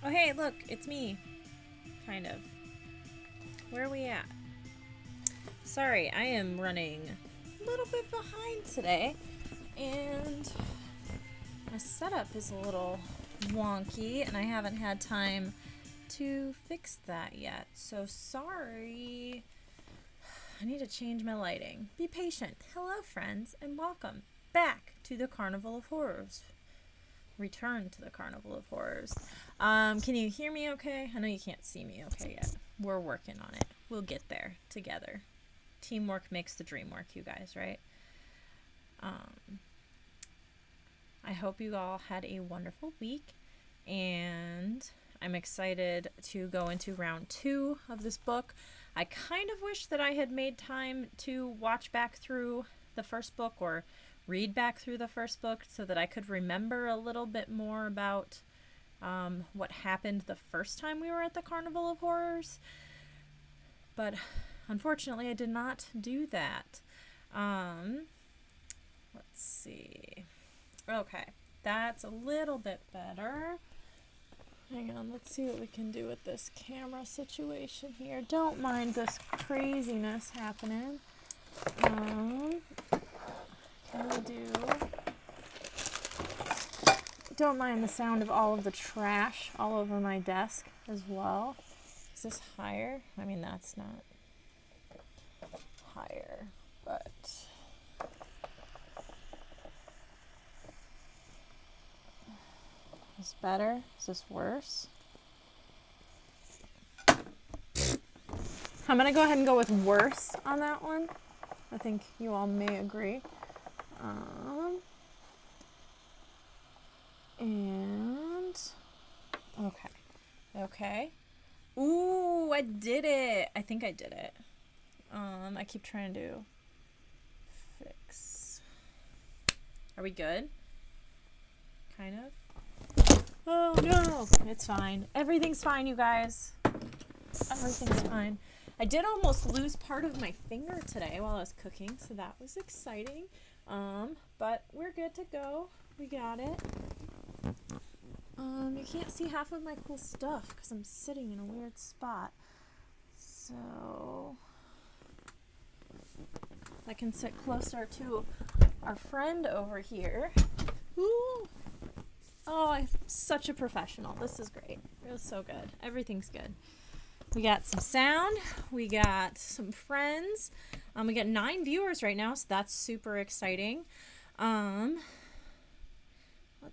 Oh, hey, look, it's me. Kind of. Where are we at? Sorry, I am running a little bit behind today, and my setup is a little wonky, and I haven't had time to fix that yet. So sorry. I need to change my lighting. Be patient. Hello, friends, and welcome back to the Carnival of Horrors. Return to the Carnival of Horrors. Can you hear me okay? I know you can't see me okay yet. We're working on it. We'll get there together. Teamwork makes the dream work, you guys, right? I hope you all had a wonderful week, and I'm excited to go into round 2 of this book. I kind of wish that I had made time to watch back through the first book or read back through the first book so that I could remember a little bit more about what happened the first time we were at the Carnival of Horrors. But unfortunately, I did not do that. Let's see. Okay, that's a little bit better. Hang on, let's see what we can do with this camera situation here. Don't mind this craziness happening. Don't mind the sound of all of the trash all over my desk as well. Is this higher? I mean, that's not higher, but... Is this better? Is this worse? I'm going to go ahead and go with worse on that one. I think you all may agree. And... Okay. Okay. Ooh, I did it. I think I did it. I keep trying to fix. Are we good? Kind of. Oh no, it's fine. Everything's fine, you guys. Everything's fine. I did almost lose part of my finger today while I was cooking, so that was exciting. But we're good to go. We got it. You can't see half of my cool stuff because I'm sitting in a weird spot. So I can sit closer to our friend over here. Ooh. Oh, I'm such a professional. This is great. It was so good. Everything's good. We got some sound. We got some friends. We got 9 viewers right now, so that's super exciting. Let's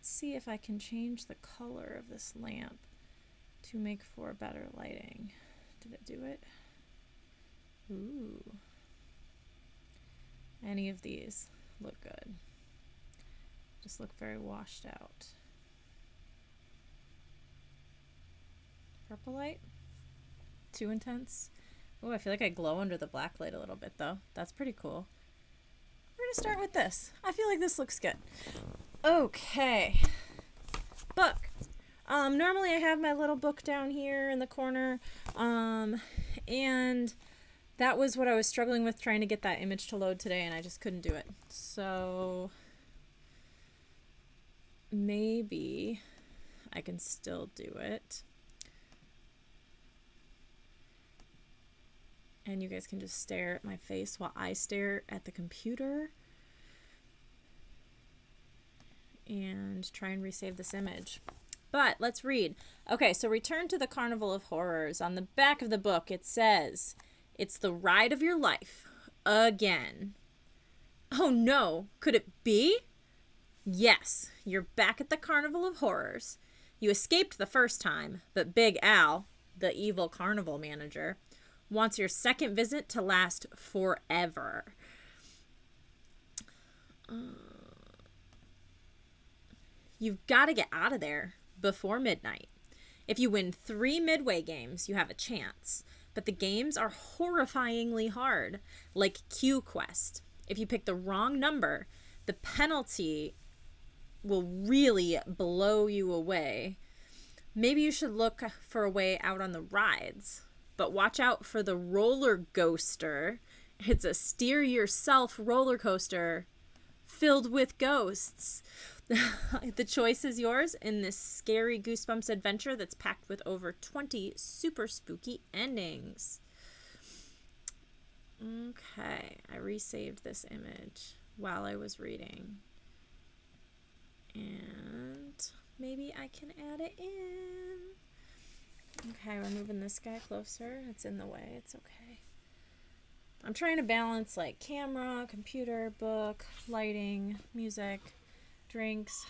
see if I can change the color of this lamp to make for better lighting. Did it do it? Ooh. Any of these look good. Just look very washed out. Purple light? Too intense? Oh, I feel like I glow under the black light a little bit though. That's pretty cool. We're gonna start with this. I feel like this looks good. Okay. Book. Normally I have my little book down here in the corner. And that was what I was struggling with, trying to get that image to load today, and I just couldn't do it. So maybe I can still do it. And you guys can just stare at my face while I stare at the computer and try and resave this image. But let's read. Okay, so return to the Carnival of Horrors. On the back of the book, it says, "It's the ride of your life. Again." Oh no, could it be? Yes, you're back at the Carnival of Horrors. You escaped the first time, but Big Al, the evil carnival manager, wants your second visit to last forever. You've got to get out of there before midnight. If you win 3 midway games, you have a chance. But the games are horrifyingly hard, like Q Quest. If you pick the wrong number, the penalty will really blow you away. Maybe you should look for a way out on the rides. But watch out for the roller coaster. It's a steer yourself roller coaster filled with ghosts. The choice is yours in this scary Goosebumps adventure that's packed with over 20 super spooky endings. Okay, I resaved this image while I was reading. And maybe I can add it in. Okay, we're moving this guy closer. It's in the way. It's okay. I'm trying to balance like camera, computer, book, lighting, music, drinks.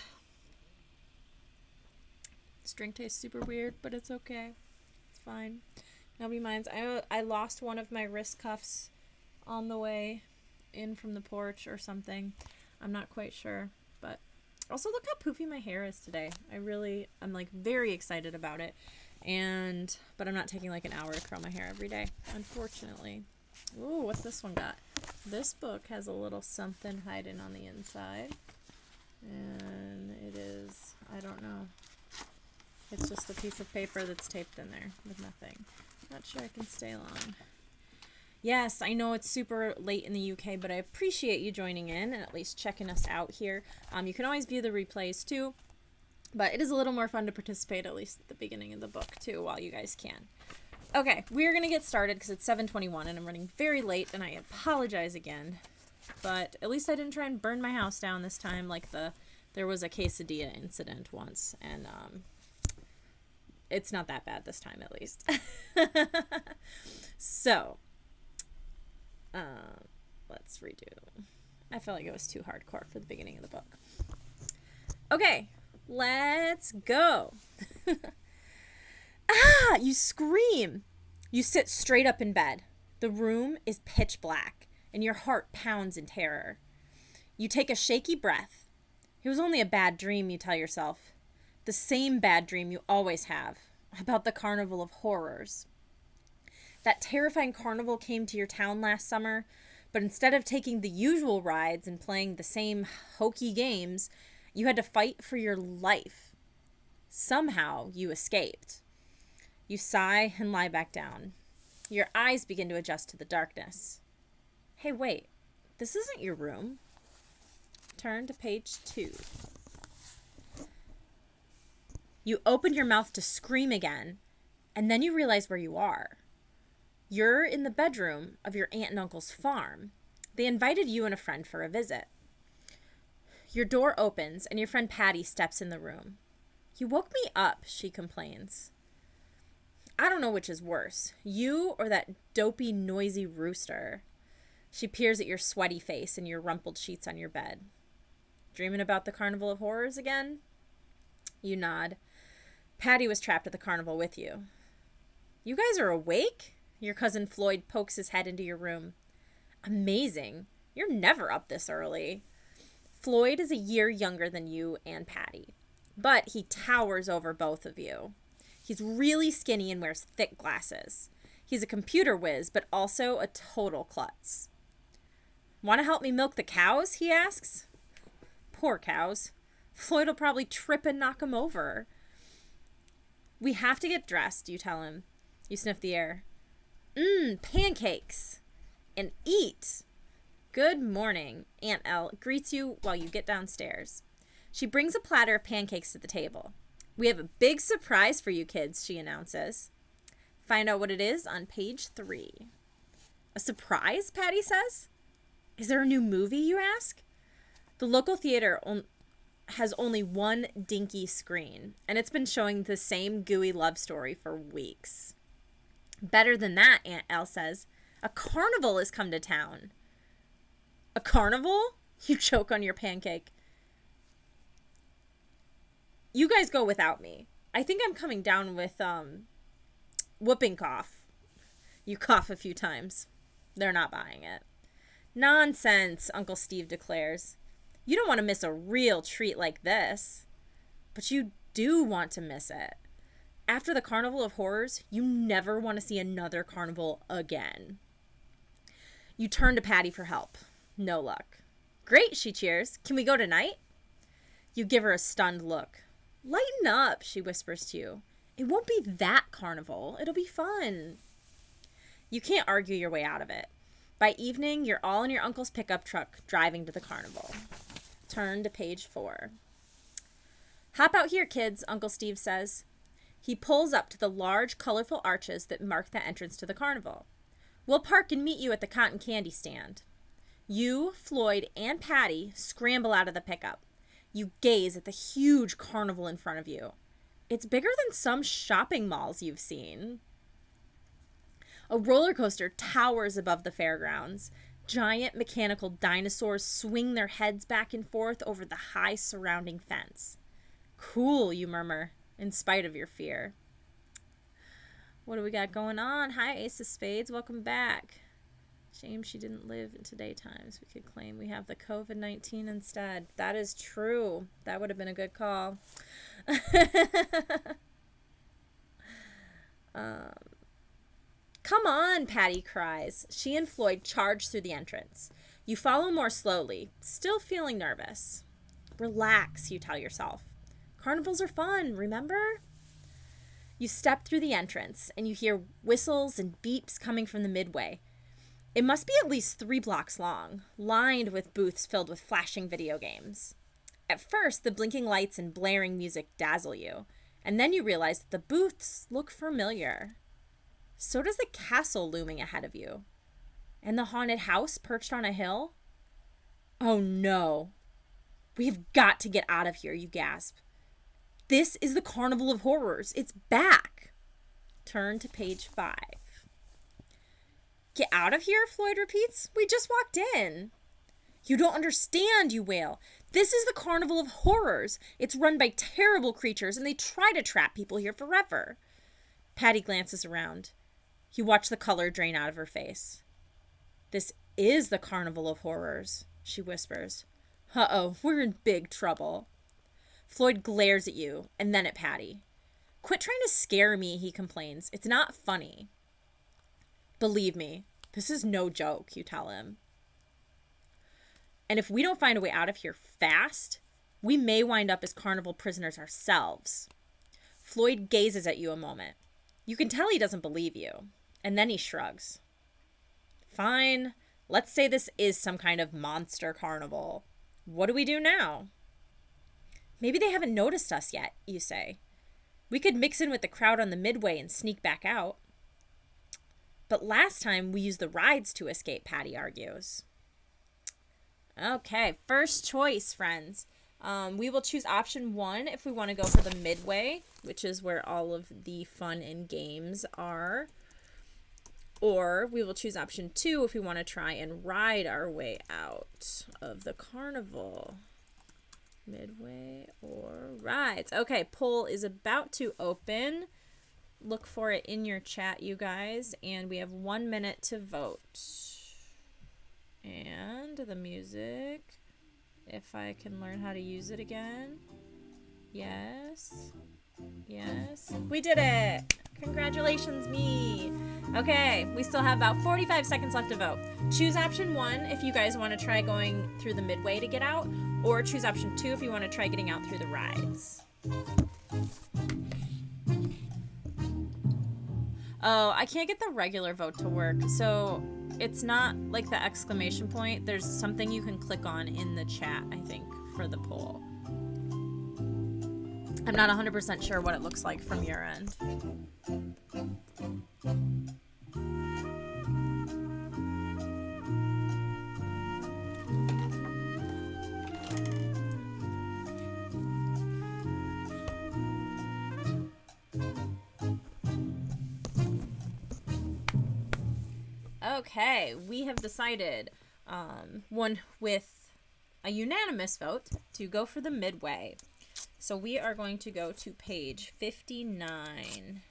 This drink tastes super weird, but it's okay. It's fine. Nobody minds. I lost one of my wrist cuffs on the way in from the porch or something. I'm not quite sure, but also look how poofy my hair is today. I'm like very excited about it. But I'm not taking like an hour to curl my hair every day, unfortunately. Ooh, what's this one got? This book has a little something hiding on the inside. And it is, I don't know. It's just a piece of paper that's taped in there with nothing. Not sure I can stay long. Yes, I know it's super late in the UK, but I appreciate you joining in and at least checking us out here. You can always view the replays too. But it is a little more fun to participate, at least at the beginning of the book, too, while you guys can. Okay, we're going to get started because it's 7:21 and I'm running very late, and I apologize again. But at least I didn't try and burn my house down this time like there was a quesadilla incident once. And It's not that bad this time, at least. So, let's redo. I felt like it was too hardcore for the beginning of the book. Okay, let's go. You scream. You sit straight up in bed. The room is pitch black, and your heart pounds in terror. You take a shaky breath. It was only a bad dream, you tell yourself. The same bad dream you always have, about the Carnival of Horrors. That terrifying carnival came to your town last summer, but instead of taking the usual rides and playing the same hokey games, you had to fight for your life. Somehow, you escaped. You sigh and lie back down. Your eyes begin to adjust to the darkness. Hey, wait. This isn't your room. Turn to page 2. You open your mouth to scream again, and then you realize where you are. You're in the bedroom of your aunt and uncle's farm. They invited you and a friend for a visit. Your door opens, and your friend Patty steps in the room. You woke me up, she complains. I don't know which is worse, you or that dopey, noisy rooster. She peers at your sweaty face and your rumpled sheets on your bed. Dreaming about the Carnival of Horrors again? You nod. Patty was trapped at the carnival with you. You guys are awake? Your cousin Floyd pokes his head into your room. Amazing. You're never up this early. Floyd is a year younger than you and Patty, but he towers over both of you. He's really skinny and wears thick glasses. He's a computer whiz, but also a total klutz. Want to help me milk the cows? He asks. Poor cows. Floyd will probably trip and knock him over. We have to get dressed, you tell him. You sniff the air. Pancakes. And eat. Good morning, Aunt Elle greets you while you get downstairs. She brings a platter of pancakes to the table. We have a big surprise for you kids, she announces. Find out what it is on page 3. A surprise, Patty says. Is there a new movie, you ask? The local theater has only one dinky screen, and it's been showing the same gooey love story for weeks. Better than that, Aunt Elle says. A carnival has come to town. A carnival? You choke on your pancake. You guys go without me. I think I'm coming down with, whooping cough. You cough a few times. They're not buying it. Nonsense, Uncle Steve declares. You don't want to miss a real treat like this. But you do want to miss it. After the Carnival of Horrors, you never want to see another carnival again. You turn to Patty for help. No luck. Great, she cheers. Can we go tonight? You give her a stunned look. Lighten up, she whispers to you. It won't be that carnival. It'll be fun. You can't argue your way out of it. By evening, you're all in your uncle's pickup truck driving to the carnival. Turn to page 4. Hop out here, kids, Uncle Steve says. He pulls up to the large, colorful arches that mark the entrance to the carnival. We'll park and meet you at the cotton candy stand. You, Floyd, and Patty scramble out of the pickup. You gaze at the huge carnival in front of you. It's bigger than some shopping malls you've seen. A roller coaster towers above the fairgrounds. Giant mechanical dinosaurs swing their heads back and forth over the high surrounding fence. Cool, you murmur, in spite of your fear. What do we got going on? Hi, Ace of Spades. Welcome back. Shame she didn't live in today times. We could claim we have the COVID-19 instead. That is true. That would have been a good call. Come on, Patty cries. She and Floyd charge through the entrance. You follow more slowly, still feeling nervous. Relax, you tell yourself. Carnivals are fun, remember? You step through the entrance, and you hear whistles and beeps coming from the midway. It must be at least 3 blocks long, lined with booths filled with flashing video games. At first, the blinking lights and blaring music dazzle you, and then you realize that the booths look familiar. So does the castle looming ahead of you. And the haunted house perched on a hill? Oh no. We've got to get out of here, you gasp. This is the Carnival of Horrors. It's back. Turn to page 5. Get out of here, Floyd repeats. We just walked in. You don't understand, you wail. This is the Carnival of Horrors. It's run by terrible creatures, and they try to trap people here forever. Patty glances around. You watch the color drain out of her face. This is the Carnival of Horrors, she whispers. Uh-oh, we're in big trouble. Floyd glares at you, and then at Patty. Quit trying to scare me, he complains. It's not funny. Believe me, this is no joke, you tell him. And if we don't find a way out of here fast, we may wind up as Carnival prisoners ourselves. Floyd gazes at you a moment. You can tell he doesn't believe you. And then he shrugs. Fine, let's say this is some kind of monster carnival. What do we do now? Maybe they haven't noticed us yet, you say. We could mix in with the crowd on the midway and sneak back out. But last time we used the rides to escape, Patty argues. Okay, first choice, friends. We will choose option 1 if we want to go for the midway, which is where all of the fun and games are. Or we will choose option 2 if we want to try and ride our way out of the carnival. Midway or rides. Okay, poll is about to open. Look for it in your chat, you guys. And we have 1 minute to vote. And the music, if I can learn how to use it again. Yes. Yes. We did it! Congratulations, me! Okay, we still have about 45 seconds left to vote. Choose option 1 if you guys want to try going through the midway to get out, or choose option 2 if you want to try getting out through the rides. Oh, I can't get the regular vote to work, so it's not like the exclamation point. There's something you can click on in the chat, I think, for the poll. I'm not 100% sure what it looks like from your end. Okay, we have decided, one with a unanimous vote, to go for the midway. So we are going to go to page 59.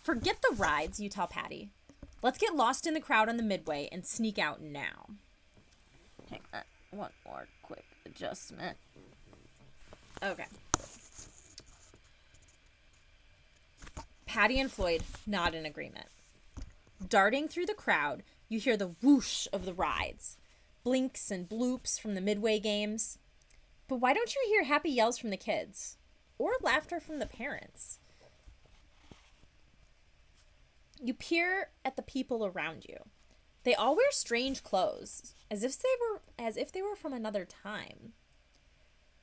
Forget the rides, you tell Patty. Let's get lost in the crowd on the midway and sneak out now. Hang on, one more quick adjustment. Okay. Patty and Floyd nod in agreement. Darting through the crowd, you hear the whoosh of the rides, blinks and bloops from the midway games. But why don't you hear happy yells from the kids? Or laughter from the parents? You peer at the people around you. They all wear strange clothes, as if they were from another time.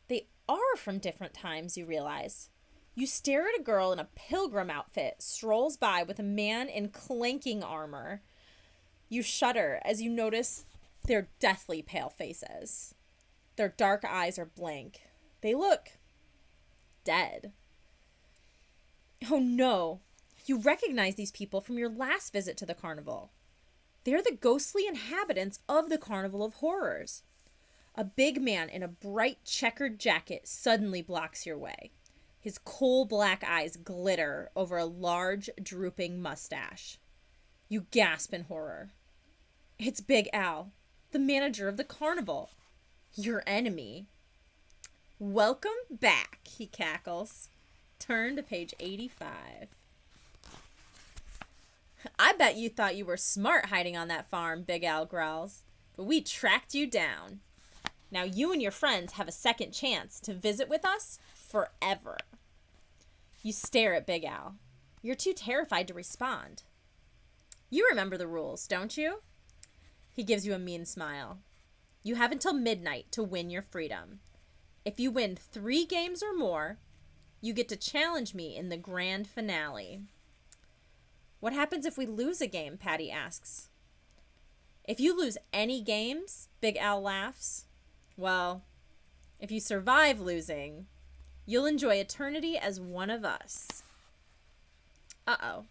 They are from different times, you realize. You stare at a girl in a pilgrim outfit strolls by with a man in clanking armor. You shudder as you notice their deathly pale faces. Their dark eyes are blank. They look dead. Oh no, you recognize these people from your last visit to the carnival. They're the ghostly inhabitants of the Carnival of Horrors. A big man in a bright checkered jacket suddenly blocks your way. His coal black eyes glitter over a large, drooping mustache. You gasp in horror. It's Big Al, the manager of the carnival. Your enemy. Welcome back, he cackles. Turn to page 85. I bet you thought you were smart hiding on that farm, Big Al growls. But we tracked you down. Now you and your friends have a second chance to visit with us forever. You stare at Big Al. You're too terrified to respond. You remember the rules, don't you? He gives you a mean smile. You have until midnight to win your freedom. If you win 3 games or more, you get to challenge me in the grand finale. What happens if we lose a game? Patty asks. If you lose any games, Big Al laughs, well, if you survive losing, you'll enjoy eternity as one of us. Uh-oh.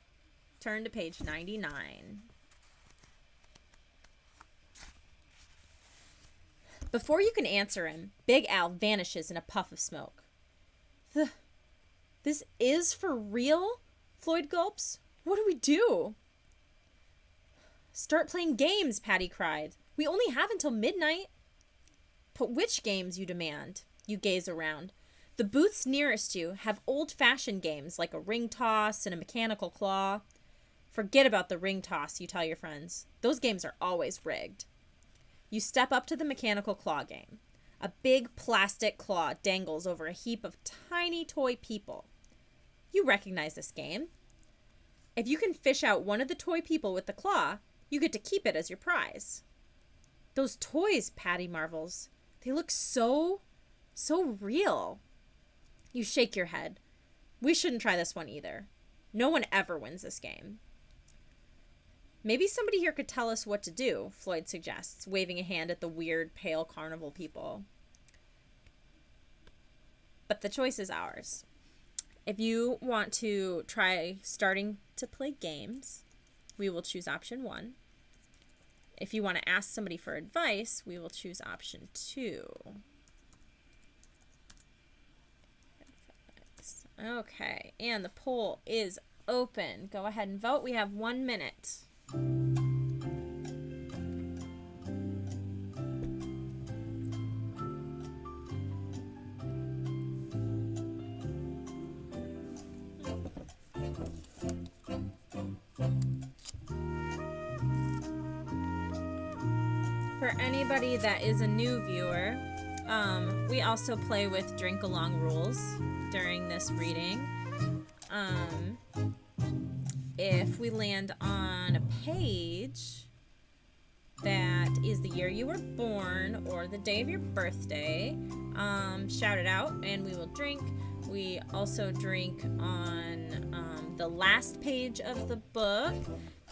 Turn to page 99. Before you can answer him, Big Al vanishes in a puff of smoke. This is for real? Floyd gulps. What do we do? Start playing games, Patty cried. We only have until midnight. But which games, you demand? You gaze around. The booths nearest you have old-fashioned games like a ring toss and a mechanical claw. Forget about the ring toss, you tell your friends. Those games are always rigged. You step up to the mechanical claw game. A big plastic claw dangles over a heap of tiny toy people. You recognize this game. If you can fish out one of the toy people with the claw, you get to keep it as your prize. Those toys, Patty marvels. They look so real. You shake your head. We shouldn't try this one either. No one ever wins this game. Maybe somebody here could tell us what to do, Floyd suggests, waving a hand at the weird, pale carnival people. But the choice is ours. If you want to try starting to play games, we will choose option 1. If you want to ask somebody for advice, we will choose option 2. Okay, and the poll is open. Go ahead and vote. We have 1 minute. For anybody that is a new viewer, we also play with drink along rules during this reading. If we land on a page that is the year you were born or the day of your birthday, shout it out and we will drink. We also drink on the last page of the book.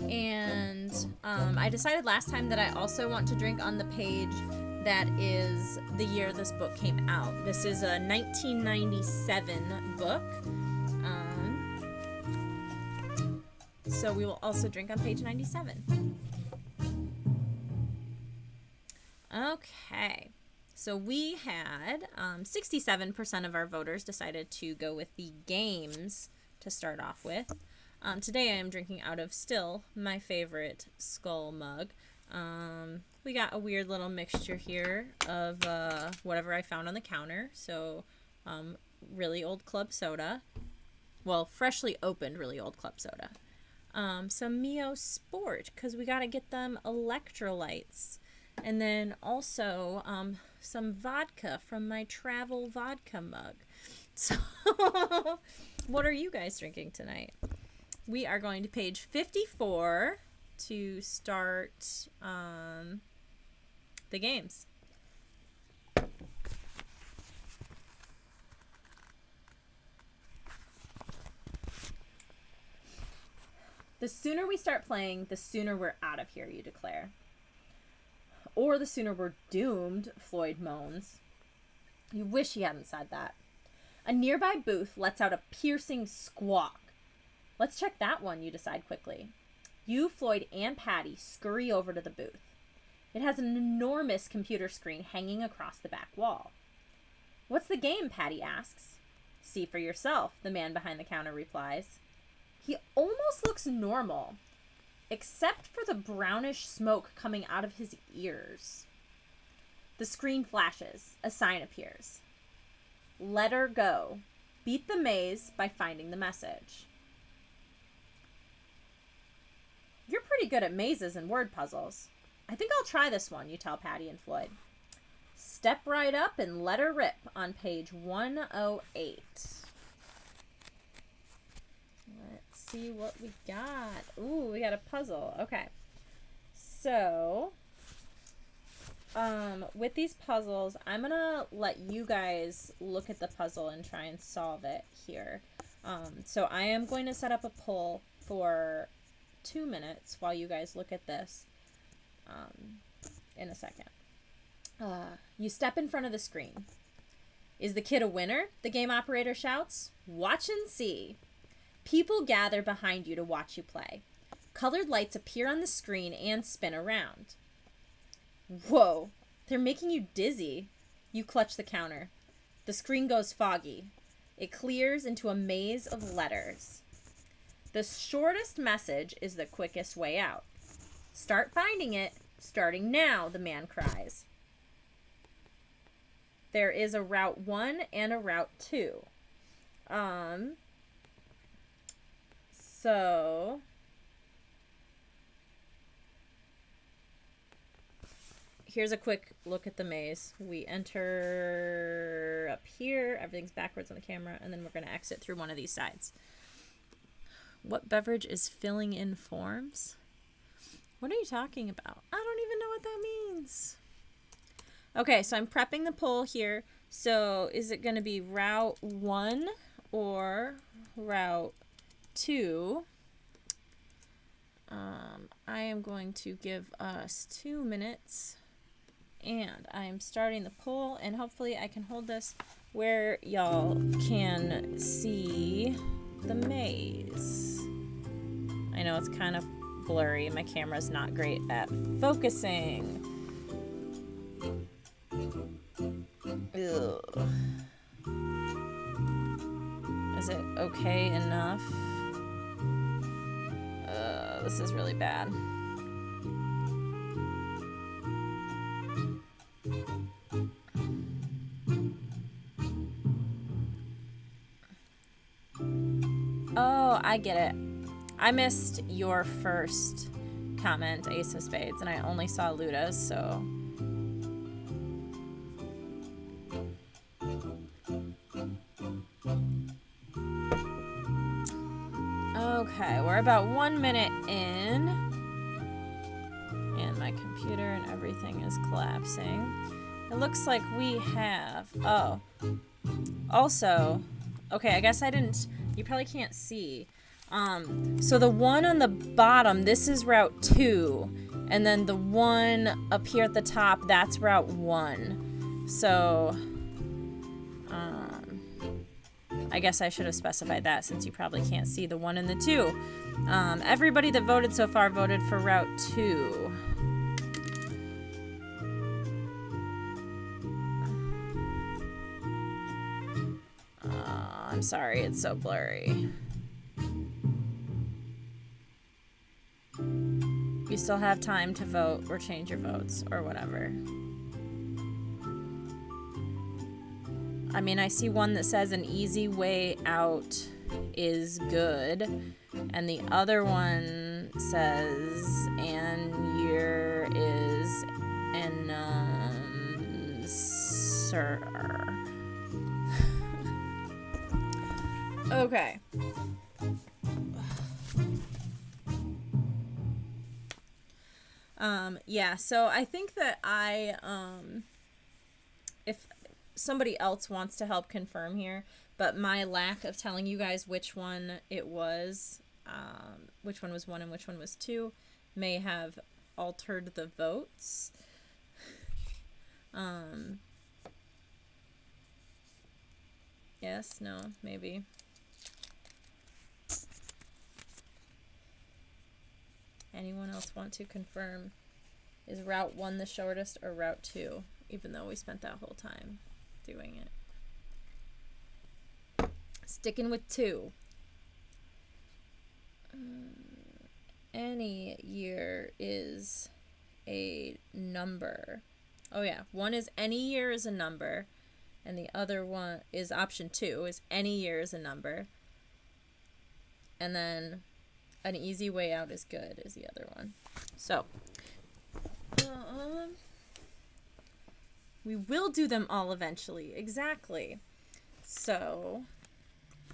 And I decided last time that I also want to drink on the page that is the year this book came out. This is a 1997 book. So we will also drink on page 97. Okay. So we had 67% of our voters decided to go with the games to start off with. Today I am drinking out of still my favorite skull mug. We got a weird little mixture here of whatever I found on the counter. So really old club soda. Well, freshly opened really old club soda. Some Mio Sport, because we got to get them electrolytes. And then also some vodka from my travel vodka mug. So what are you guys drinking tonight? We are going to page 54 to start the games. The sooner we start playing, the sooner we're out of here, you declare. Or the sooner we're doomed, Floyd moans. You wish he hadn't said that. A nearby booth lets out a piercing squawk. Let's check that one, you decide quickly. You, Floyd, and Patty scurry over to the booth. It has an enormous computer screen hanging across the back wall. What's the game? Patty asks. See for yourself, the man behind the counter replies. He almost looks normal, except for the brownish smoke coming out of his ears. The screen flashes. A sign appears. Let her go. Beat the maze by finding the message. You're pretty good at mazes and word puzzles. I think I'll try this one, you tell Patty and Floyd. Step right up and let her rip on page 108. Let's see what we got. Ooh, we got a puzzle. Okay. So, with these puzzles, I'm going to let you guys look at the puzzle and try and solve it here. So I am going to set up a poll for 2 minutes while you guys look at this. in a second. You step in front of the screen. Is the kid a winner? The game operator shouts. Watch and see. People gather behind you to watch you play. Colored lights appear on the screen and spin around. Whoa, they're making you dizzy. You clutch the counter. The screen goes foggy. It clears into a maze of letters. The shortest message is the quickest way out. Start finding it, starting now, the man cries. There is a Route 1 and a Route 2. So here's a quick look at the maze. We enter up here. Everything's backwards on the camera. And then we're going to exit through one of these sides. What beverage is filling in forms? What are you talking about? I don't even know what that means. Okay, so I'm prepping the poll here. So is it going to be Route 1 or Route 2? I am going to give us 2 minutes. And I am starting the poll. And hopefully I can hold this where y'all can see the maze. I know it's kind of blurry. My camera's not great at focusing. Ugh. Is it okay enough? This is really bad. Oh, I get it. I missed your first comment, Ace of Spades, and I only saw Luda's, so... Okay, we're about 1 minute in, and my computer and everything is collapsing. It looks like we have... Oh. Also, okay, I guess I didn't... You probably can't see. So the one on the bottom, this is Route 2. And then the one up here at the top, that's Route 1. So, I guess I should have specified that since you probably can't see the 1 and the 2. Everybody that voted so far voted for Route 2. I'm sorry, it's so blurry. You still have time to vote or change your votes or whatever. I mean, I see one that says an easy way out is good, and the other one says an year is an sir. Okay. Yeah, so I think that if somebody else wants to help confirm here, but my lack of telling you guys which one it was, which one was 1 and which one was 2, may have altered the votes. Yes, no, maybe. Anyone else want to confirm? Is Route 1 the shortest or Route 2? Even though we spent that whole time doing it. Sticking with 2. Any year is a number. Oh yeah, 1 is any year is a number. And the other one is option 2 is any year is a number. And then an easy way out is good is the other one. So, we will do them all eventually. Exactly. So,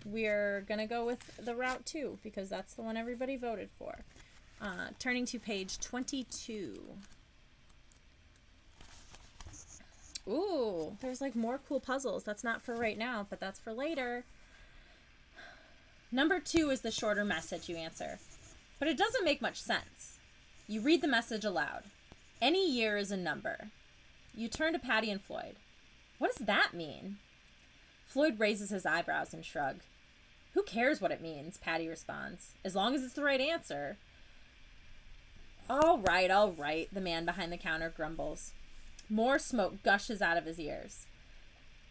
we're going to go with the Route 2 because that's the one everybody voted for. Turning to page 22. Ooh, there's like more cool puzzles. That's not for right now, but that's for later. Number 2 is the shorter message you answer, but it doesn't make much sense. You read the message aloud. Any year is a number. You turn to Patty and Floyd. What does that mean? Floyd raises his eyebrows and shrugs. Who cares what it means, Patty responds, as long as it's the right answer. All right, the man behind the counter grumbles. More smoke gushes out of his ears.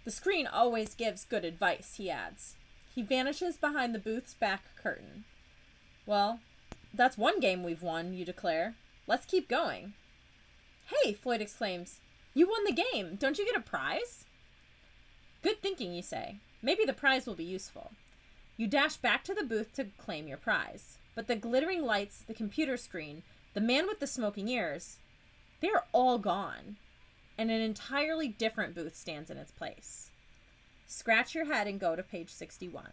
The screen always gives good advice, he adds. He vanishes behind the booth's back curtain. Well, that's one game we've won, you declare. Let's keep going. Hey, Floyd exclaims. You won the game. Don't you get a prize? Good thinking, you say. Maybe the prize will be useful. You dash back to the booth to claim your prize. But the glittering lights, the computer screen, the man with the smoking ears, they are all gone. And an entirely different booth stands in its place. Scratch your head and go to page 61.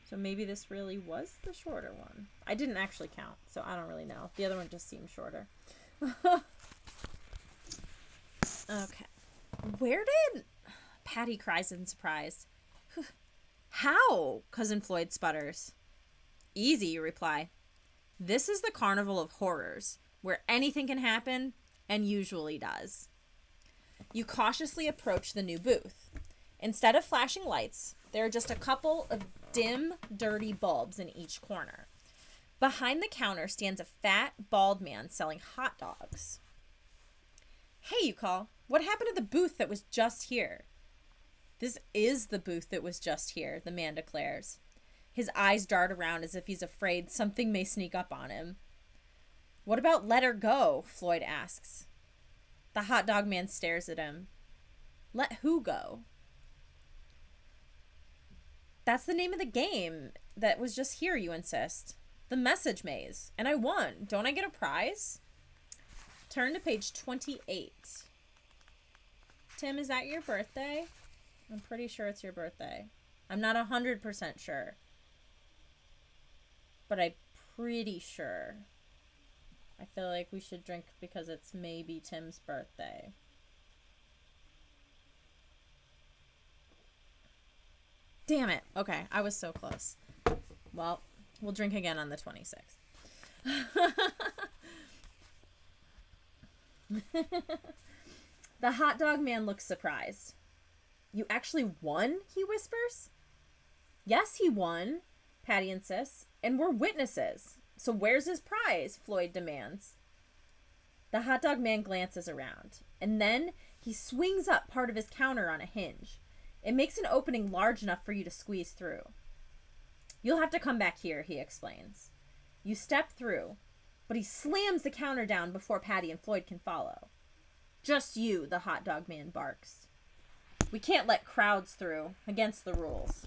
So maybe this really was the shorter one. I didn't actually count, so I don't really know. The other one just seemed shorter. Okay. Where did... Patty cries in surprise. How? Cousin Floyd sputters. Easy, you reply. This is the Carnival of Horrors, where anything can happen, and usually does. You cautiously approach the new booth. Instead of flashing lights, there are just a couple of dim, dirty bulbs in each corner. Behind the counter stands a fat, bald man selling hot dogs. Hey, you call. What happened to the booth that was just here? This is the booth that was just here, the man declares. His eyes dart around as if he's afraid something may sneak up on him. What about Let Her Go? Floyd asks. The hot dog man stares at him. Let who go? That's the name of the game that was just here, you insist. The message maze. And I won. Don't I get a prize? Turn to page 28. Tim, is that your birthday? I'm pretty sure it's your birthday. I'm not 100% sure. But I'm pretty sure. I feel like we should drink because it's maybe Tim's birthday. Damn it. Okay, I was so close. Well, we'll drink again on the 26th. The hot dog man looks surprised. You actually won? He whispers. Yes, he won, Patty insists, and we're witnesses. So where's his prize? Floyd demands. The hot dog man glances around, and then he swings up part of his counter on a hinge. It makes an opening large enough for you to squeeze through. You'll have to come back here, he explains. You step through, but he slams the counter down before Patty and Floyd can follow. Just you, the hot dog man barks. We can't let crowds through, against the rules.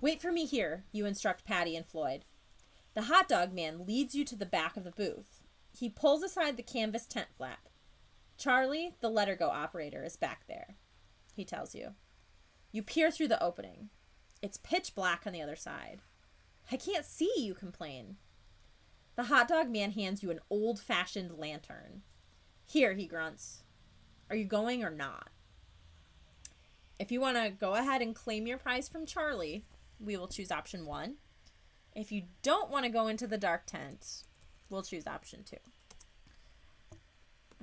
Wait for me here, you instruct Patty and Floyd. The hot dog man leads you to the back of the booth. He pulls aside the canvas tent flap. Charlie, the Let Her Go operator, is back there, he tells you. You peer through the opening. It's pitch black on the other side. I can't see, you complain. The hot dog man hands you an old-fashioned lantern. Here, he grunts. Are you going or not? If you want to go ahead and claim your prize from Charlie, we will choose option 1. If you don't want to go into the dark tent, we'll choose option 2.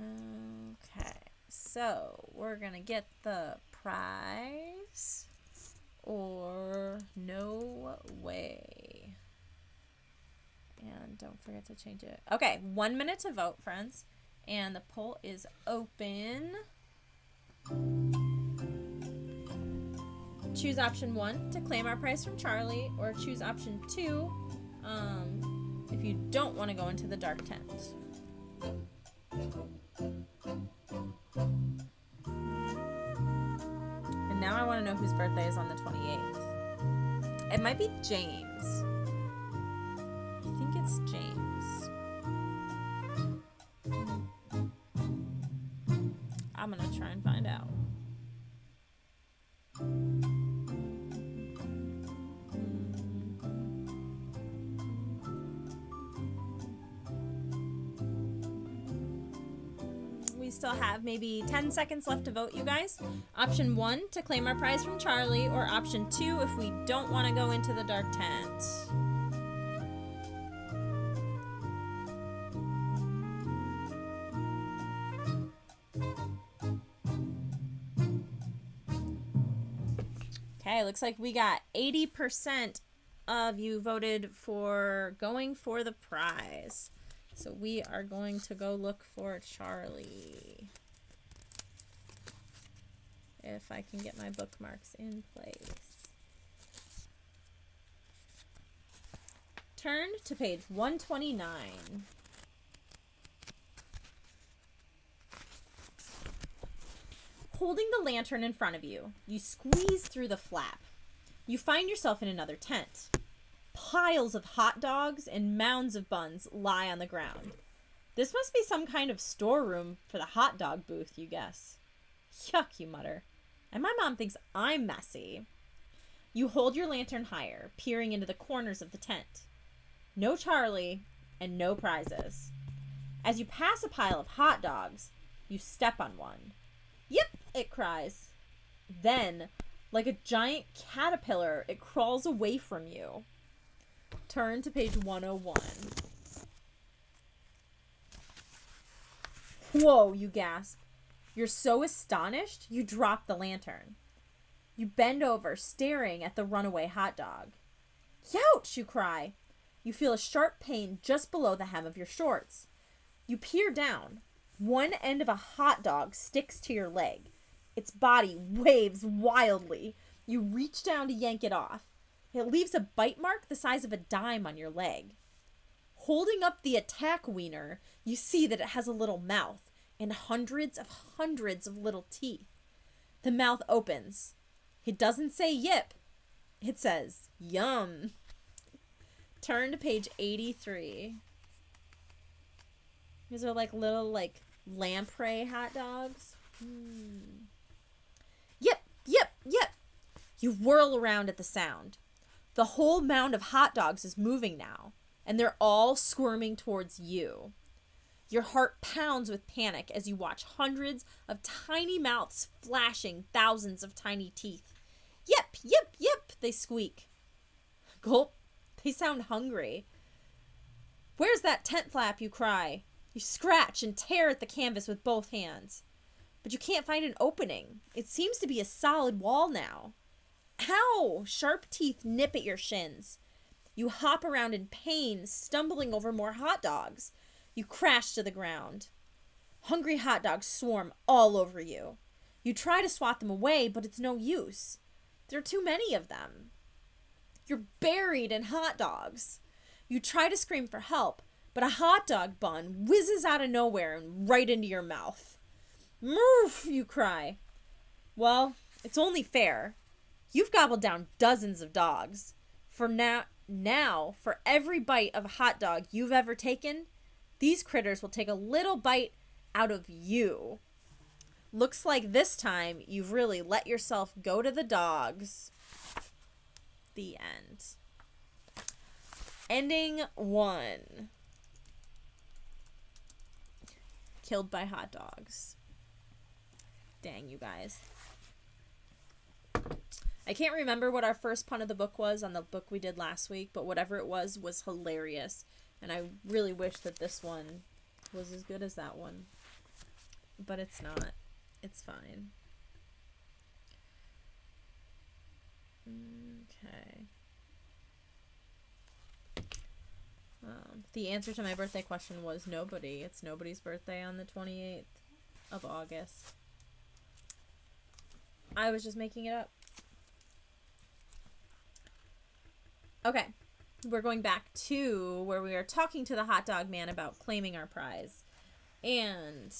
Okay, so we're going to get the prize or no way. And don't forget to change it. Okay, 1 minute to vote, friends. And the poll is open. Choose option 1 to claim our prize from Charlie, or choose option 2 if you don't want to go into the dark tent. And now I want to know whose birthday is on the 28th. It might be James. I think it's James. I'm going to try and find out. We still have maybe 10 seconds left to vote, you guys. Option 1 to claim our prize from Charlie, or option 2 if we don't want to go into the dark tent. Okay, looks like we got 80% of you voted for going for the prize. So we are going to go look for Charlie. If I can get my bookmarks in place. Turn to page 129. Holding the lantern in front of you, you squeeze through the flap. You find yourself in another tent. Piles of hot dogs and mounds of buns lie on the ground. This must be some kind of storeroom for the hot dog booth, you guess. Yuck, you mutter. And my mom thinks I'm messy. You hold your lantern higher, peering into the corners of the tent. No Charlie and no prizes. As you pass a pile of hot dogs, you step on one. Yip, it cries. Then, like a giant caterpillar, it crawls away from you. Turn to page 101. Whoa, you gasp. You're so astonished, you drop the lantern. You bend over, staring at the runaway hot dog. Youch, you cry. You feel a sharp pain just below the hem of your shorts. You peer down. One end of a hot dog sticks to your leg. Its body waves wildly. You reach down to yank it off. It leaves a bite mark the size of a dime on your leg. Holding up the attack wiener, you see that it has a little mouth and hundreds of little teeth. The mouth opens. It doesn't say yip. It says yum. Turn to page 83. These are like little lamprey hot dogs. Yip, yip, yip. You whirl around at the sound. The whole mound of hot dogs is moving now, and they're all squirming towards you. Your heart pounds with panic as you watch hundreds of tiny mouths flashing thousands of tiny teeth. Yip, yip, yip, they squeak. Gulp, they sound hungry. Where's that tent flap, you cry. You scratch and tear at the canvas with both hands. But you can't find an opening. It seems to be a solid wall now. Ow! Sharp teeth nip at your shins. You hop around in pain, stumbling over more hot dogs. You crash to the ground. Hungry hot dogs swarm all over you. You try to swat them away, but it's no use. There are too many of them. You're buried in hot dogs. You try to scream for help, but a hot dog bun whizzes out of nowhere and right into your mouth. Moof, you cry. Well, it's only fair. You've gobbled down dozens of dogs. For now, for every bite of a hot dog you've ever taken, these critters will take a little bite out of you. Looks like this time you've really let yourself go to the dogs. The end. Ending 1. Killed by hot dogs. Dang, you guys. I can't remember what our first pun of the book was on the book we did last week, but whatever it was hilarious. And I really wish that this one was as good as that one. But it's not. It's fine. Okay. The answer to my birthday question was nobody. It's nobody's birthday on the 28th of August. I was just making it up. Okay. We're going back to where we are talking to the hot dog man about claiming our prize. And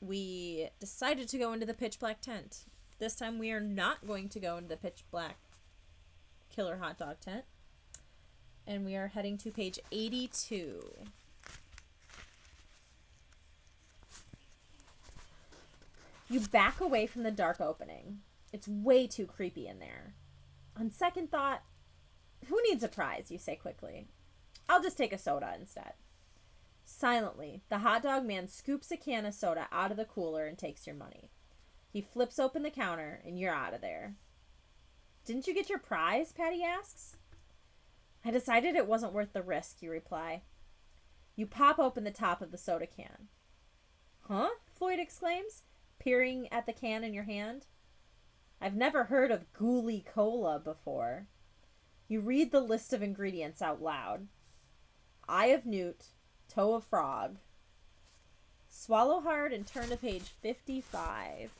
we decided to go into the pitch black tent. This time we are not going to go into the pitch black killer hot dog tent. And we are heading to page 82. You back away from the dark opening. It's way too creepy in there. On second thought, who needs a prize, you say quickly. I'll just take a soda instead. Silently, the hot dog man scoops a can of soda out of the cooler and takes your money. He flips open the counter and you're out of there. Didn't you get your prize? Patty asks. I decided it wasn't worth the risk, you reply. You pop open the top of the soda can. Huh? Floyd exclaims, peering at the can in your hand. I've never heard of Ghoulie Cola before. You read the list of ingredients out loud. Eye of newt, toe of frog. Swallow hard and turn to page 55.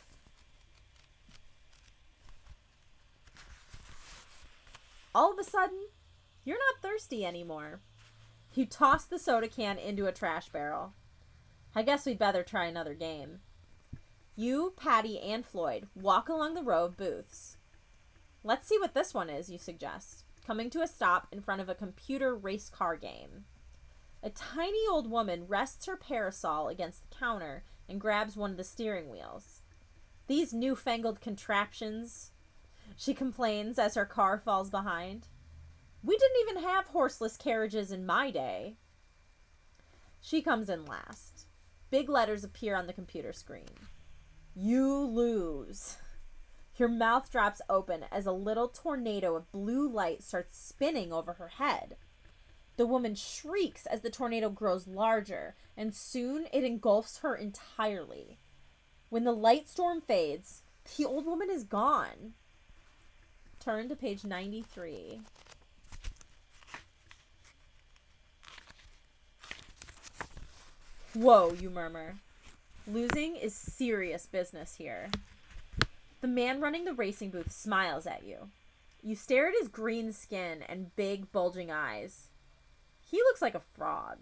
All of a sudden, you're not thirsty anymore. You toss the soda can into a trash barrel. I guess we'd better try another game. You, Patty, and Floyd walk along the row of booths. Let's see what this one is, you suggest, coming to a stop in front of a computer race car game. A tiny old woman rests her parasol against the counter and grabs one of the steering wheels. These newfangled contraptions, she complains as her car falls behind. We didn't even have horseless carriages in my day. She comes in last. Big letters appear on the computer screen. You lose. Your mouth drops open as a little tornado of blue light starts spinning over her head. The woman shrieks as the tornado grows larger, and soon it engulfs her entirely. When the light storm fades, the old woman is gone. Turn to page 93. Whoa, you murmur. Losing is serious business here. The man running the racing booth smiles at you. You stare at his green skin and big, bulging eyes. He looks like a frog.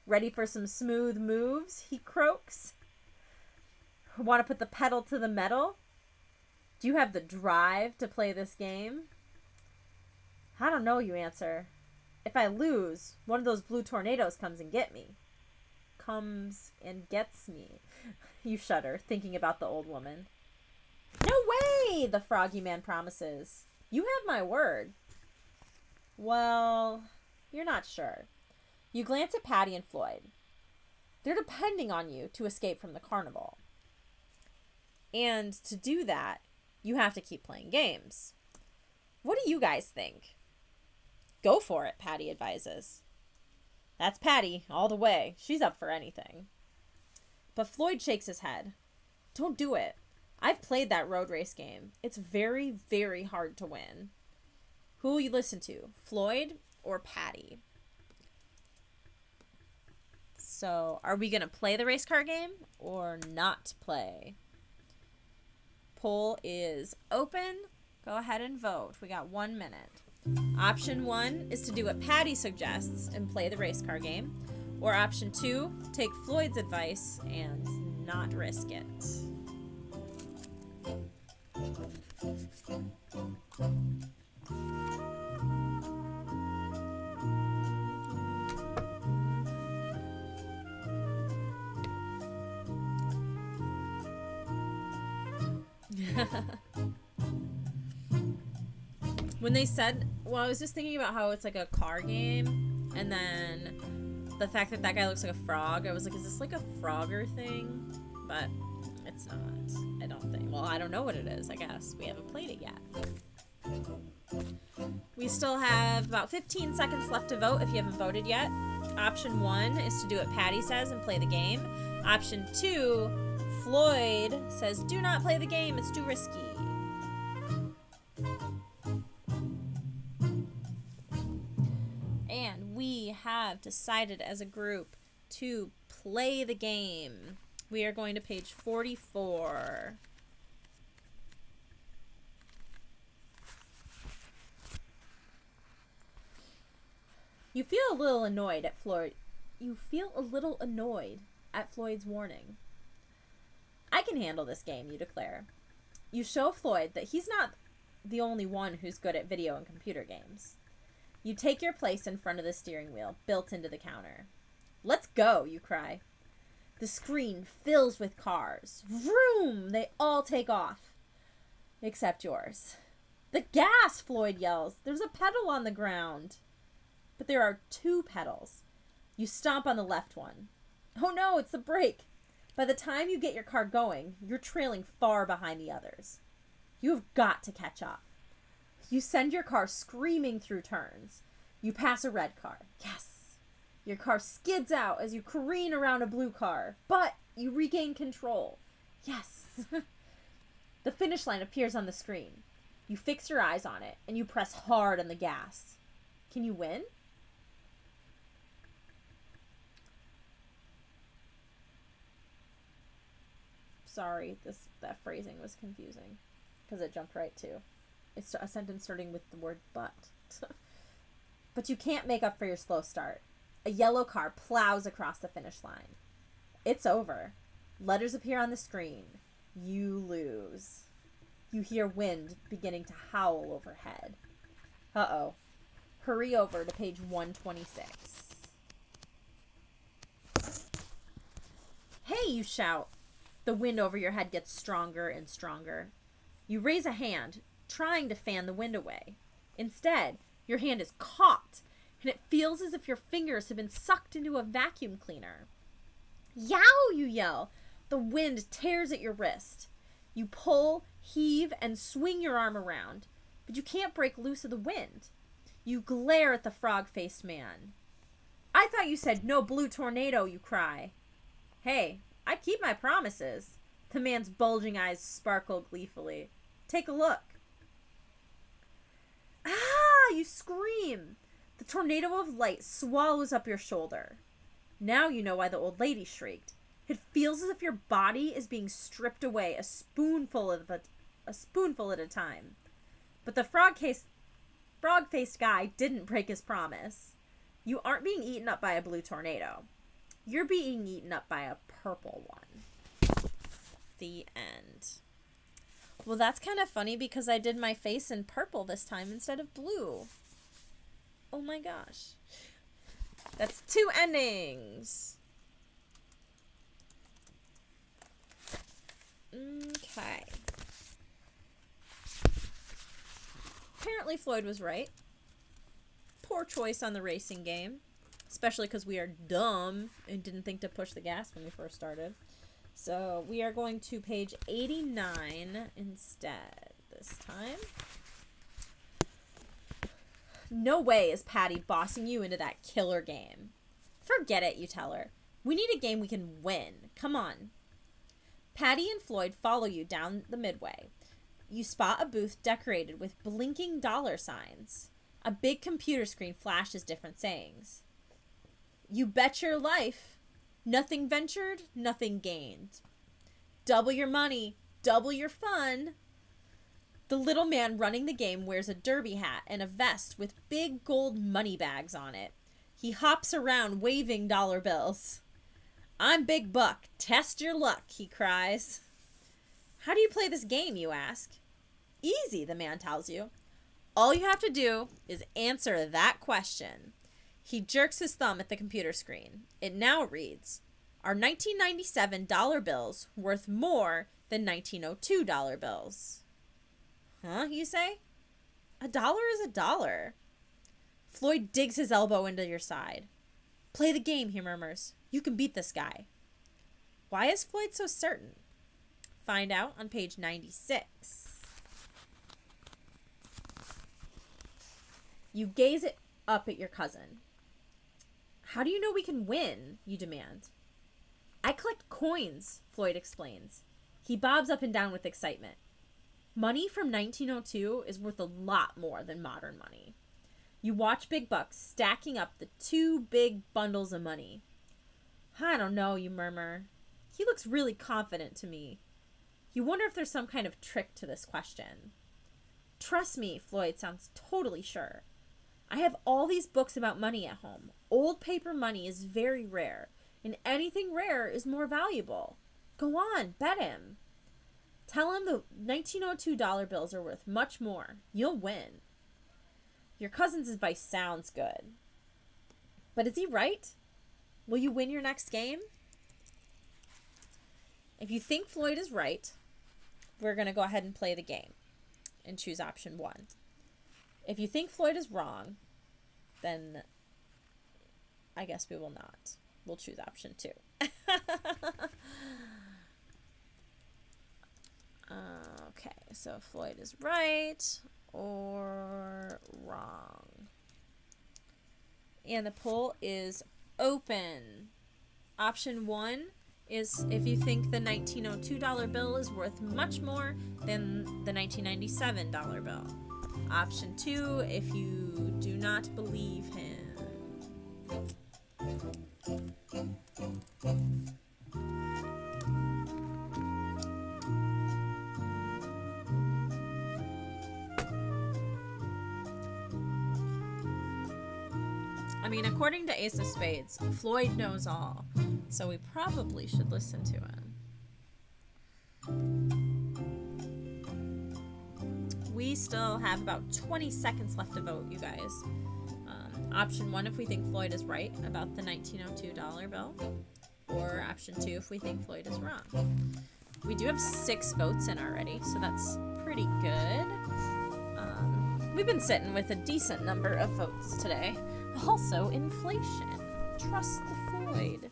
Ready for some smooth moves? He croaks. Want to put the pedal to the metal? Do you have the drive to play this game? I don't know, you answer. If I lose, one of those blue tornadoes comes and gets me. You shudder, thinking about the old woman. No way, the froggy man promises. You have my word. Well, you're not sure. You glance at Patty and Floyd. They're depending on you to escape from the carnival. And to do that, you have to keep playing games. What do you guys think? Go for it, Patty advises. That's Patty, all the way. She's up for anything. But Floyd shakes his head. Don't do it. I've played that road race game. It's very, very hard to win. Who will you listen to, Floyd or Patty? So, are we going to play the race car game or not play? Poll is open. Go ahead and vote. We got 1 minute. Option 1 is to do what Patty suggests and play the race car game. Or option 2, take Floyd's advice and not risk it. When they said, well, I was just thinking about how it's like a car game, and then the fact that that guy looks like a frog, I was like, is this like a Frogger thing? But it's not, I don't think. Well, I don't know what it is, I guess. We haven't played it yet. We still have about 15 seconds left to vote if you haven't voted yet. Option 1 is to do what Patty says and play the game. Option 2, Floyd says, do not play the game, it's too risky. And we have decided as a group to play the game. We are going to page 44. You feel a little annoyed at Floyd. You feel a little annoyed at Floyd's warning. I can handle this game, you declare. You show Floyd that he's not the only one who's good at video and computer games. You take your place in front of the steering wheel, built into the counter. Let's go, you cry. The screen fills with cars. Vroom! They all take off. Except yours. The gas, Floyd yells. There's a pedal on the ground. But there are 2 pedals. You stomp on the left one. Oh no, it's the brake. By the time you get your car going, you're trailing far behind the others. You have got to catch up. You send your car screaming through turns. You pass a red car. Yes. Your car skids out as you careen around a blue car, but you regain control. Yes. The finish line appears on the screen. You fix your eyes on it, and you press hard on the gas. Can you win? Sorry, that phrasing was confusing, because it jumped right to. It's a sentence starting with the word but. But you can't make up for your slow start. A yellow car plows across the finish line. It's over. Letters appear on the screen. You lose. You hear wind beginning to howl overhead. Uh-oh. Hurry over to page 126. Hey, you shout. The wind over your head gets stronger and stronger. You raise a hand, trying to fan the wind away. Instead, your hand is caught, and it feels as if your fingers have been sucked into a vacuum cleaner. Yow, you yell. The wind tears at your wrist. You pull, heave, and swing your arm around, but you can't break loose of the wind. You glare at the frog-faced man. I thought you said no blue tornado, you cry. Hey, I keep my promises. The man's bulging eyes sparkle gleefully. Take a look. Ah, you scream. The tornado of light swallows up your shoulder. Now you know why the old lady shrieked. It feels as if your body is being stripped away a spoonful at a time. But the frog-faced guy didn't break his promise. You aren't being eaten up by a blue tornado. You're being eaten up by a purple one. The end. Well, that's kind of funny because I did my face in purple this time instead of blue. Oh my gosh. That's 2 endings. Okay. Apparently Floyd was right. Poor choice on the racing game. Especially because we are dumb and didn't think to push the gas when we first started. So we are going to page 89 instead this time. No way is Patty bossing you into that killer game. Forget it, you tell her. We need a game we can win. Come on. Patty and Floyd follow you down the midway. You spot a booth decorated with blinking dollar signs. A big computer screen flashes different sayings. You bet your life. Nothing ventured, nothing gained. Double your money, double your fun. The little man running the game wears a derby hat and a vest with big gold money bags on it. He hops around waving dollar bills. I'm Big Buck. Test your luck, he cries. How do you play this game, you ask? Easy, the man tells you. All you have to do is answer that question. He jerks his thumb at the computer screen. It now reads, are 1997 dollar bills worth more than 1902 dollar bills? Huh, you say? $1 is $1. Floyd digs his elbow into your side. Play the game, he murmurs. You can beat this guy. Why is Floyd so certain? Find out on page 96. You gaze up at your cousin. How do you know we can win? You demand. I collect coins, Floyd explains. He bobs up and down with excitement. Money from 1902 is worth a lot more than modern money. You watch Big Buck stacking up the 2 big bundles of money. I don't know, you murmur. He looks really confident to me. You wonder if there's some kind of trick to this question. Trust me, Floyd sounds totally sure. I have all these books about money at home. Old paper money is very rare, and anything rare is more valuable. Go on, bet him. Tell him the 1902 dollar bills are worth much more. You'll win. Your cousin's advice sounds good. But is he right? Will you win your next game? If you think Floyd is right, we're going to go ahead and play the game and choose option 1. If you think Floyd is wrong, then I guess we will not. We'll choose option 2. Okay, so Floyd is right or wrong. And the poll is open. Option 1 is if you think the 1902 dollar bill is worth much more than the 1997 dollar bill. Option 2, if you do not believe him. I mean, according to Ace of Spades, Floyd knows all, so we probably should listen to him. We still have about 20 seconds left to vote, you guys. Option 1 if we think Floyd is right about the 1902 dollar bill, or option 2 if we think Floyd is wrong. We do have 6 votes in already, so that's pretty good. We've been sitting with a decent number of votes today. Also, inflation. Trust the Floyd.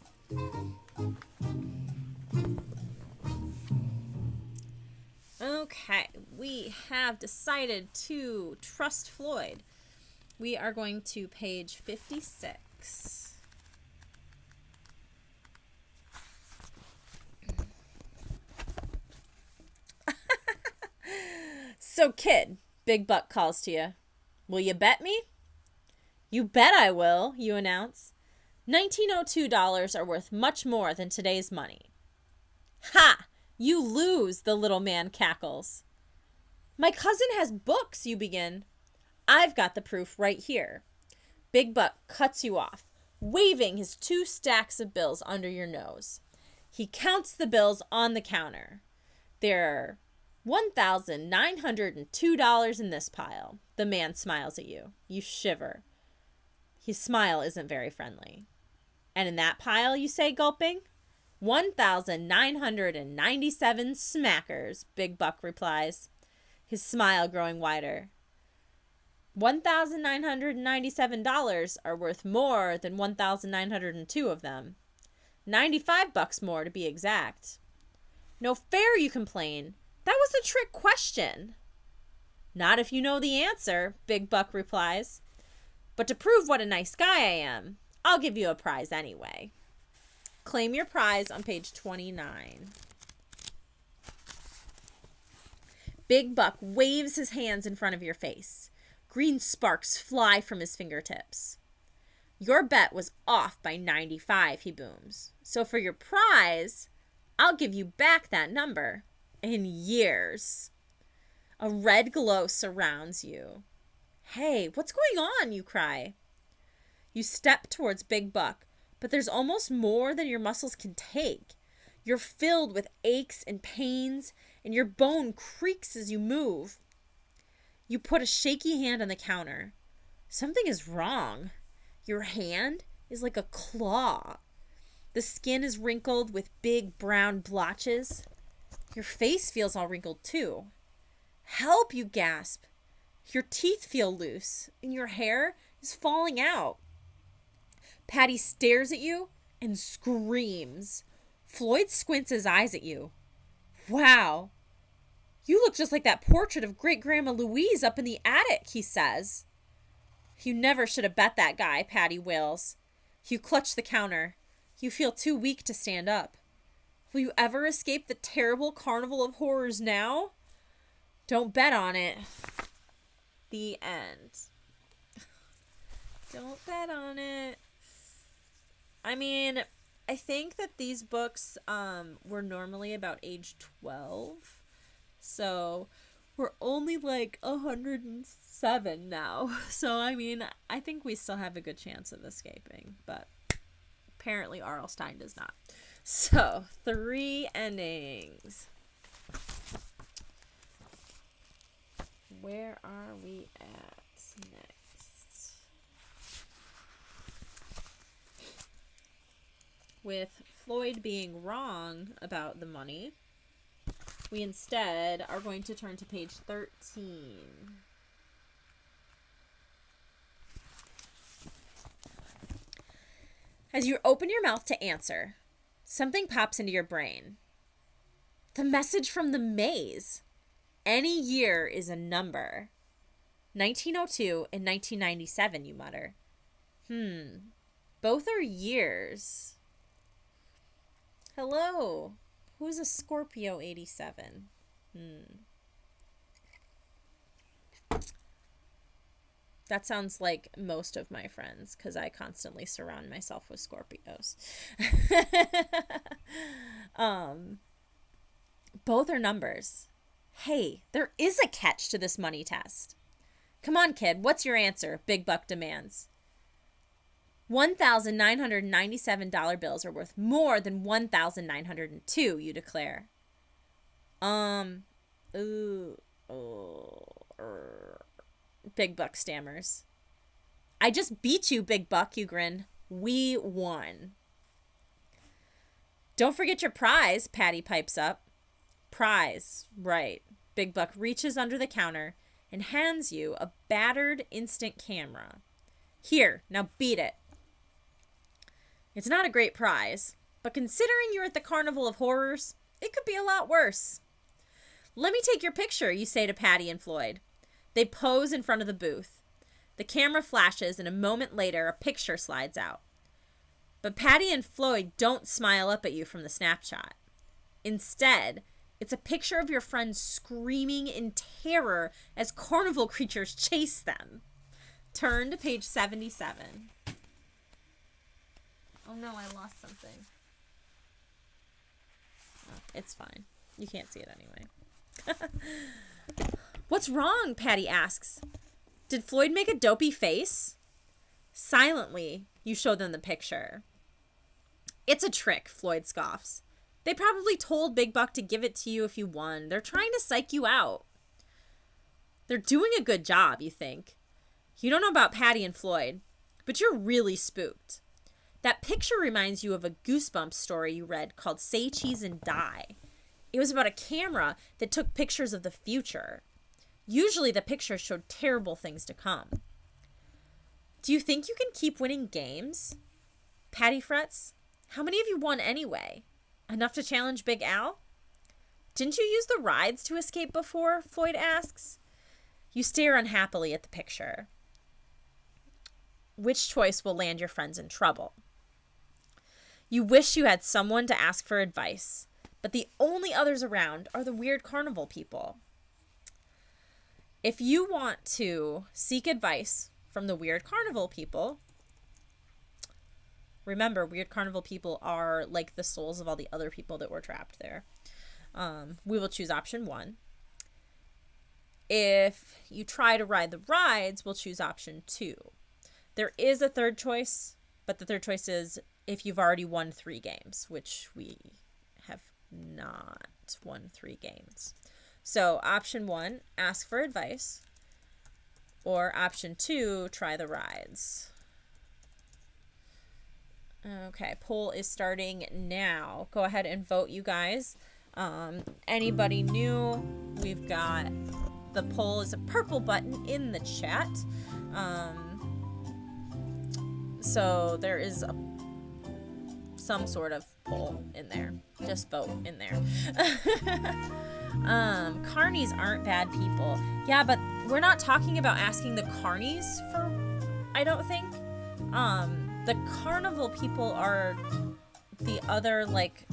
Okay, we have decided to trust Floyd. We are going to page 56. So, kid, Big Buck calls to you. Will you bet me? You bet I will, you announce. 1902 dollars are worth much more than today's money. Ha! You lose, the little man cackles. My cousin has books, you begin. I've got the proof right here. Big Buck cuts you off, waving his 2 stacks of bills under your nose. He counts the bills on the counter. There are $1,902 in this pile. The man smiles at you. You shiver. His smile isn't very friendly. And in that pile, you say, gulping? 1,997 smackers, Big Buck replies, his smile growing wider. $1,997 are worth more than 1,902 of them. $95 more to be exact. No fair, you complain. That was a trick question. Not if you know the answer, Big Buck replies. But to prove what a nice guy I am, I'll give you a prize anyway. Claim your prize on page 29. Big Buck waves his hands in front of your face. Green sparks fly from his fingertips. Your bet was off by 95, he booms. So for your prize, I'll give you back that number in years. A red glow surrounds you. Hey, what's going on? You cry. You step towards Big Buck, but there's almost more than your muscles can take. You're filled with aches and pains, and your bone creaks as you move. You put a shaky hand on the counter. Something is wrong. Your hand is like a claw. The skin is wrinkled with big brown blotches. Your face feels all wrinkled too. Help, you gasp. Your teeth feel loose, and your hair is falling out. Patty stares at you and screams. Floyd squints his eyes at you. Wow, you look just like that portrait of Great-Grandma Louise up in the attic, he says. You never should have bet that guy, Patty wails. You clutch the counter. You feel too weak to stand up. Will you ever escape the terrible carnival of horrors now? Don't bet on it. The end. Don't bet on it. I mean, I think that these books were normally about age 12. So we're only like 107 now. So, I mean, I think we still have a good chance of escaping. But apparently R.L. Stine does not. So, 3 endings. Where are we at next? With Floyd being wrong about the money, we instead are going to turn to page 13. As you open your mouth to answer, something pops into your brain. The message from the maze. Any year is a number. 1902 and 1997, you mutter. Both are years. Hello. Who's a Scorpio 87? That sounds like most of my friends, because I constantly surround myself with Scorpios. Both are numbers. Hey, there is a catch to this money test. Come on, kid. What's your answer? Big Buck demands. $1,997 bills are worth more than 1,902, you declare. Big Buck stammers. I just beat you, Big Buck, you grin. We won. Don't forget your prize, Patty pipes up. Prize, right. Big Buck reaches under the counter and hands you a battered instant camera. Here, now beat it. It's not a great prize, but considering you're at the Carnival of Horrors, it could be a lot worse. Let me take your picture, you say to Patty and Floyd. They pose in front of the booth. The camera flashes, and a moment later, a picture slides out. But Patty and Floyd don't smile up at you from the snapshot. Instead, it's a picture of your friends screaming in terror as carnival creatures chase them. Turn to page 77. Oh no, I lost something. Oh, it's fine. You can't see it anyway. What's wrong? Patty asks. Did Floyd make a dopey face? Silently, you show them the picture. It's a trick, Floyd scoffs. They probably told Big Buck to give it to you if you won. They're trying to psych you out. They're doing a good job, you think. You don't know about Patty and Floyd, but you're really spooked. That picture reminds you of a Goosebumps story you read called Say Cheese and Die. It was about a camera that took pictures of the future. Usually the pictures showed terrible things to come. Do you think you can keep winning games? Patty frets. How many have you won anyway? Enough to challenge Big Al? Didn't you use the rides to escape before? Floyd asks. You stare unhappily at the picture. Which choice will land your friends in trouble? You wish you had someone to ask for advice, but the only others around are the weird carnival people. If you want to seek advice from the weird carnival people, remember, weird carnival people are like the souls of all the other people that were trapped there. We will choose option 1. If you try to ride the rides, we'll choose option 2. There is a third choice, but the third choice is if you've already won 3 games, which we have not won 3 games. So option 1, ask for advice, or option 2, try the rides. Okay, poll is starting now. Go ahead and vote, you guys. Anybody new? We've got the poll is a purple button in the chat. So there is some sort of poll in there. Just vote in there. Carnies aren't bad people. Yeah, but we're not talking about asking the carnies for, I don't think. The carnival people are the other, like,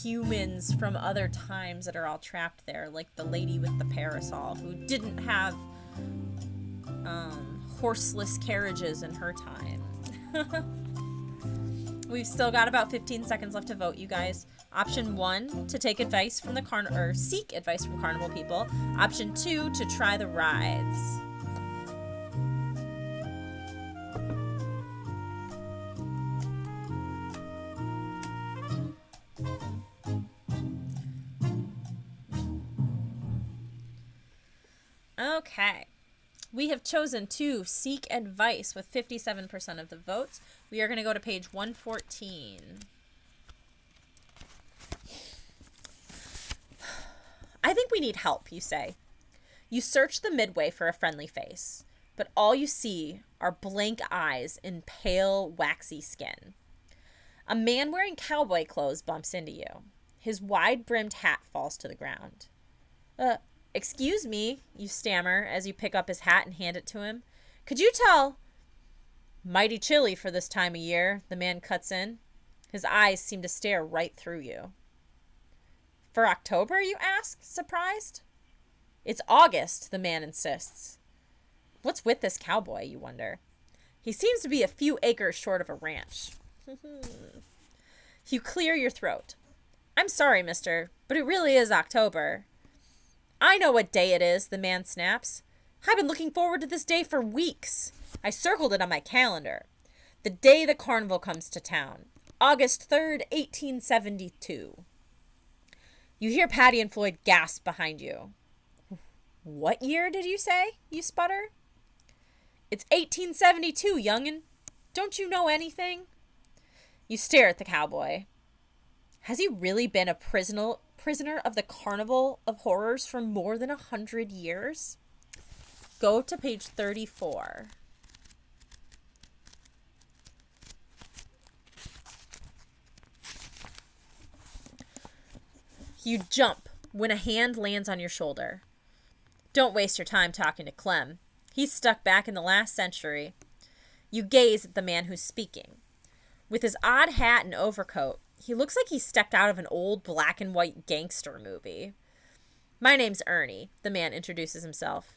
humans from other times that are all trapped there. Like the lady with the parasol who didn't have horseless carriages in her time. We've still got about 15 seconds left to vote, you guys. Option 1, to take advice from the seek advice from carnival people. Option 2, to try the rides. Okay. We have chosen to seek advice with 57% of the votes. We are going to go to page 114. I think we need help, you say. You search the midway for a friendly face, but all you see are blank eyes and pale, waxy skin. A man wearing cowboy clothes bumps into you. His wide-brimmed hat falls to the ground. Excuse me, you stammer as you pick up his hat and hand it to him. Could you tell? Mighty chilly for this time of year, the man cuts in. His eyes seem to stare right through you. For October, you ask, surprised? It's August, the man insists. What's with this cowboy, you wonder? He seems to be a few acres short of a ranch. You clear your throat. I'm sorry, mister, but it really is October. I know what day it is, the man snaps. I've been looking forward to this day for weeks. I circled it on my calendar. The day the carnival comes to town. August 3rd, 1872. You hear Patty and Floyd gasp behind you. What year did you say? You sputter. It's 1872, young'un. Don't you know anything? You stare at the cowboy. Has he really been a prisoner of the Carnival of Horrors for more than 100 years? Go to page 34. You jump when a hand lands on your shoulder. Don't waste your time talking to Clem. He's stuck back in the last century. You gaze at the man who's speaking. With his odd hat and overcoat, he looks like he stepped out of an old black and white gangster movie. My name's Ernie, the man introduces himself.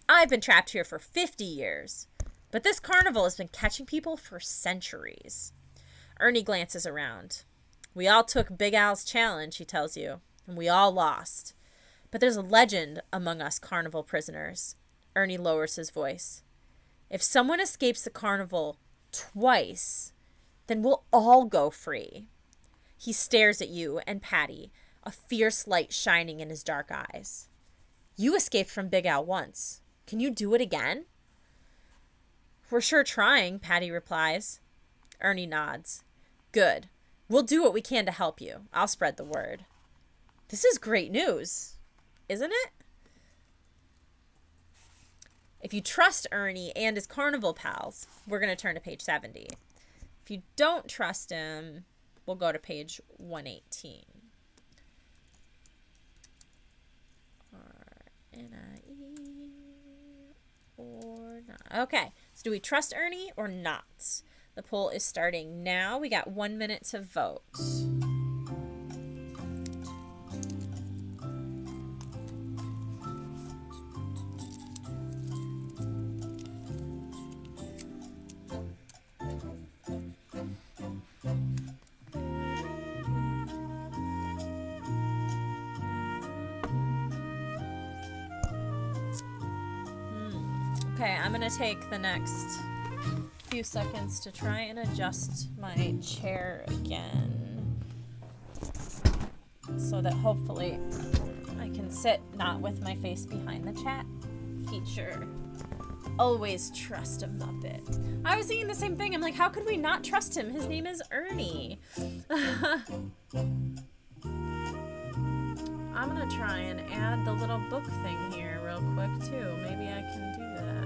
I've been trapped here for 50 years, but this carnival has been catching people for centuries. Ernie glances around. We all took Big Al's challenge, he tells you, and we all lost. But there's a legend among us carnival prisoners. Ernie lowers his voice. If someone escapes the carnival twice, then we'll all go free. He stares at you and Patty, a fierce light shining in his dark eyes. You escaped from Big Al once. Can you do it again? We're sure trying, Patty replies. Ernie nods. Good. We'll do what we can to help you. I'll spread the word. This is great news, isn't it? If you trust Ernie and his carnival pals, we're going to turn to page 70. If you don't trust him, we'll go to page 118. R-N-I-E or not. Okay, so do we trust Ernie or not? The poll is starting now. We got 1 minute to vote. Okay, I'm going to take the next few seconds to try and adjust my chair again so that hopefully I can sit not with my face behind the chat feature. Always trust a Muppet. I was thinking the same thing. I'm like, how could we not trust him? His name is Ernie. I'm gonna try and add the little book thing here real quick too. Maybe I can do that.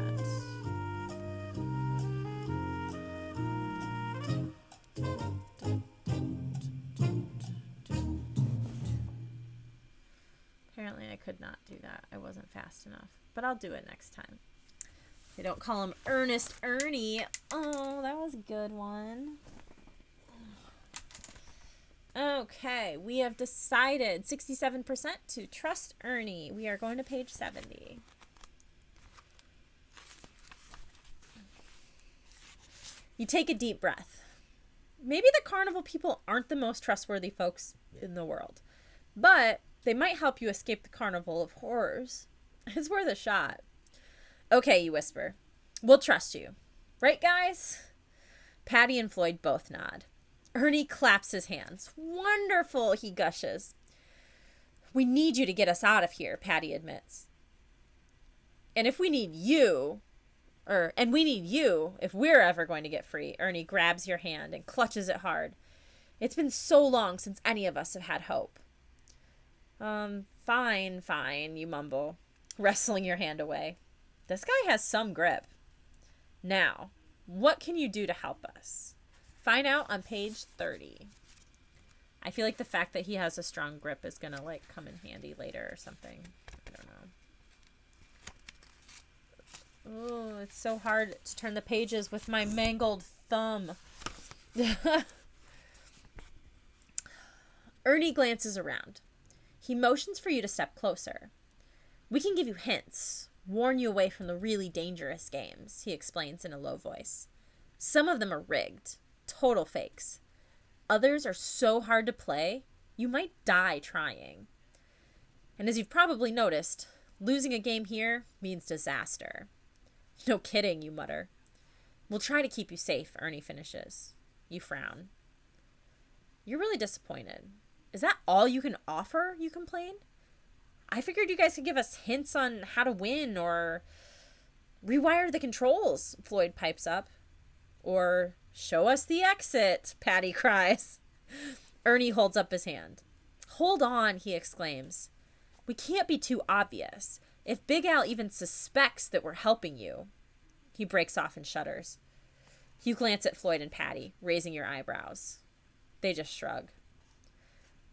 Apparently I could not do that. I wasn't fast enough. But I'll do it next time. They don't call him Ernest Ernie. Oh, that was a good one. Okay, we have decided 67% to trust Ernie. We are going to page 70. You take a deep breath. Maybe the carnival people aren't the most trustworthy folks in the world, but they might help you escape the Carnival of Horrors. It's worth a shot. Okay, you whisper. We'll trust you. Right, guys? Patty and Floyd both nod. Ernie claps his hands. Wonderful, he gushes. We need you to get us out of here, Patty admits. And we need you if we're ever going to get free. Ernie grabs your hand and clutches it hard. It's been so long since any of us have had hope. Fine, you mumble, wrestling your hand away. This guy has some grip. Now, what can you do to help us? Find out on page 30. I feel like the fact that he has a strong grip is going to, like, come in handy later or something. I don't know. Oh, it's so hard to turn the pages with my mangled thumb. Ernie glances around. He motions for you to step closer. We can give you hints, warn you away from the really dangerous games, he explains in a low voice. Some of them are rigged, total fakes. Others are so hard to play, you might die trying. And as you've probably noticed, losing a game here means disaster. No kidding, you mutter. We'll try to keep you safe, Ernie finishes. You frown. You're really disappointed. Is that all you can offer, you complain? I figured you guys could give us hints on how to win or rewire the controls, Floyd pipes up. Or show us the exit, Patty cries. Ernie holds up his hand. Hold on, he exclaims. We can't be too obvious. If Big Al even suspects that we're helping you. He breaks off and shudders. You glance at Floyd and Patty, raising your eyebrows. They just shrug.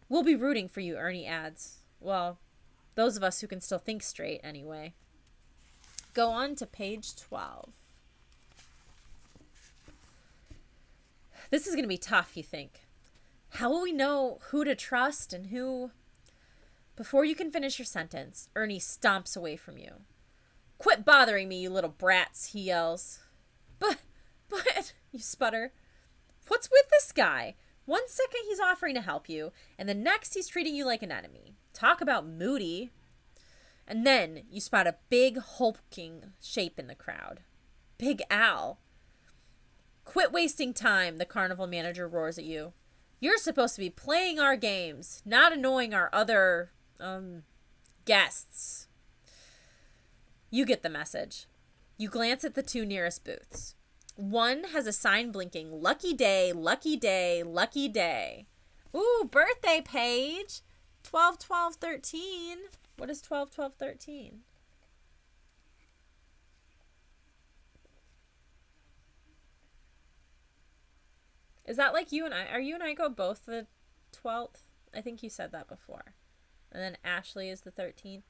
We'll be rooting for you, Ernie adds. Well, those of us who can still think straight, anyway. Go on to page 12. This is going to be tough, you think. How will we know who to trust and who... Before you can finish your sentence, Ernie stomps away from you. Quit bothering me, you little brats, he yells. But, you sputter. What's with this guy? One second he's offering to help you, and the next he's treating you like an enemy. Talk about moody. And then you spot a big, hulking shape in the crowd. Big Al. Quit wasting time, the carnival manager roars at you. You're supposed to be playing our games, not annoying our other, guests. You get the message. You glance at the two nearest booths. One has a sign blinking, lucky day, lucky day, lucky day. Ooh, birthday page. 12-12-13. What is 12-12-13? Is that like you and I? Are you and I go both the 12th? I think you said that before. And then Ashley is the 13th.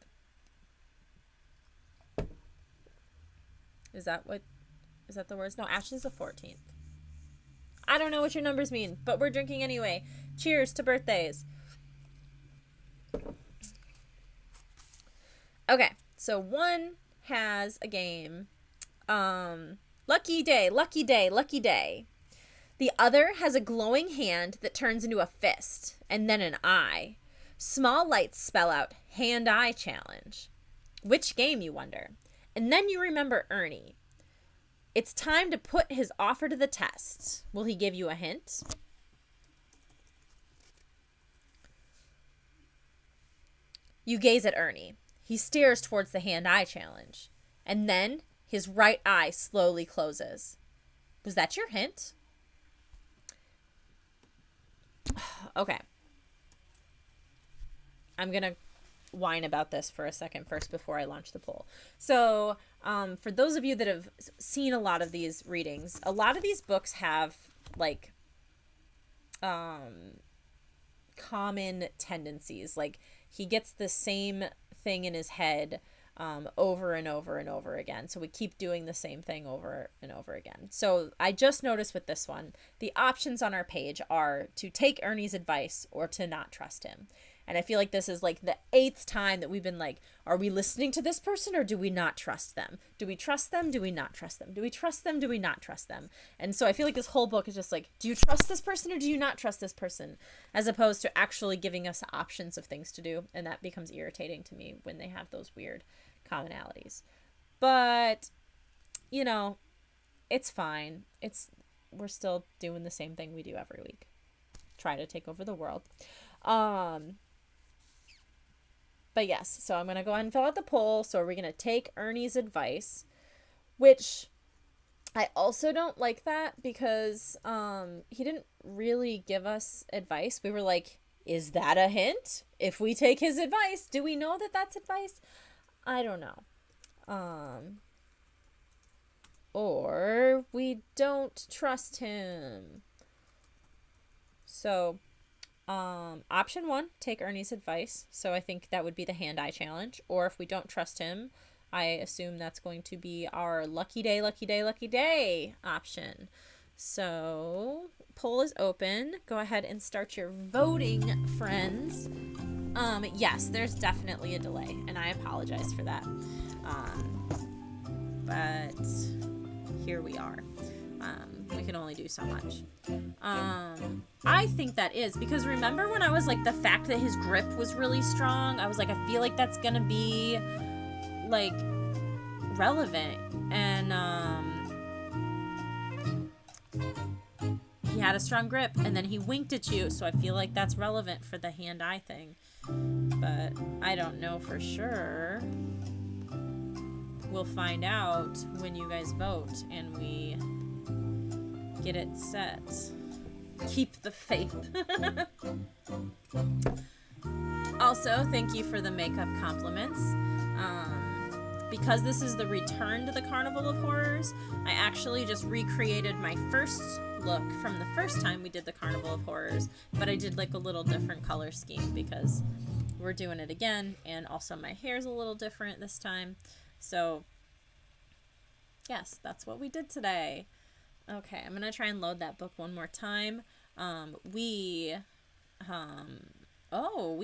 Is that the words? No, Ashley's the 14th. I don't know what your numbers mean, but we're drinking anyway. Cheers to birthdays. Okay, so one has a game. Lucky day, lucky day, lucky day. The other has a glowing hand that turns into a fist, and then an eye. Small lights spell out hand-eye challenge. Which game, you wonder? And then you remember Ernie. It's time to put his offer to the test. Will he give you a hint? You gaze at Ernie. He stares towards the hand-eye challenge. And then his right eye slowly closes. Was that your hint? Okay. I'm going to whine about this for a second first before I launch the poll. So, for those of you that have seen a lot of these readings, a lot of these books have, like, common tendencies. Like, he gets the same thing in his head over and over and over again. So we keep doing the same thing over and over again. So I just noticed with this one, the options on our page are to take Ernie's advice or to not trust him. And I feel like this is like the 8th time that we've been like, are we listening to this person or do we not trust them? Do we trust them? Do we not trust them? Do we trust them? Do we not trust them? And so I feel like this whole book is just like, do you trust this person or do you not trust this person? As opposed to actually giving us options of things to do. And that becomes irritating to me when they have those weird commonalities. But, you know, it's fine. We're still doing the same thing we do every week. Try to take over the world. But yes, so I'm going to go ahead and fill out the poll. So we're going to take Ernie's advice, which I also don't like that because he didn't really give us advice. We were like, is that a hint? If we take his advice, do we know that that's advice? I don't know. Or we don't trust him. So... option 1, take Ernie's advice. So I think that would be the hand-eye challenge. Or if we don't trust him, I assume that's going to be our lucky day, lucky day, lucky day option. So, poll is open. Go ahead and start your voting, friends. Yes, there's definitely a delay, and I apologize for that. But here we are. We can only do so much. I think that is because remember when I was like, the fact that his grip was really strong, I was like, I feel like that's gonna be like relevant. And he had a strong grip and then he winked at you, so I feel like that's relevant for the hand-eye thing. But I don't know for sure. We'll find out when you guys vote and we get it set. Keep the faith. Also, thank you for the makeup compliments. Because this is the return to the Carnival of Horrors, I actually just recreated my first look from the first time we did the Carnival of Horrors, but I did like a little different color scheme because we're doing it again, and also my hair's a little different this time. So, yes, that's what we did today. Okay, I'm going to try and load that book one more time. We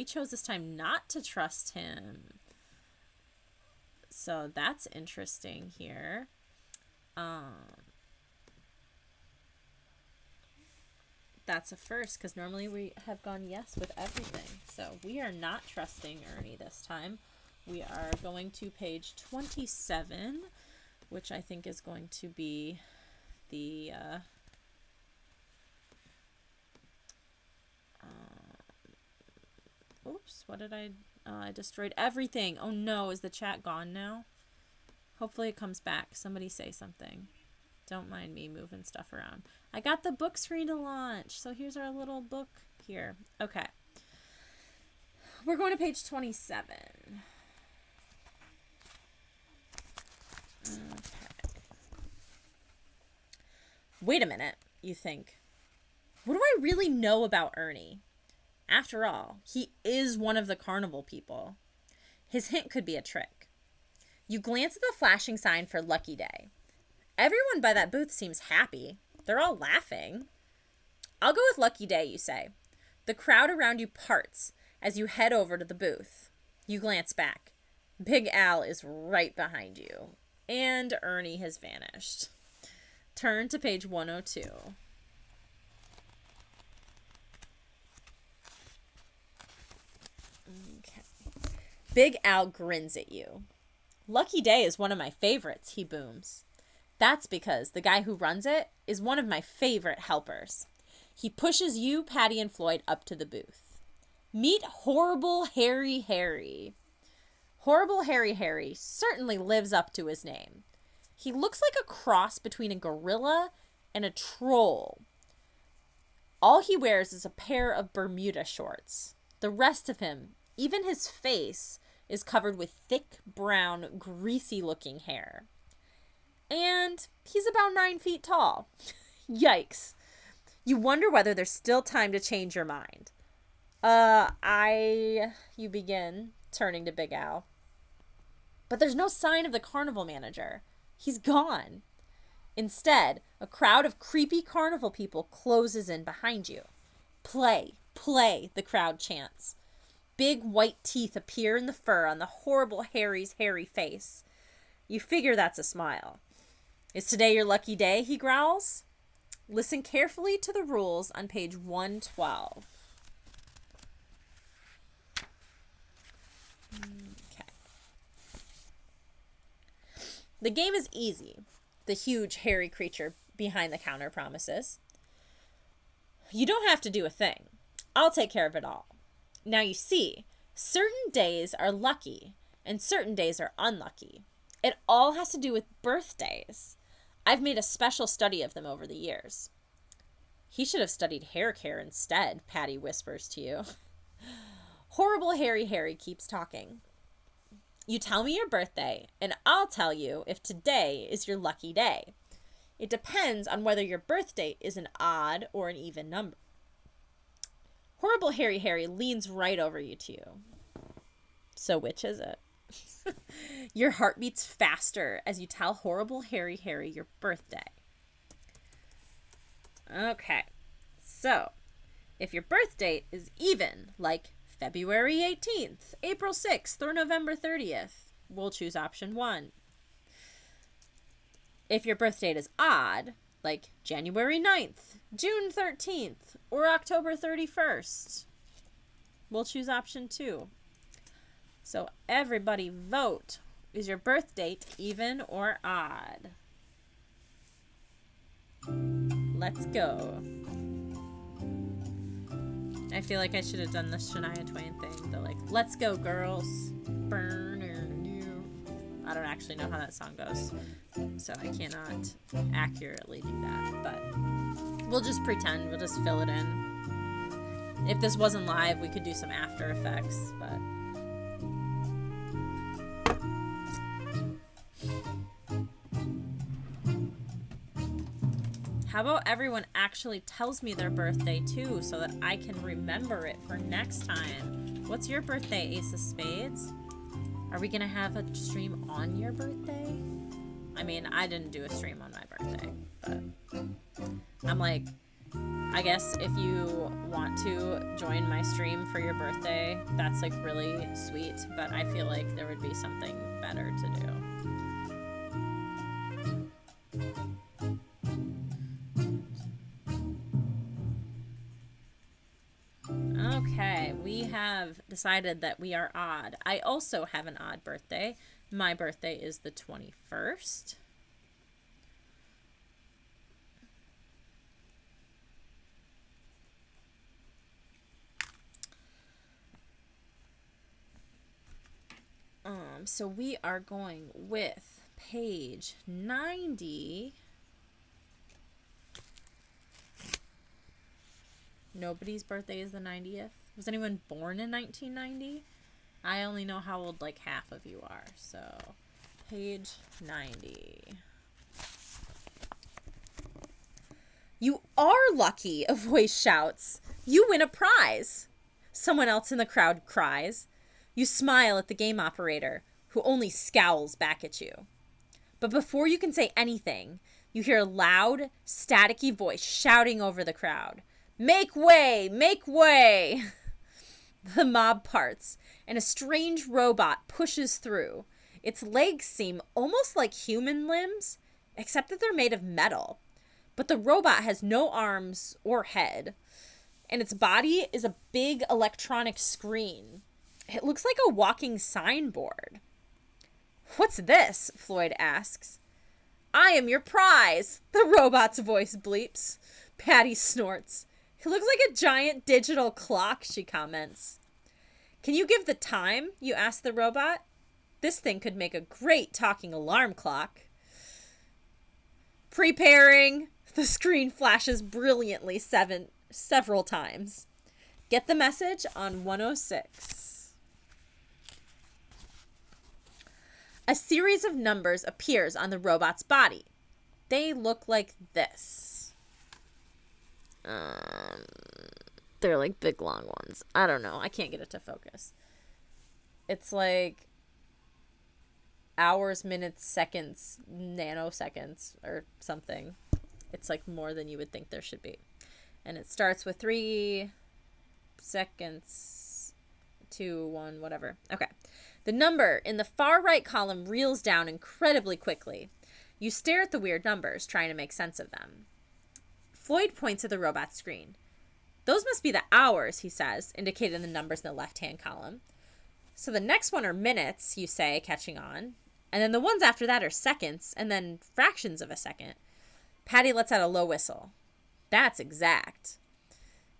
chose this time not to trust him. So that's interesting here. That's a first, because normally we have gone yes with everything. So we are not trusting Ernie this time. We are going to page 27, which I think is going to be the oops, what did I destroyed everything. Oh no, is the chat gone now? Hopefully it comes back. Somebody say something. Don't mind me moving stuff around. I got the book screen to launch, so here's our little book here. Okay, we're going to page 27. Okay. Wait a minute, you think. What do I really know about Ernie? After all, he is one of the carnival people. His hint could be a trick. You glance at the flashing sign for Lucky Day. Everyone by that booth seems happy. They're all laughing. I'll go with Lucky Day, you say. The crowd around you parts as you head over to the booth. You glance back. Big Al is right behind you. And Ernie has vanished. Turn to page 102. Okay. Big Al grins at you. Lucky Day is one of my favorites, he booms. That's because the guy who runs it is one of my favorite helpers. He pushes you, Patty, and Floyd up to the booth. Meet Horrible Harry Harry. Horrible Harry Harry certainly lives up to his name. He looks like a cross between a gorilla and a troll. All he wears is a pair of Bermuda shorts. The rest of him, even his face, is covered with thick, brown, greasy-looking hair. And he's about 9 feet tall. Yikes. You wonder whether there's still time to change your mind. You begin, turning to Big Al. But there's no sign of the carnival manager. He's gone. Instead, a crowd of creepy carnival people closes in behind you. Play, play, the crowd chants. Big white teeth appear in the fur on the Horrible Harry's hairy face. You figure that's a smile. Is today your lucky day, he growls? Listen carefully to the rules on page 112. Okay. The game is easy, the huge hairy creature behind the counter promises. You don't have to do a thing. I'll take care of it all. Now you see, certain days are lucky and certain days are unlucky. It all has to do with birthdays. I've made a special study of them over the years. He should have studied hair care instead, Patty whispers to you. Horrible Harry Harry keeps talking. You tell me your birthday, and I'll tell you if today is your lucky day. It depends on whether your birthday is an odd or an even number. Horrible Harry Harry leans right over you to you. So which is it? Your heart beats faster as you tell Horrible Harry Harry your birthday. Okay. So, if your birth date is even, like February 18th, April 6th, or November 30th, we'll choose option 1. If your birth date is odd, like January 9th, June 13th, or October 31st, we'll choose option 2. So everybody vote. Is your birth date even or odd? Let's go. I feel like I should have done the Shania Twain thing. The like, let's go girls. Burn you. I don't actually know how that song goes, so I cannot accurately do that, but we'll just pretend. We'll just fill it in. If this wasn't live, we could do some After Effects, but... How about everyone actually tells me their birthday too, so that I can remember it for next time? What's your birthday, Ace of Spades? Are we gonna have a stream on your birthday? I mean, I didn't do a stream on my birthday, but I'm like, I guess if you want to join my stream for your birthday, that's like really sweet, but I feel like there would be something better to do. Okay, we have decided that we are odd. I also have an odd birthday. My birthday is the 21st. So we are going with page 90. Nobody's birthday is the 90th. Was anyone born in 1990? I only know how old like half of you are. So, page 90. You are lucky, a voice shouts. You win a prize. Someone else in the crowd cries. You smile at the game operator, who only scowls back at you. But before you can say anything, you hear a loud, staticky voice shouting over the crowd. Make way! Make way! The mob parts, and a strange robot pushes through. Its legs seem almost like human limbs, except that they're made of metal. But the robot has no arms or head, and its body is a big electronic screen. It looks like a walking signboard. What's this? Floyd asks. I am your prize, the robot's voice bleeps. Patty snorts. It looks like a giant digital clock, she comments. Can you give the time? You ask the robot. This thing could make a great talking alarm clock. Preparing. The screen flashes brilliantly several times. Get the message on 106. A series of numbers appears on the robot's body. They look like this. They're like big long ones. I don't know. I can't get it to focus. It's like hours, minutes, seconds, nanoseconds, or something. It's like more than you would think there should be. And it starts with 3 seconds, 2, 1, whatever. Okay. The number in the far right column reels down incredibly quickly. You stare at the weird numbers, trying to make sense of them. Floyd points at the robot's screen. Those must be the hours, he says, indicating the numbers in the left-hand column. So the next one are minutes, you say, catching on. And then the ones after that are seconds, and then fractions of a second. Patty lets out a low whistle. That's exact.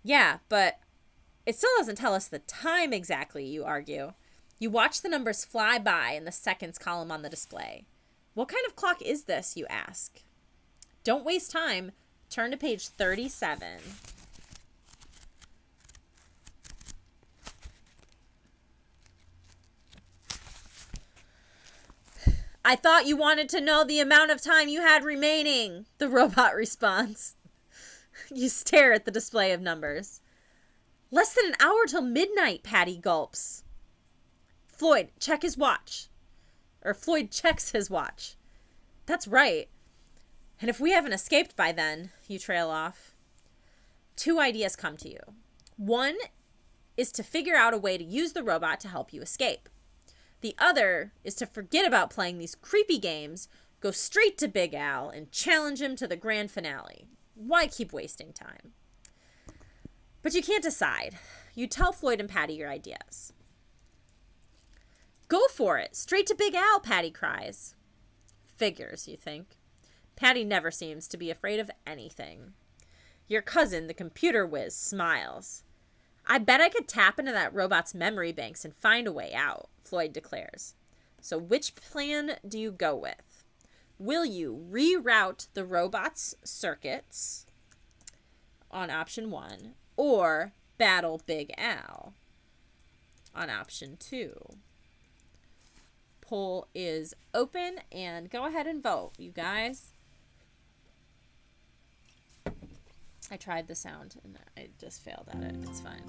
Yeah, but it still doesn't tell us the time exactly, you argue. You watch the numbers fly by in the seconds column on the display. What kind of clock is this, you ask? Don't waste time. Turn to page 37. I thought you wanted to know the amount of time you had remaining, the robot responds. You stare at the display of numbers. Less than an hour till midnight, Patty gulps. Floyd, check his watch. Or Floyd checks his watch. That's right. And if we haven't escaped by then, you trail off. two ideas come to you. One is to figure out a way to use the robot to help you escape. The other is to forget about playing these creepy games, go straight to Big Al, and challenge him to the grand finale. Why keep wasting time? But you can't decide. You tell Floyd and Patty your ideas. Go for it. Straight to Big Al, Patty cries. Figures, you think. Patty never seems to be afraid of anything. Your cousin, the computer whiz, smiles. I bet I could tap into that robot's memory banks and find a way out, Floyd declares. So which plan do you go with? Will you reroute the robot's circuits on option 1 or battle Big Al on option 2? Poll is open and go ahead and vote, you guys. I tried the sound and I just failed at it. It's fine.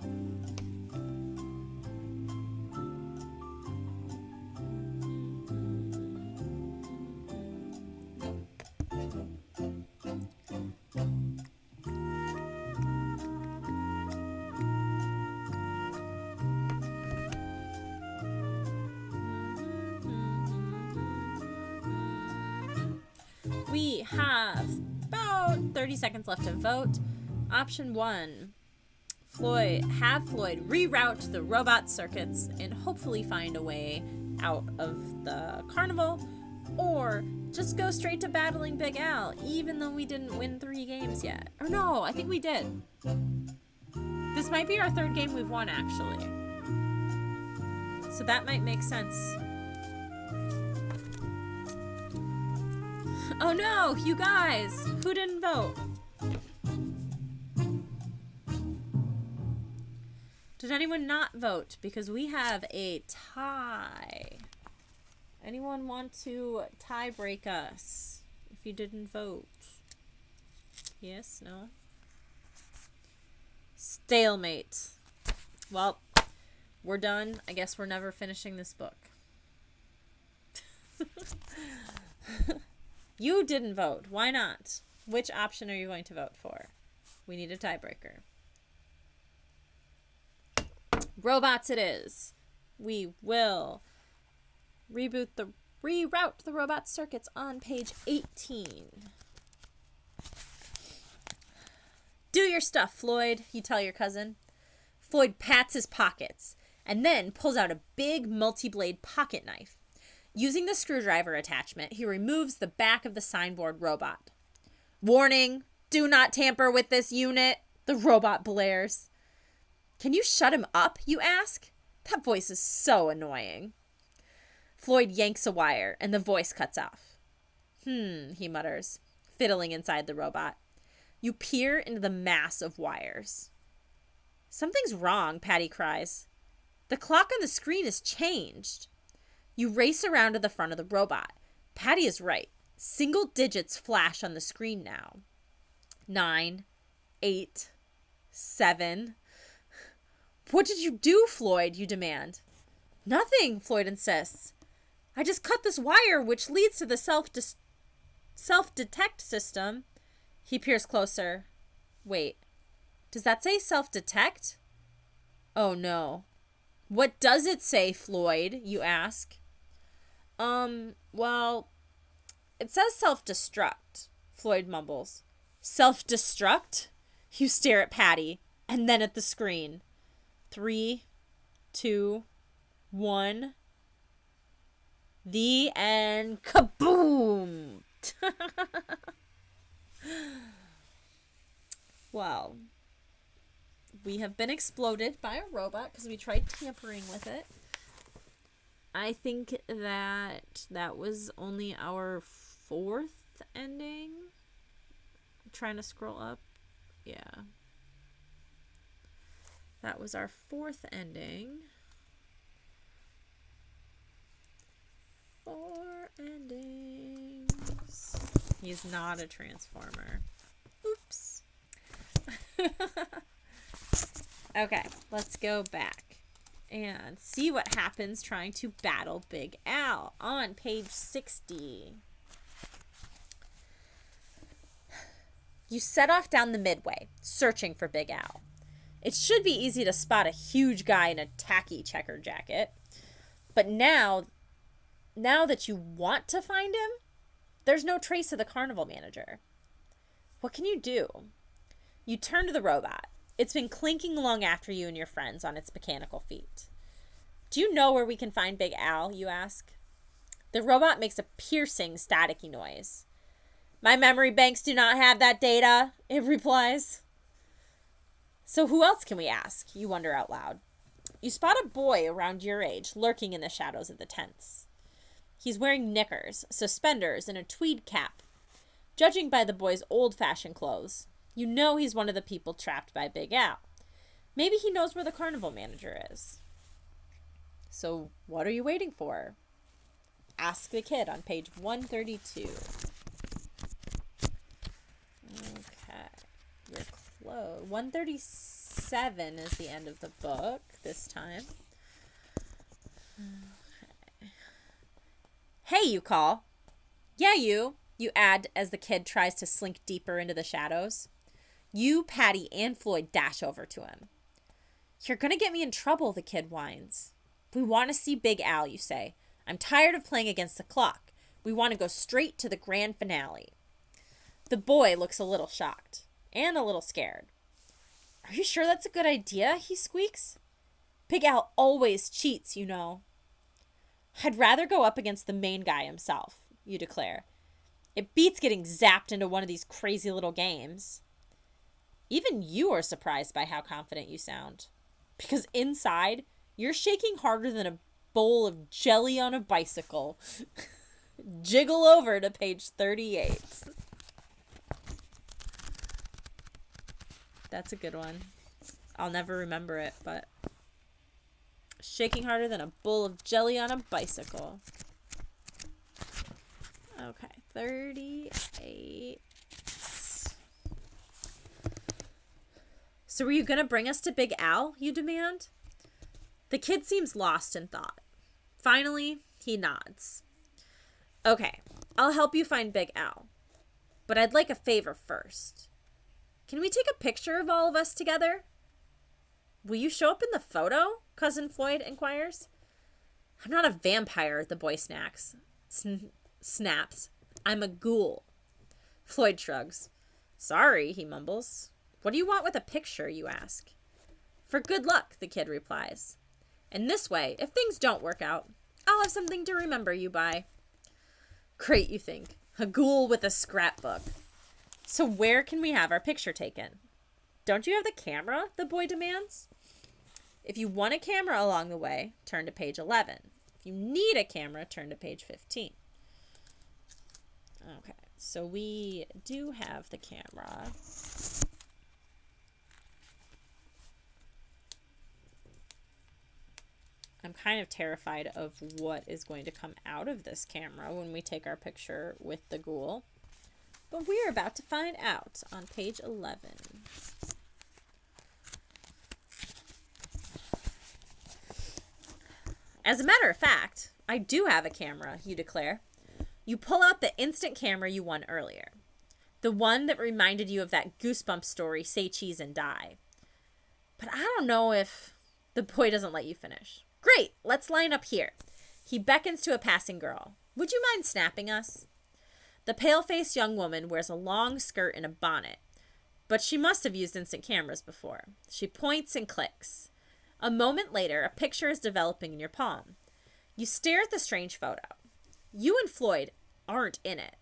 We have about 30 seconds left to vote. Option 1, have Floyd reroute the robot circuits and hopefully find a way out of the carnival, or just go straight to battling Big Al, even though we didn't win 3 games yet. Or no, I think we did. This might be our 3rd game we've won, actually. So that might make sense. Oh no, you guys! Who didn't vote? Did anyone not vote? Because we have a tie. Anyone want to tie break us if you didn't vote? Yes? No? Stalemate. Well, we're done. I guess we're never finishing this book. You didn't vote. Why not? Which option are you going to vote for? We need a tiebreaker. Robots it is. We will reroute the robot circuits on page 18. Do your stuff, Floyd, you tell your cousin. Floyd pats his pockets and then pulls out a big multi-blade pocket knife. Using the screwdriver attachment, he removes the back of the signboard robot. Warning, do not tamper with this unit, the robot blares. Can you shut him up, you ask? That voice is so annoying. Floyd yanks a wire, and the voice cuts off. He mutters, fiddling inside the robot. You peer into the mass of wires. Something's wrong, Patty cries. The clock on the screen has changed. You race around to the front of the robot. Patty is right. Single digits flash on the screen now. 9, 8, 7... What did you do, Floyd? You demand. Nothing, Floyd insists. I just cut this wire which leads to the self-detect system. He peers closer. Wait, does that say self-detect? Oh no. What does it say, Floyd? You ask. Well, it says self-destruct, Floyd mumbles. Self-destruct? You stare at Patty and then at the screen. 3, 2, 1. The end. Kaboom! Well, we have been exploded by a robot because we tried tampering with it. I think that was only our 4th ending. I'm trying to scroll up. Yeah. That was our 4th ending. 4 endings. He's not a transformer. Oops. Okay, let's go back and see what happens trying to battle Big Al on page 60. You set off down the midway, searching for Big Al. It should be easy to spot a huge guy in a tacky checker jacket. But now that you want to find him, there's no trace of the carnival manager. What can you do? You turn to the robot. It's been clinking along after you and your friends on its mechanical feet. Do you know where we can find Big Al, you ask? The robot makes a piercing, staticky noise. My memory banks do not have that data, it replies. So who else can we ask? You wonder out loud. You spot a boy around your age lurking in the shadows of the tents. He's wearing knickers, suspenders, and a tweed cap. Judging by the boy's old-fashioned clothes, you know he's one of the people trapped by Big Al. Maybe he knows where the carnival manager is. So what are you waiting for? Ask the kid on page 132. Okay. You're close. 137 is the end of the book this time. Okay. Hey, you call. Yeah, you add as the kid tries to slink deeper into the shadows. You, Patty, and Floyd dash over to him. You're gonna get me in trouble, the kid whines. We want to see Big Al, you say. I'm tired of playing against the clock. We want to go straight to the grand finale. The boy looks a little shocked and a little scared. Are you sure that's a good idea? He squeaks. Big Al always cheats, you know. I'd rather go up against the main guy himself, you declare. It beats getting zapped into one of these crazy little games. Even you are surprised by how confident you sound. Because inside, you're shaking harder than a bowl of jelly on a bicycle. Jiggle over to page 38. That's a good one. I'll never remember it, but shaking harder than a bowl of jelly on a bicycle. Okay, 38. So were you going to bring us to Big Al, you demand? The kid seems lost in thought. Finally, he nods. Okay, I'll help you find Big Al. But I'd like a favor first. Can we take a picture of all of us together? Will you show up in the photo? Cousin Floyd inquires. I'm not a vampire, the boy snaps. I'm a ghoul. Floyd shrugs. Sorry, he mumbles. What do you want with a picture, you ask? For good luck, the kid replies. And this way, if things don't work out, I'll have something to remember you by. Great, you think. A ghoul with a scrapbook. So where can we have our picture taken? Don't you have the camera? The boy demands. If you want a camera along the way, turn to page 11. If you need a camera, turn to page 15. Okay, so we do have the camera. I'm kind of terrified of what is going to come out of this camera when we take our picture with the ghoul. But we're about to find out on page 11. As a matter of fact, I do have a camera, you declare. You pull out the instant camera you won earlier. The one that reminded you of that Goosebumps story, Say Cheese and Die. But I don't know if... The boy doesn't let you finish. Great, let's line up here. He beckons to a passing girl. Would you mind snapping us? The pale-faced young woman wears a long skirt and a bonnet, but she must have used instant cameras before. She points and clicks. A moment later, a picture is developing in your palm. You stare at the strange photo. You and Floyd aren't in it.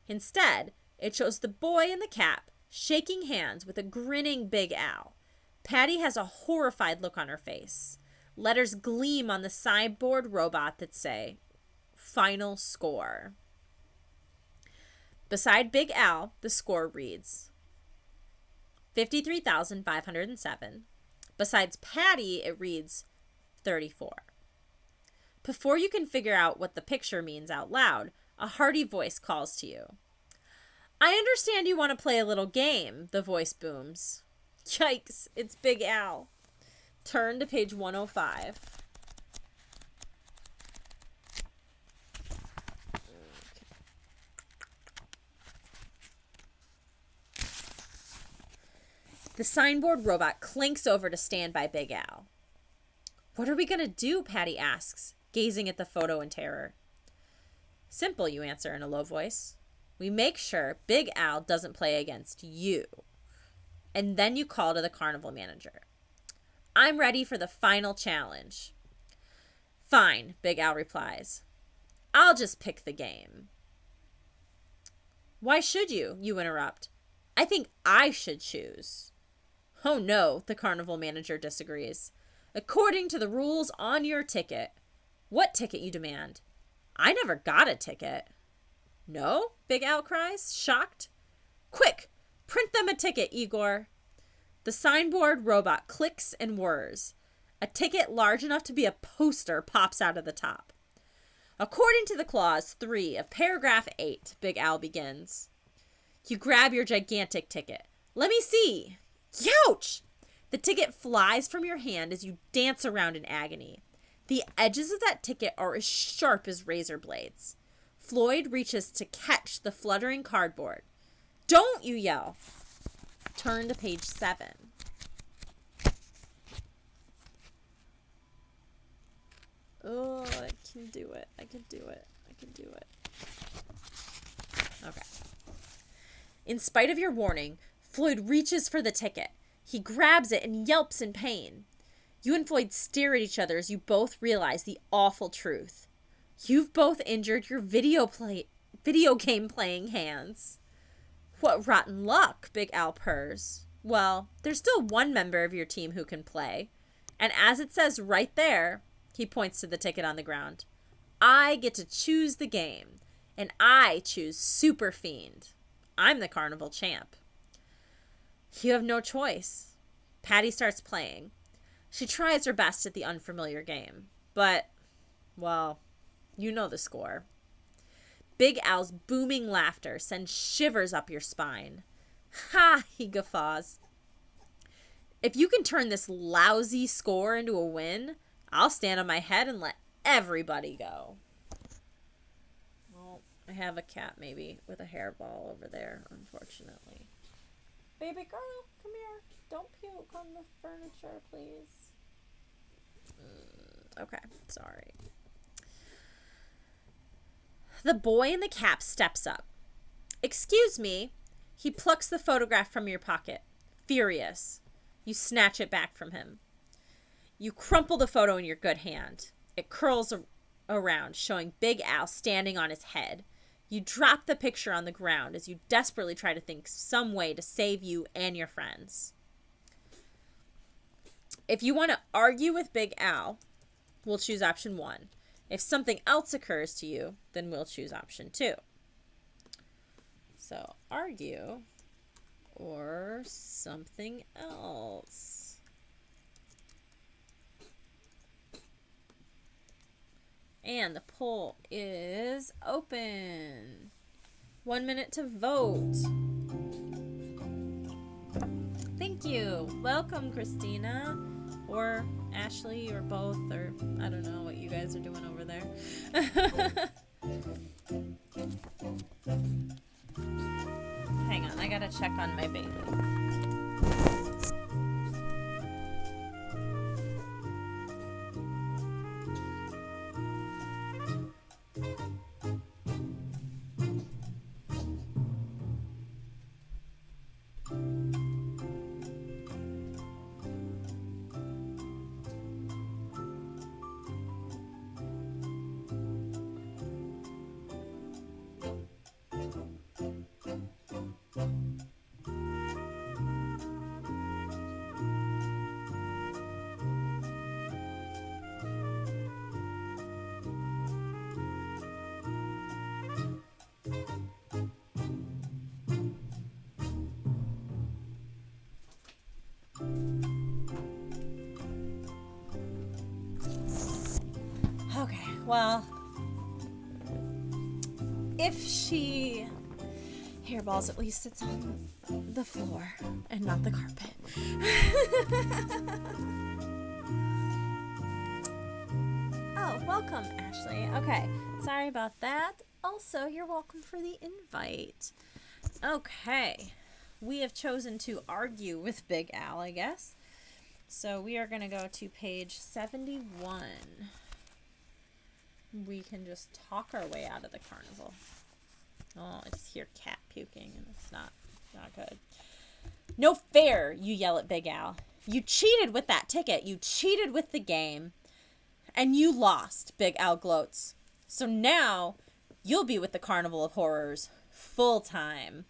Instead, it shows the boy in the cap shaking hands with a grinning Big Al. Patty has a horrified look on her face. Letters gleam on the sideboard robot that say, Final Score. Beside Big Al, the score reads 53,507. Besides Patty, it reads 34. Before you can figure out what the picture means out loud, a hearty voice calls to you. I understand you want to play a little game, the voice booms. Yikes, it's Big Al. Turn to page 105. The signboard robot clinks over to stand by Big Al. What are we going to do? Patty asks, gazing at the photo in terror. Simple, you answer in a low voice. We make sure Big Al doesn't play against you. And then you call to the carnival manager. I'm ready for the final challenge. Fine, Big Al replies. I'll just pick the game. Why should you? You interrupt. I think I should choose. Oh no, the carnival manager disagrees. According to the rules on your ticket. What ticket, you demand? I never got a ticket. No? Big Al cries, shocked. Quick, print them a ticket, Igor. The signboard robot clicks and whirs. A ticket large enough to be a poster pops out of the top. According to the clause 3 of paragraph 8, Big Al begins. You grab your gigantic ticket. Let me see. Youch! The ticket flies from your hand as you dance around in agony. The edges of that ticket are as sharp as razor blades. Floyd reaches to catch the fluttering cardboard. Don't, you yell. Turn to page 7. Oh, I can do it. I can do it. I can do it. Okay. In spite of your warning, Floyd reaches for the ticket. He grabs it and yelps in pain. You and Floyd stare at each other as you both realize the awful truth. You've both injured your video game playing hands. What rotten luck, Big Al purrs. Well, there's still one member of your team who can play. And as it says right there, he points to the ticket on the ground, I get to choose the game. And I choose Super Fiend. I'm the carnival champ. You have no choice. Patty starts playing. She tries her best at the unfamiliar game. But, well, you know the score. Big Al's booming laughter sends shivers up your spine. Ha, he guffaws. If you can turn this lousy score into a win, I'll stand on my head and let everybody go. Well, I have a cat maybe with a hairball over there, unfortunately. Baby girl, come here. Don't puke on the furniture, please. Okay, sorry. The boy in the cap steps up. Excuse me. He plucks the photograph from your pocket. Furious. You snatch it back from him. You crumple the photo in your good hand. It curls around, showing Big Al standing on his head. You drop the picture on the ground as you desperately try to think some way to save you and your friends. If you want to argue with Big Al, we'll choose option 1. If something else occurs to you, then we'll choose option 2. So, argue or something else. And the poll is open. 1 minute to vote. Thank you. Welcome, Christina. Or Ashley, or both, or I don't know what you guys are doing over there. Hang on, I gotta check on my baby. Okay, well, if she hairballs, at least it's on the floor and not the carpet. Oh, welcome, Ashley. Okay, sorry about that. Also, you're welcome for the invite. Okay, we have chosen to argue with Big Al, I guess. So we are going to go to page 71. We can just talk our way out of the carnival. Oh, I just hear cat puking, and it's not good. No fair, you yell at Big Al. You cheated with that ticket. You cheated with the game. And you lost, Big Al gloats. So now you'll be with the Carnival of Horrors full time.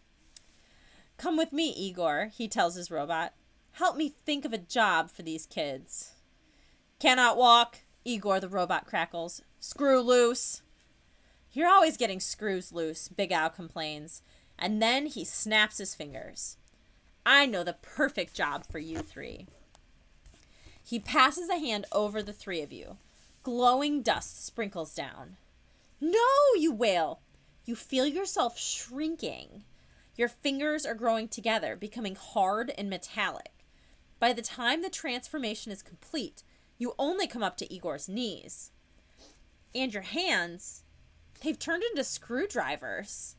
Come with me, Igor, he tells his robot. Help me think of a job for these kids. Cannot walk, Igor the robot crackles. Screw loose. You're always getting screws loose, Big Al complains. And then he snaps his fingers. I know the perfect job for you three. He passes a hand over the three of you. Glowing dust sprinkles down. No, you wail. You feel yourself shrinking. Your fingers are growing together, becoming hard and metallic. By the time the transformation is complete, you only come up to Igor's knees. And your hands, they've turned into screwdrivers.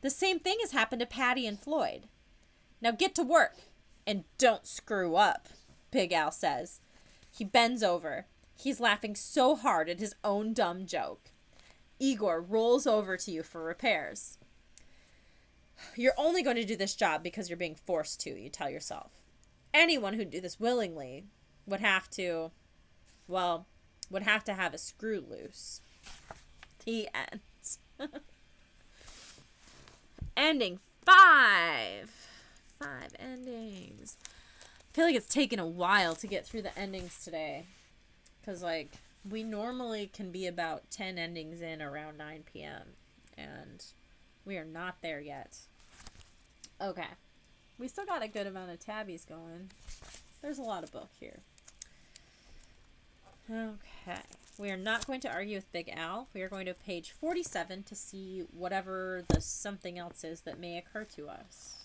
The same thing has happened to Patty and Floyd. Now get to work and don't screw up, Big Al says. He bends over. He's laughing so hard at his own dumb joke. Igor rolls over to you for repairs. You're only going to do this job because you're being forced to, you tell yourself. Anyone who'd do this willingly would have to have a screw loose. The end. Ending 5. 5 endings. I feel like it's taken a while to get through the endings today. Because, like, we normally can be about 10 endings in around 9 p.m. And we are not there yet. Okay. We still got a good amount of tabbies going. There's a lot of book here. Okay. We are not going to argue with Big Al. We are going to page 47 to see whatever the something else is that may occur to us.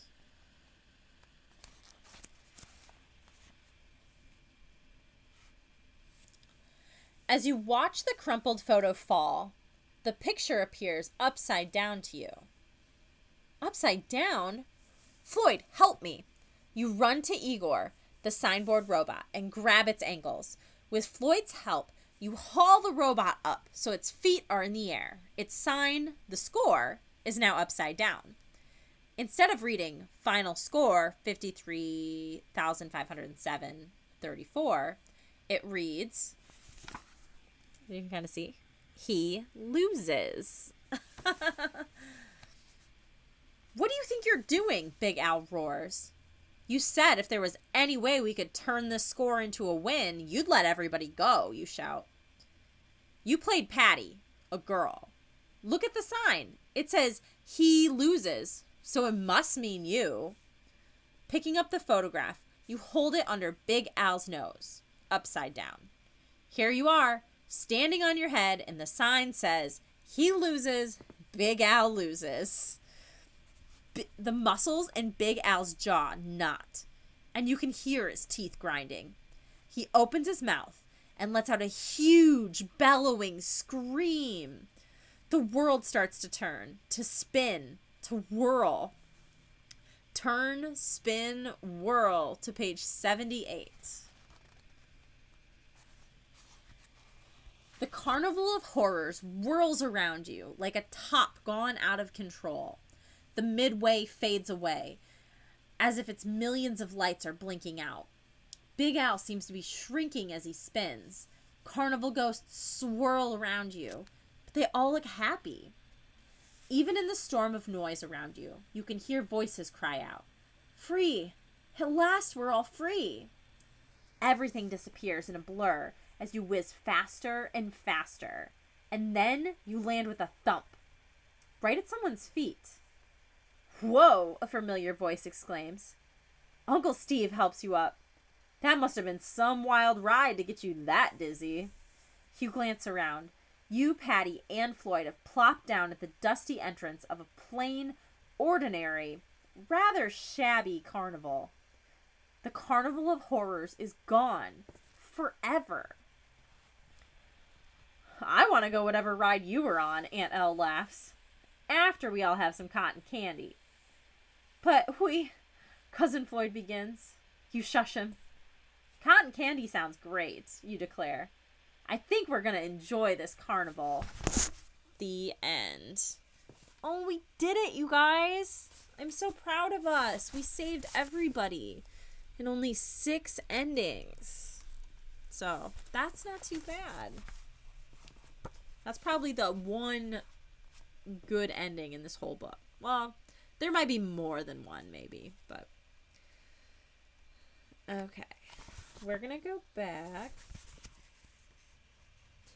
As you watch the crumpled photo fall, the picture appears upside down to you. Upside down? Floyd, help me. You run to Igor, the signboard robot, and grab its ankles. With Floyd's help, you haul the robot up so its feet are in the air. Its sign, the score, is now upside down. Instead of reading final score 53,507.34, it reads, you can kind of see, he loses. What do you think you're doing? Big Al roars. You said if there was any way we could turn this score into a win, you'd let everybody go, you shout. You played Patty, a girl. Look at the sign. It says he loses, so it must mean you. Picking up the photograph, you hold it under Big Al's nose, upside down. Here you are, standing on your head, and the sign says, he loses, Big Al loses. The muscles in Big Al's jaw knot, and you can hear his teeth grinding. He opens his mouth and lets out a huge, bellowing scream. The world starts to turn, to spin, to whirl. Turn, spin, whirl to page 78. The Carnival of Horrors whirls around you like a top gone out of control. The midway fades away, as if its millions of lights are blinking out. Big Al seems to be shrinking as he spins. Carnival ghosts swirl around you, but they all look happy. Even in the storm of noise around you, you can hear voices cry out, "Free! At last we're all free!" Everything disappears in a blur as you whiz faster and faster, and then you land with a thump, right at someone's feet. "Whoa," a familiar voice exclaims. Uncle Steve helps you up. That must have been some wild ride to get you that dizzy. You glance around. You, Patty, and Floyd have plopped down at the dusty entrance of a plain, ordinary, rather shabby carnival. The Carnival of Horrors is gone. Forever. I want to go whatever ride you were on, Aunt Elle laughs. After we all have some cotton candy. But we Cousin Floyd begins. You shush him. Cotton candy sounds great, you declare. I think we're gonna enjoy this carnival. The end. Oh, we did it, you guys. I'm so proud of us. We saved everybody in only 6 endings. So, that's not too bad. That's probably the one good ending in this whole book. Well, there might be more than one, maybe, but... Okay. We're gonna go back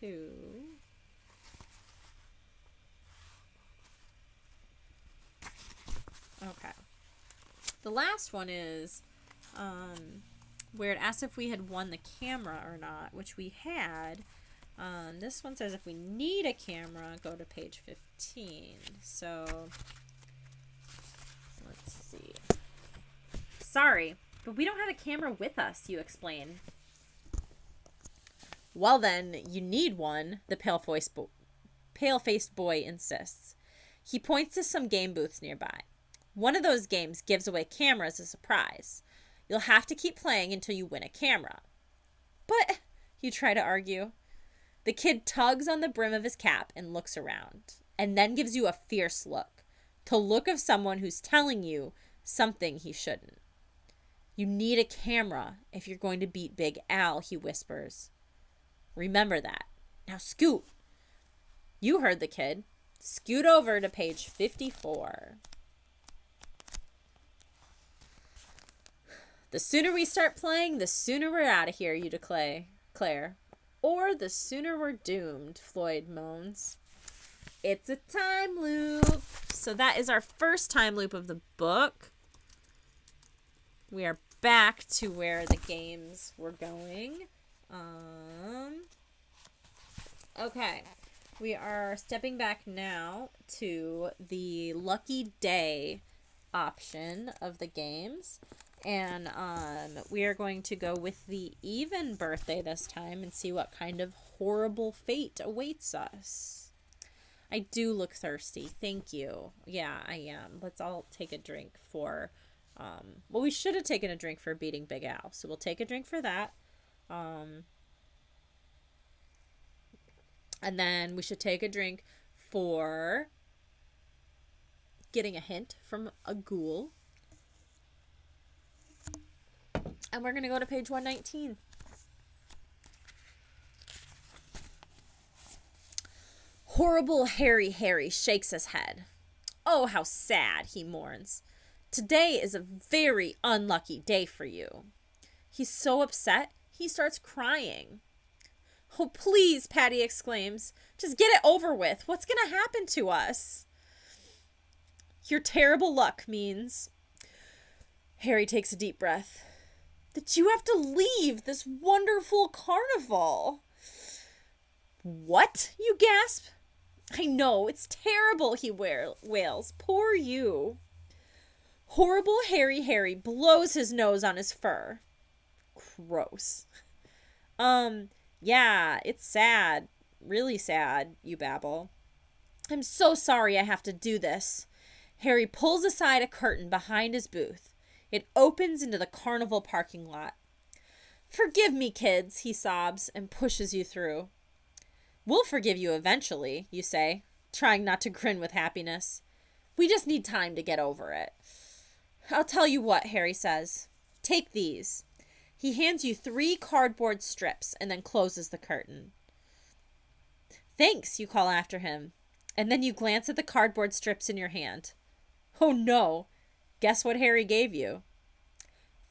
to... Okay. The last one is where it asks if we had won the camera or not, which we had. This one says if we need a camera, go to page 15. So, let's see. Sorry, but we don't have a camera with us, you explain. Well then, you need one, the pale-faced boy insists. He points to some game booths nearby. One of those games gives away cameras as a prize. You'll have to keep playing until you win a camera. But, you try to argue. The kid tugs on the brim of his cap and looks around, and then gives you a fierce look. The look of someone who's telling you something he shouldn't. You need a camera if you're going to beat Big Al, he whispers. Remember that. Now scoot. You heard the kid. Scoot over to page 54. The sooner we start playing, the sooner we're out of here, you declare. Or the sooner we're doomed, Floyd moans. It's a time loop. So that is our first time loop of the book. We are back to where the games were going. Okay. We are stepping back now to the lucky day option of the games. And we are going to go with the even birthday this time and see what kind of horrible fate awaits us. I do look thirsty. Thank you. Yeah, I am. Let's all take a drink for... well, we should have taken a drink for beating Big Al. So we'll take a drink for that. And then we should take a drink for getting a hint from a ghoul. And we're going to go to page 119. Horrible Harry shakes his head. Oh, how sad, he mourns. Today is a very unlucky day for you. He's so upset, he starts crying. Oh, please, Patty exclaims. Just get it over with. What's going to happen to us? Your terrible luck means... Harry takes a deep breath. That you have to leave this wonderful carnival. What? You gasp. I know, it's terrible, he wails. Poor you. Horrible Harry blows his nose on his fur. Gross. Yeah, it's sad. Really sad, you babble. I'm so sorry I have to do this. Harry pulls aside a curtain behind his booth. It opens into the carnival parking lot. Forgive me, kids, he sobs and pushes you through. We'll forgive you eventually, you say, trying not to grin with happiness. We just need time to get over it. I'll tell you what, Harry says. Take these. He hands you 3 cardboard strips and then closes the curtain. Thanks, you call after him. And then you glance at the cardboard strips in your hand. Oh no. Guess what Harry gave you?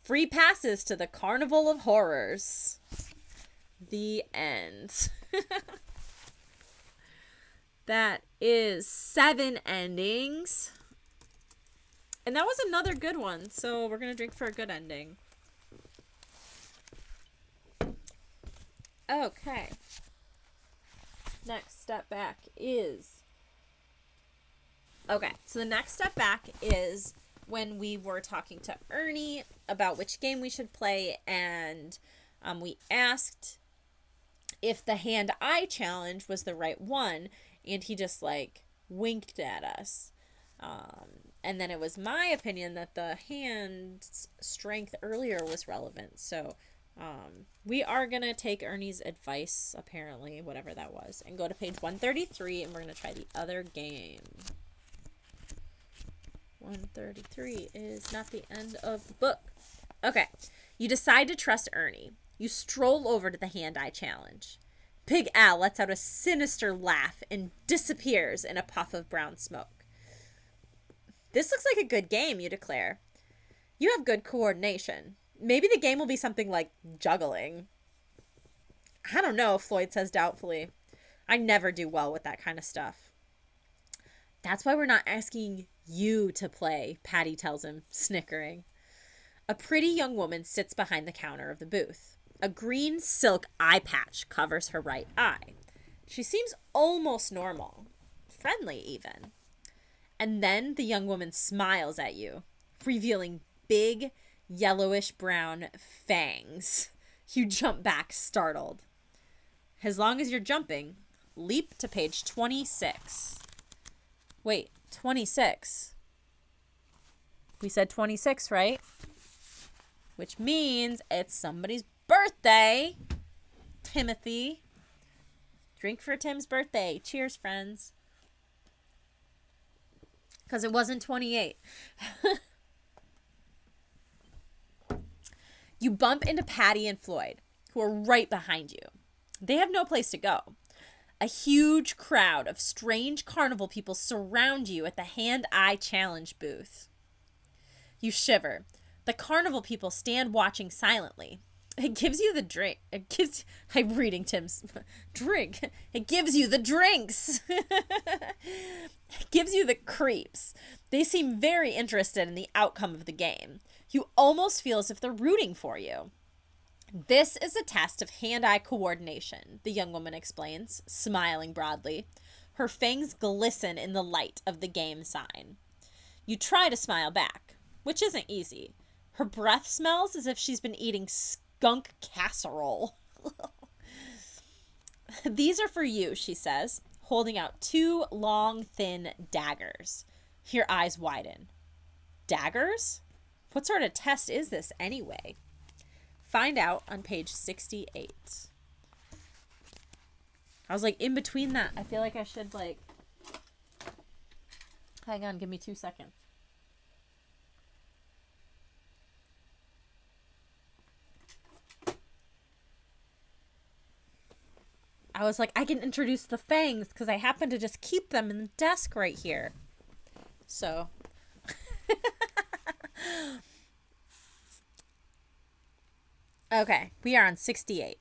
Free passes to the Carnival of Horrors. The end. That is 7 endings. And that was another good one. So we're going to drink for a good ending. Okay. Next step back is... Okay, so the next step back is when we were talking to Ernie about which game we should play, and we asked if the hand-eye challenge was the right one, and he just, like, winked at us. And then it was my opinion that the hand strength earlier was relevant. So we are going to take Ernie's advice, apparently, whatever that was, and go to page 133, and we're going to try the other game. 133 is not the end of the book. Okay. You decide to trust Ernie. You stroll over to the hand-eye challenge. Big Al lets out a sinister laugh and disappears in a puff of brown smoke. This looks like a good game, you declare. You have good coordination. Maybe the game will be something like juggling. I don't know, Floyd says doubtfully. I never do well with that kind of stuff. That's why we're not asking you to play, Patty tells him, snickering. A pretty young woman sits behind the counter of the booth. A green silk eye patch covers her right eye. She seems almost normal. Friendly, even. And then the young woman smiles at you, revealing big, yellowish-brown fangs. You jump back, startled. As long as you're jumping, leap to page 26. Wait, 26. We said 26, right? Which means it's somebody's birthday. Timothy. Drink for Tim's birthday. Cheers, friends. Because it wasn't 28. You bump into Patty and Floyd, who are right behind you. They have no place to go. A huge crowd of strange carnival people surround you at the hand-eye challenge booth. You shiver. The carnival people stand watching silently. It gives you the drink. I'm reading Tim's drink. It gives you the drinks. It gives you the creeps. They seem very interested in the outcome of the game. You almost feel as if they're rooting for you. This is a test of hand-eye coordination, the young woman explains, smiling broadly. Her fangs glisten in the light of the game sign. You try to smile back, which isn't easy. Her breath smells as if she's been eating skunk casserole. These are for you, she says, holding out two long, thin daggers. Your eyes widen. Daggers? What sort of test is this anyway? Find out on page 68. I was like, in between that, I feel like I should like... Hang on, give me 2 seconds. I was like, I can introduce the fangs because I happen to just keep them in the desk right here. So. Okay, we are on 68.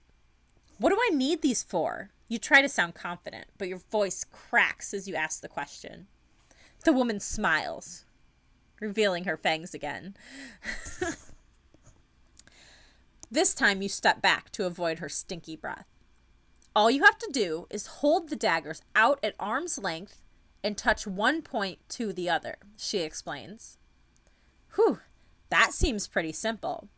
What do I need these for? You try to sound confident, but your voice cracks as you ask the question. The woman smiles, revealing her fangs again. This time you step back to avoid her stinky breath. All you have to do is hold the daggers out at arm's length and touch one point to the other, she explains. Whew, that seems pretty simple.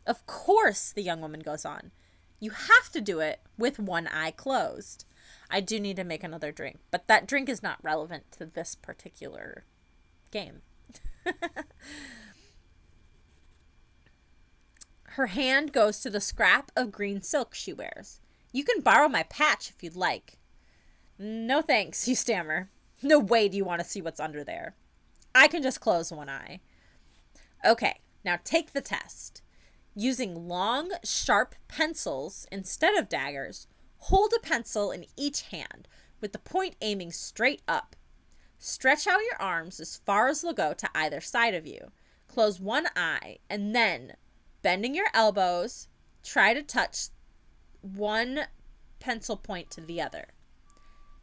Of course, the young woman goes on. You have to do it with one eye closed. I do need to make another drink, but that drink is not relevant to this particular game. Her hand goes to the scrap of green silk she wears. You can borrow my patch if you'd like. No thanks, you stammer. No way do you want to see what's under there. I can just close one eye. Okay, now take the test. Using long, sharp pencils instead of daggers, hold a pencil in each hand with the point aiming straight up. Stretch out your arms as far as they'll go to either side of you. Close one eye and then, bending your elbows, try to touch one pencil point to the other.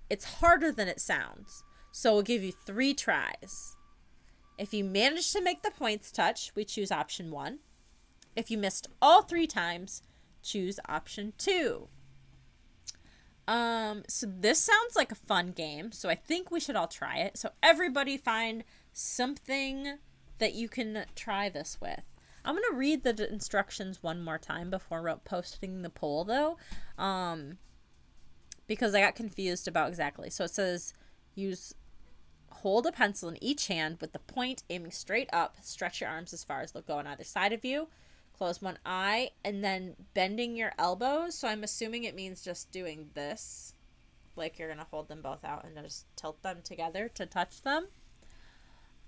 It's harder than it sounds, so we'll give you 3 tries. If you manage to make the points touch, we choose option 1. If you missed all 3 times, choose option 2. So this sounds like a fun game, so I think we should all try it. So everybody find something that you can try this with. I'm going to read the instructions one more time before posting the poll, though, because I got confused about exactly. So it says use hold a pencil in each hand with the point aiming straight up. Stretch your arms as far as they'll go on either side of you. Close one eye and then bending your elbows. So I'm assuming it means just doing this. Like you're going to hold them both out and just tilt them together to touch them.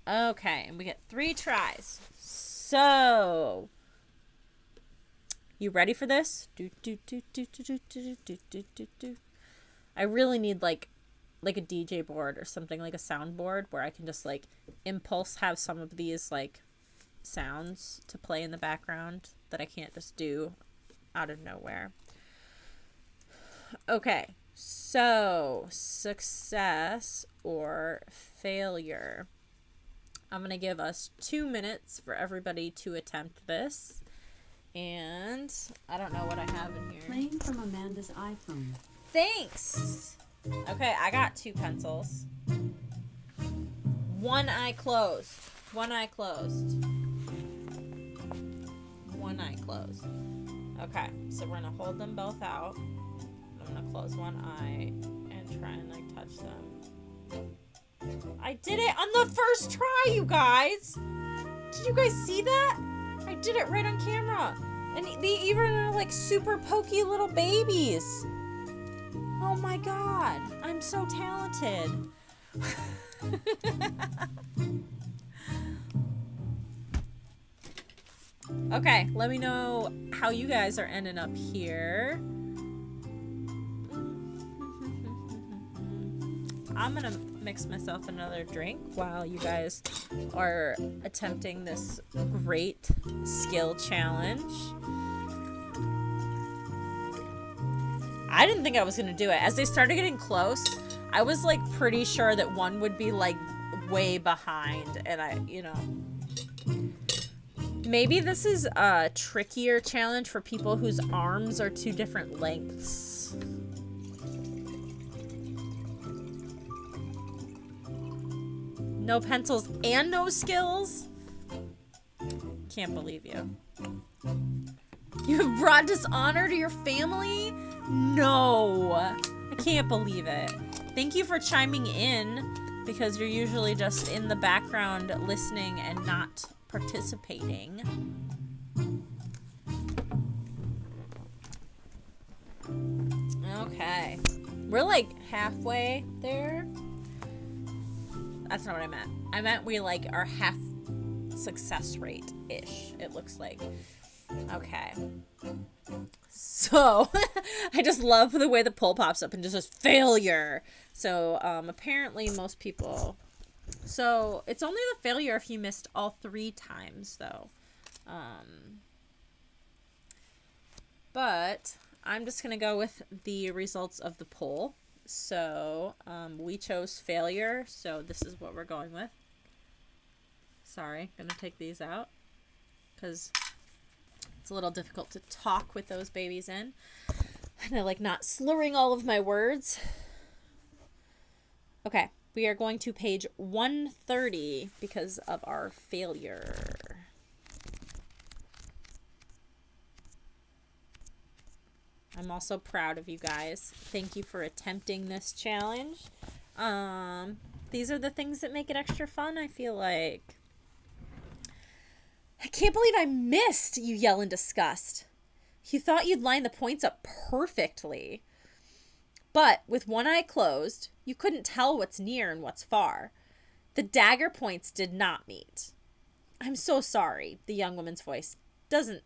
Okay, and we get 3 tries. So, you ready for this? I really need like a DJ board or something, like a soundboard where I can just like impulse have some of these like sounds to play in the background that I can't just do out of nowhere. Okay, so success or failure. I'm going to give us 2 minutes for everybody to attempt this. And I don't know what I have in here. Playing from Amanda's iPhone. Thanks. Okay, I got 2 pencils. One eye closed. One eye closed. One eye closed. Okay, so we're going to hold them both out. I'm going to close one eye and try and like touch them. I did it on the first try, you guys. Did you guys see that? I did it right on camera. And they even are like super pokey little babies. Oh my god. I'm so talented. Okay, let me know how you guys are ending up here. I'm gonna mix myself another drink while you guys are attempting this great skill challenge. I didn't think I was gonna do it. As they started getting close, I was like pretty sure that one would be like way behind, and maybe this is a trickier challenge for people whose arms are 2 different lengths. No pencils and no skills? Can't believe you. You have brought dishonor to your family? No. I can't believe it. Thank you for chiming in, because you're usually just in the background listening and not participating. Okay. We're like halfway there. That's not what I meant. I meant we like are half success rate-ish, it looks like. Okay. So, I just love the way the poll pops up and just says failure. So, apparently most people... So, it's only the failure if you missed all 3 times, though. But, I'm just going to go with the results of the poll. So, we chose failure, so this is what we're going with. Sorry, gonna take these out, because it's a little difficult to talk with those babies in. And I like not slurring all of my words. Okay, we are going to page 130 because of our failure. I'm also proud of you guys. Thank you for attempting this challenge. These are the things that make it extra fun, I feel like. I can't believe I missed, you yell in disgust. You thought you'd line the points up perfectly. But with one eye closed, you couldn't tell what's near and what's far. The dagger points did not meet. I'm so sorry, the young woman's voice doesn't...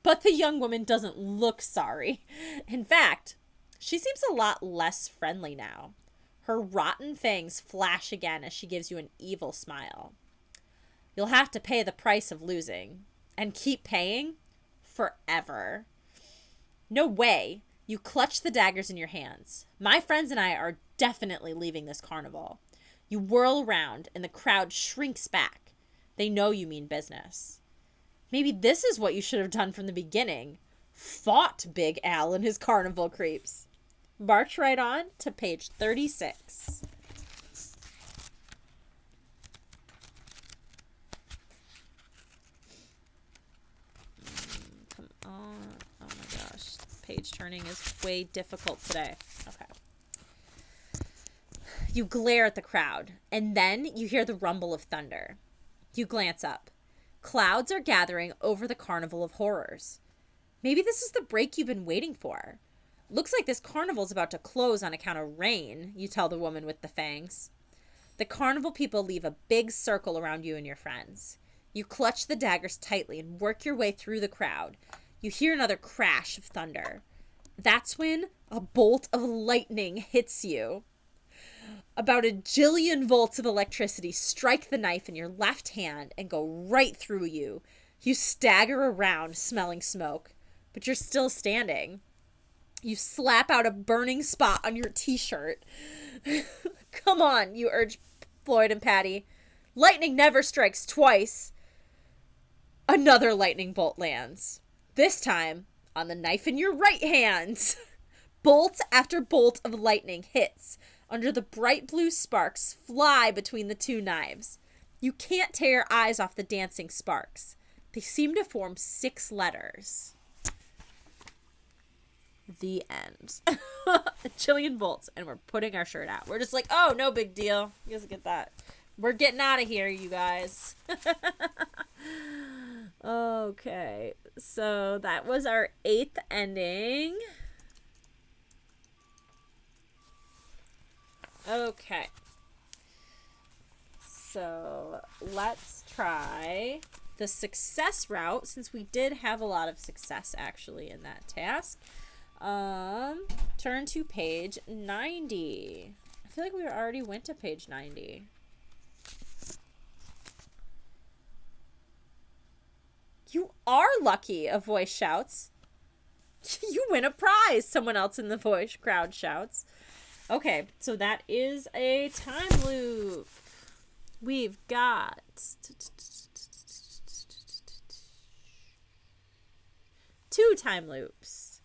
But the young woman doesn't look sorry. In fact, she seems a lot less friendly now. Her rotten fangs flash again as she gives you an evil smile. You'll have to pay the price of losing. And keep paying forever. No way. You clutch the daggers in your hands. My friends and I are definitely leaving this carnival. You whirl around and the crowd shrinks back. They know you mean business. Maybe this is what you should have done from the beginning. Fought Big Al and his carnival creeps. March right on to page 36. Come on. Oh my gosh. Page turning is way difficult today. Okay. You glare at the crowd, and then you hear the rumble of thunder. You glance up. Clouds are gathering over the Carnival of Horrors. Maybe this is the break you've been waiting for. Looks like this carnival's about to close on account of rain, you tell the woman with the fangs. The carnival people leave a big circle around you and your friends. You clutch the daggers tightly and work your way through the crowd. You hear another crash of thunder. That's when a bolt of lightning hits you. About 1,000,000,000 volts of electricity strike the knife in your left hand and go right through you. You stagger around, smelling smoke, but you're still standing. You slap out a burning spot on your t-shirt. Come on, you urge Floyd and Patty. Lightning never strikes twice. Another lightning bolt lands. This time on the knife in your right hand. Bolt after bolt of lightning hits. Under the bright blue sparks fly between the two knives. You can't tear your eyes off the dancing sparks. They seem to form 6 letters. The end. 1,000,000,000 volts, and we're putting our shirt out. We're just like, oh, no big deal. You guys get that. We're getting out of here, you guys. Okay, so that was our 8th ending. Okay. So let's try the success route, since we did have a lot of success actually in that task. Turn to page 90. I feel like we already went to page 90. You are lucky, a voice shouts. You win a prize, someone else in the voice crowd shouts. Okay, so that is a time loop. We've got 2 time loops.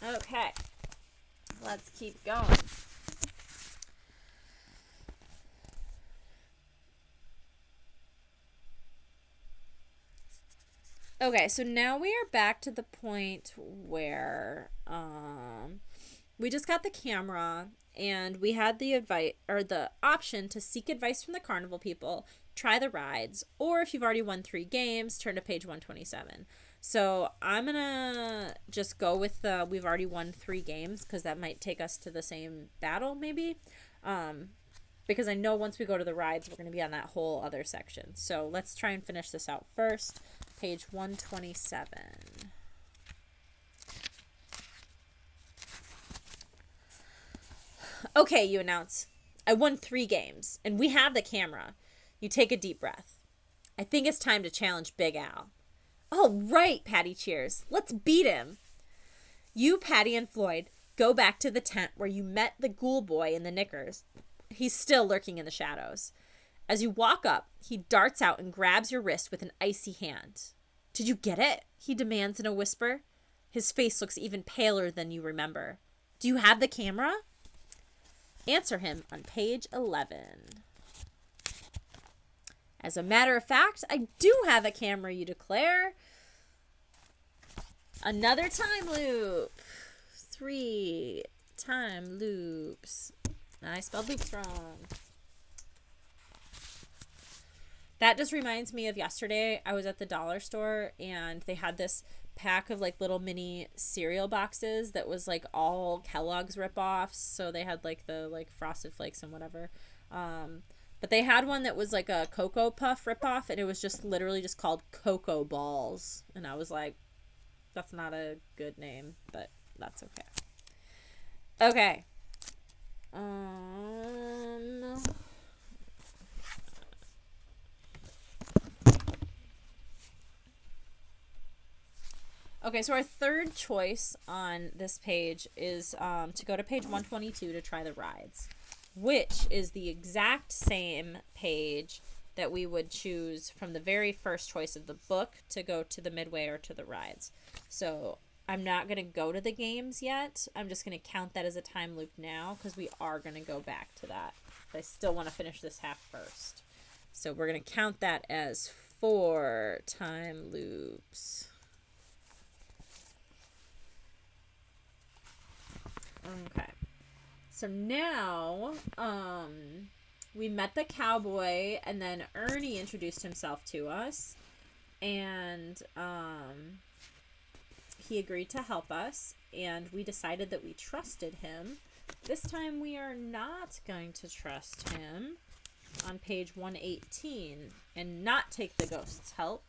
Okay, let's keep going. Okay, so now we are back to the point where we just got the camera and we had the advice or the option to seek advice from the carnival people, try the rides, or if you've already won 3 games, turn to page 127. So I'm gonna just go with the we've already won 3 games because that might take us to the same battle maybe. Because I know once we go to the rides, we're going to be on that whole other section. So let's try and finish this out first. Page 127. Okay, you announce. I won 3 games, and we have the camera. You take a deep breath. I think it's time to challenge Big Al. All right, Patty cheers. Let's beat him. You, Patty, and Floyd go back to the tent where you met the ghoul boy in the knickers. He's still lurking in the shadows. As you walk up, he darts out and grabs your wrist with an icy hand. Did you get it? He demands in a whisper. His face looks even paler than you remember. Do you have the camera? Answer him on page 11. As a matter of fact, I do have a camera, you declare. Another time loop. 3 time loops. I spelled loops wrong. That just reminds me of yesterday. I was at the dollar store and they had this pack of like little mini cereal boxes that was like all Kellogg's ripoffs. So they had like the like Frosted Flakes and whatever. But they had one that was like a Cocoa Puff ripoff and it was just literally just called Cocoa Balls. And I was like, that's not a good name, but that's okay. Okay. Okay, so our third choice on this page is to go to page 122 to try the rides, which is the exact same page that we would choose from the very first choice of the book to go to the midway or to the rides. So I'm not going to go to the games yet. I'm just going to count that as a time loop now because we are going to go back to that. But I still want to finish this half first. So we're going to count that as 4 time loops. Okay. So now, we met the cowboy, and then Ernie introduced himself to us, and he agreed to help us, and we decided that we trusted him. This time we are not going to trust him on page 118 and not take the ghost's help.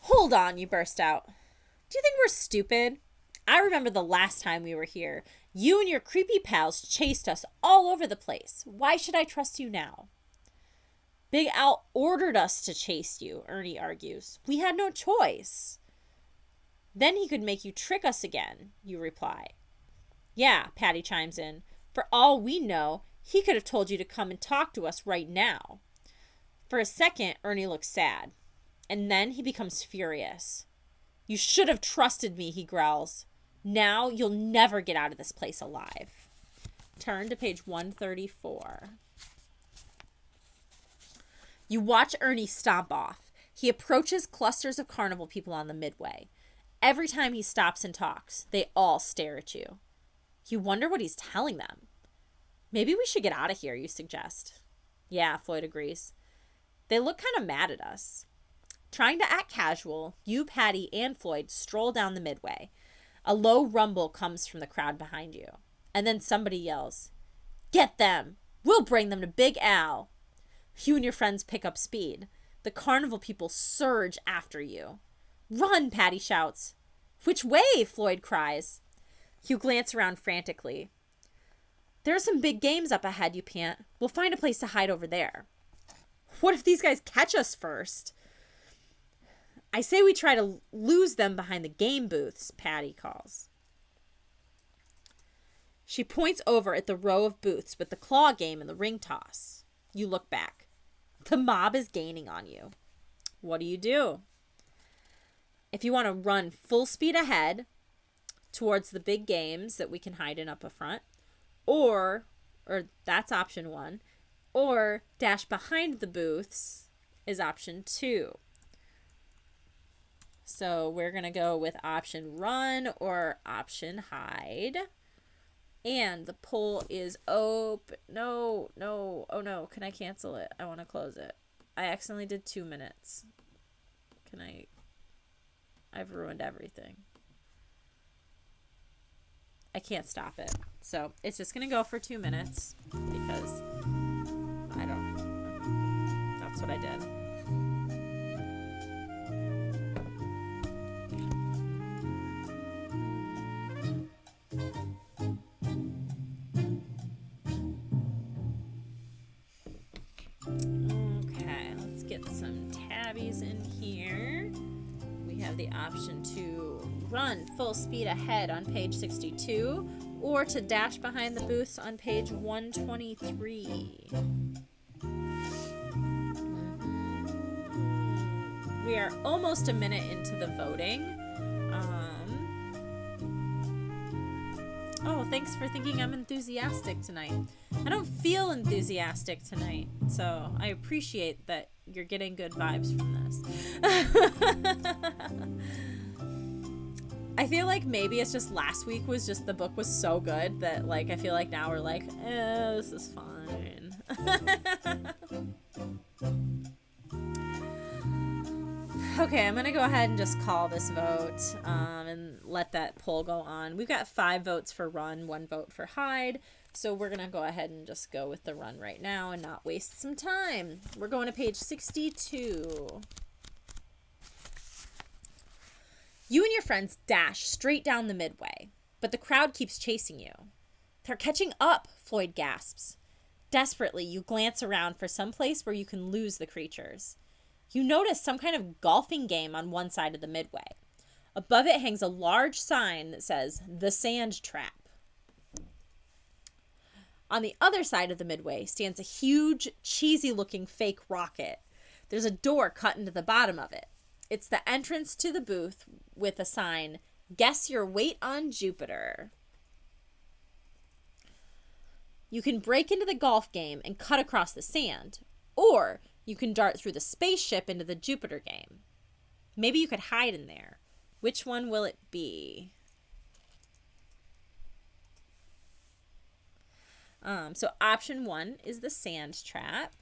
Hold on, you burst out. Do you think we're stupid? I remember the last time we were here. You and your creepy pals chased us all over the place. Why should I trust you now? Big Al ordered us to chase you, Ernie argues. We had no choice. Then he could make you trick us again, you reply. Yeah, Patty chimes in. For all we know, he could have told you to come and talk to us right now. For a second, Ernie looks sad. And then he becomes furious. You should have trusted me, he growls. Now you'll never get out of this place alive. Turn to page 134. You watch Ernie stomp off. He approaches clusters of carnival people on the midway. Every time he stops and talks, they all stare at you. You wonder what he's telling them. Maybe we should get out of here, you suggest. Yeah, Floyd agrees. They look kind of mad at us. Trying to act casual, you, Patty, and Floyd stroll down the midway. A low rumble comes from the crowd behind you. And then somebody yells, Get them! We'll bring them to Big Al! You and your friends pick up speed. The carnival people surge after you. Run, Patty shouts. Which way? Floyd cries. You glance around frantically. There are some big games up ahead, you pant. We'll find a place to hide over there. What if these guys catch us first? I say we try to lose them behind the game booths, Patty calls. She points over at the row of booths with the claw game and the ring toss. You look back. The mob is gaining on you. What do? If you want to run full speed ahead towards the big games that we can hide in up front, or that's option 1, or dash behind the booths is option 2. So we're going to go with option run or option hide. And the poll is open. No. Oh no. Can I cancel it? I want to close it. I accidentally did 2 minutes. I've ruined everything. I can't stop it. So it's just going to go for 2 minutes because that's what I did. Okay, let's get some tabbies in here. We have the option to run full speed ahead on page 62 or to dash behind the booths on page 123. We are almost a minute into the voting. Oh, thanks for thinking I'm enthusiastic tonight. I don't feel enthusiastic tonight, so I appreciate that you're getting good vibes from this. I feel like maybe it's just last week was just the book was so good that like I feel like now we're like, this is fine. Okay, I'm going to go ahead and just call this vote and let that poll go on. We've got 5 votes for run, 1 vote for hide. So we're going to go ahead and just go with the run right now and not waste some time. We're going to page 62. You and your friends dash straight down the midway, but the crowd keeps chasing you. They're catching up, Floyd gasps. Desperately, you glance around for some place where you can lose the creatures. You notice some kind of golfing game on one side of the midway. Above it hangs a large sign that says, The Sand Trap. On the other side of the midway stands a huge, cheesy-looking fake rocket. There's a door cut into the bottom of it. It's the entrance to the booth with a sign, Guess Your Weight on Jupiter. You can break into the golf game and cut across the sand, or you can dart through the spaceship into the Jupiter game. Maybe you could hide in there. Which one will it be? So option 1 is the sand trap.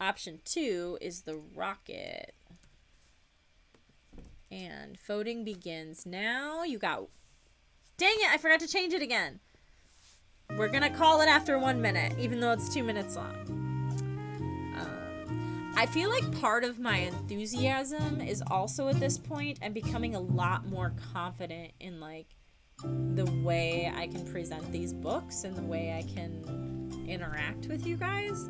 Option 2 is the rocket. And voting begins now. You got... Dang it, I forgot to change it again. We're going to call it after 1 minute, even though it's 2 minutes long. I feel like part of my enthusiasm is also at this point I'm becoming a lot more confident in like the way I can present these books and the way I can interact with you guys.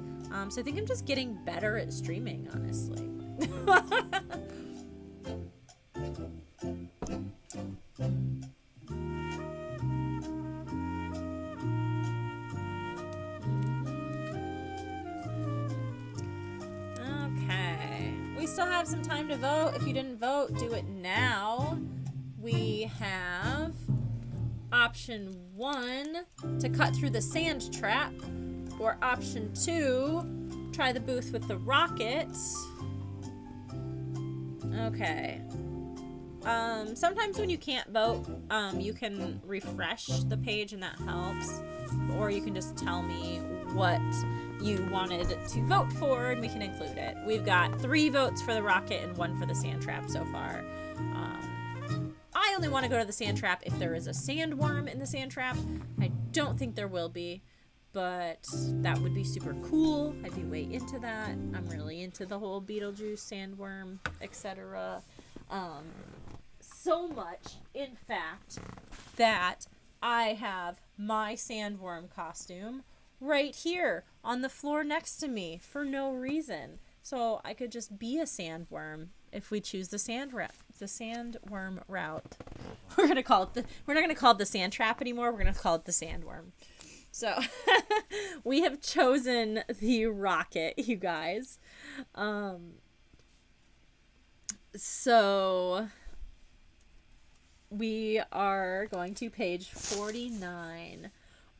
So I think I'm just getting better at streaming, honestly. Okay. We still have some time to vote. If you didn't vote, do it now. We have option 1 to cut through the sand trap, or option 2, try the booth with the rocket. Okay. Sometimes when you can't vote, you can refresh the page and that helps. Or you can just tell me what you wanted to vote for and we can include it. We've got 3 votes for the rocket and 1 for the sand trap so far. I only want to go to the sand trap if there is a sandworm in the sand trap. I don't think there will be, but that would be super cool. I'd be way into that. I'm really into the whole Beetlejuice, sandworm, etc. So much, in fact, that I have my sandworm costume right here on the floor next to me for no reason. So I could just be a sandworm if we choose the sandworm route. We're not gonna call it the sand trap anymore. We're gonna call it the sandworm. So we have chosen the rocket, you guys. So we are going to page 49.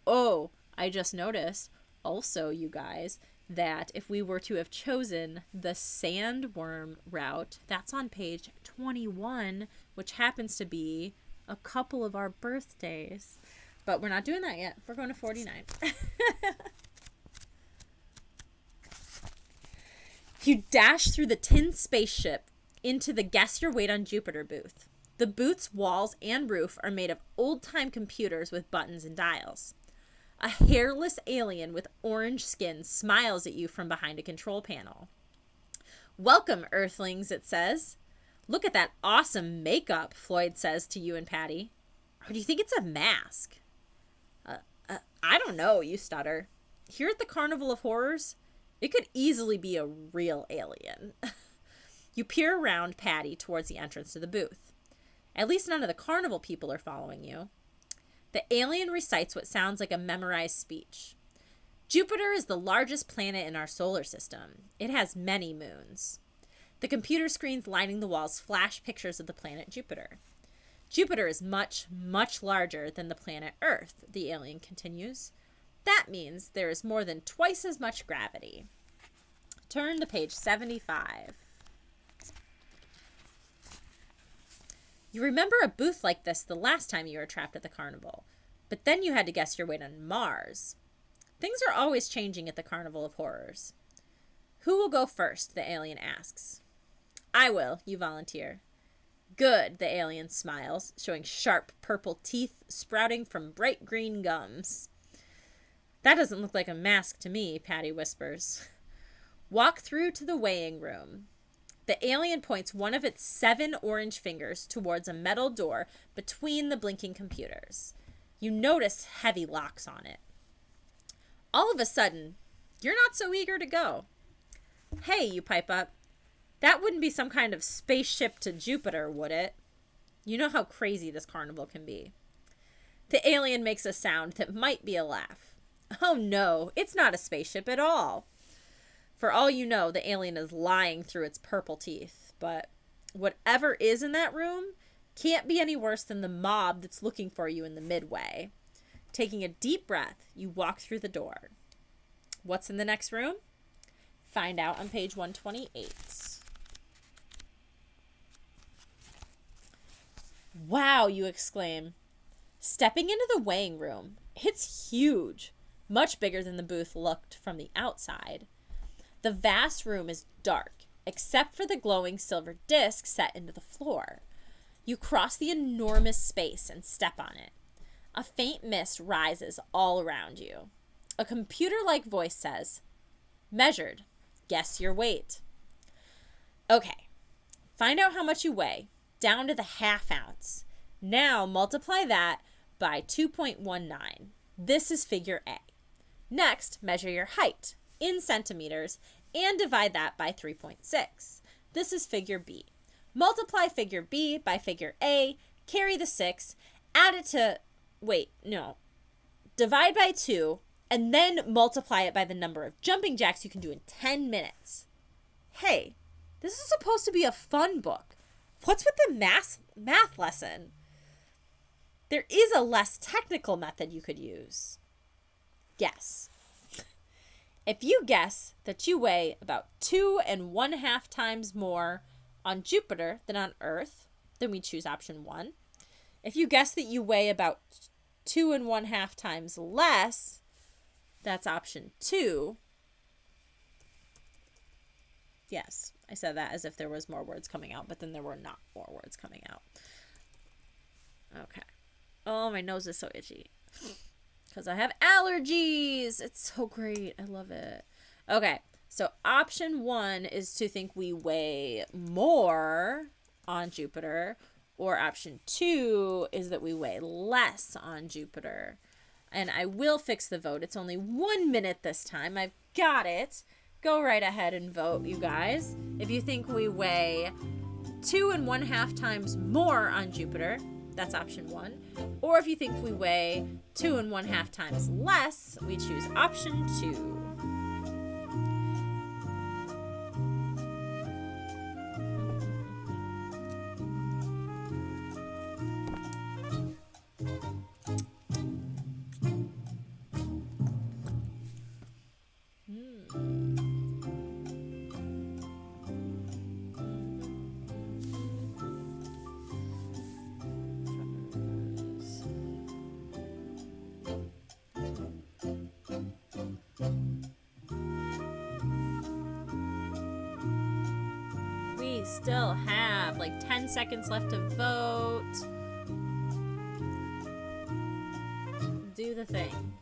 Oh, I just noticed also, you guys, that if we were to have chosen the sandworm route, that's on page 21, which happens to be a couple of our birthdays. But we're not doing that yet. We're going to 49. You dash through the tin spaceship into the Guess Your Weight on Jupiter booth. The booth's walls and roof are made of old-time computers with buttons and dials. A hairless alien with orange skin smiles at you from behind a control panel. Welcome, Earthlings, it says. Look at that awesome makeup, Floyd says to you and Patty. Or do you think it's a mask? I don't know, you stutter. Here at the Carnival of Horrors, it could easily be a real alien. You peer around Patty towards the entrance to the booth. At least none of the carnival people are following you. The alien recites what sounds like a memorized speech. Jupiter is the largest planet in our solar system. It has many moons. The computer screens lining the walls flash pictures of the planet Jupiter. Jupiter is much, much larger than the planet Earth, the alien continues. That means there is more than twice as much gravity. Turn to page 75. You remember a booth like this the last time you were trapped at the carnival, but then you had to guess your weight on Mars. Things are always changing at the Carnival of Horrors. Who will go first? The alien asks. I will, you volunteer. Good, the alien smiles, showing sharp purple teeth sprouting from bright green gums. That doesn't look like a mask to me, Patty whispers. Walk through to the weighing room. The alien points one of its 7 orange fingers towards a metal door between the blinking computers. You notice heavy locks on it. All of a sudden, you're not so eager to go. Hey, you pipe up. That wouldn't be some kind of spaceship to Jupiter, would it? You know how crazy this carnival can be. The alien makes a sound that might be a laugh. Oh no, it's not a spaceship at all. For all you know, the alien is lying through its purple teeth. But whatever is in that room can't be any worse than the mob that's looking for you in the midway. Taking a deep breath, you walk through the door. What's in the next room? Find out on page 128. Wow, you exclaim, stepping into the weighing room. It's huge, much bigger than the booth looked from the outside. The vast room is dark, except for the glowing silver disc set into the floor. You cross the enormous space and step on it. A faint mist rises all around you. A computer-like voice says, "Measured. Guess your weight." Okay, find out how much you weigh, down to the half ounce. Now multiply that by 2.19. This is figure A. Next, measure your height in centimeters and divide that by 3.6. This is figure B. Multiply figure B by figure A, carry the 6, add it to, divide by 2, and then multiply it by the number of jumping jacks you can do in 10 minutes. Hey, this is supposed to be a fun book. What's with the math lesson? There is a less technical method you could use. Guess. If you guess that you weigh about 2.5 times more on Jupiter than on Earth, then we choose option 1. If you guess that you weigh about 2.5 times less, that's option 2. Yes, I said that as if there was more words coming out, but then there were not more words coming out. Okay. Oh, my nose is so itchy. Because I have allergies. It's so great. I love it. Okay. So option 1 is to think we weigh more on Jupiter. Or option 2 is that we weigh less on Jupiter. And I will fix the vote. It's only 1 minute this time. I've got it. Go right ahead and vote, you guys. If you think we weigh 2.5 times more on Jupiter, that's option 1. Or if you think we weigh 2.5 times less, we choose option 2. We still have like 10 seconds left to vote. Do the thing.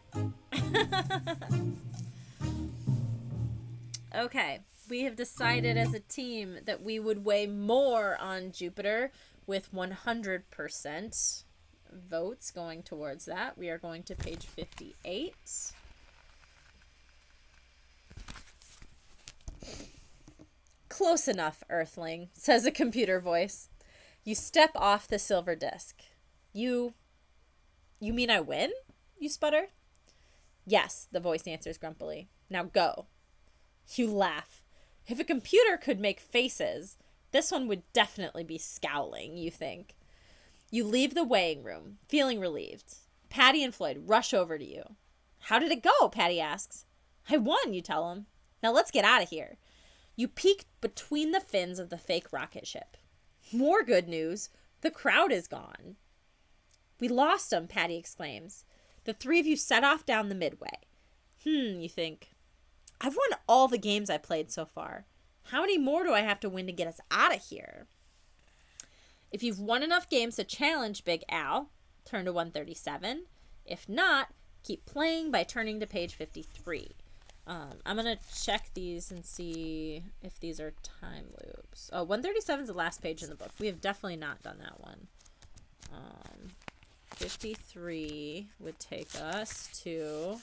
Okay, we have decided as a team that we would weigh more on Jupiter with 100% votes going towards that. We are going to page 58. Close enough, Earthling, says a computer voice. You step off the silver disc. You mean I win? You sputter. Yes, the voice answers grumpily. Now go. You laugh. If a computer could make faces, this one would definitely be scowling, you think. You leave the weighing room, feeling relieved. Patty and Floyd rush over to you. How did it go? Patty asks. I won, you tell him. Now let's get out of here. You peek between the fins of the fake rocket ship. More good news. The crowd is gone. We lost them, Patty exclaims. The three of you set off down the midway. You think. I've won all the games I played so far. How many more do I have to win to get us out of here? If you've won enough games to challenge Big Al, turn to 137. If not, keep playing by turning to page 53. I'm going to check these and see if these are time loops. Oh, 137 is the last page in the book. We have definitely not done that one. 53 would take us to...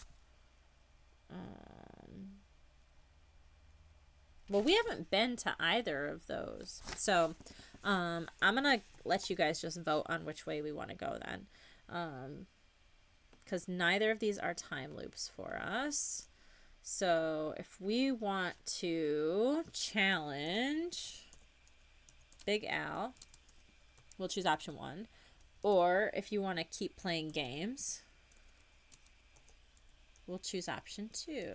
well, we haven't been to either of those. So I'm going to let you guys just vote on which way we want to go then. Because neither of these are time loops for us. So if we want to challenge Big Al, we'll choose option 1. Or if you want to keep playing games, we'll choose option 2.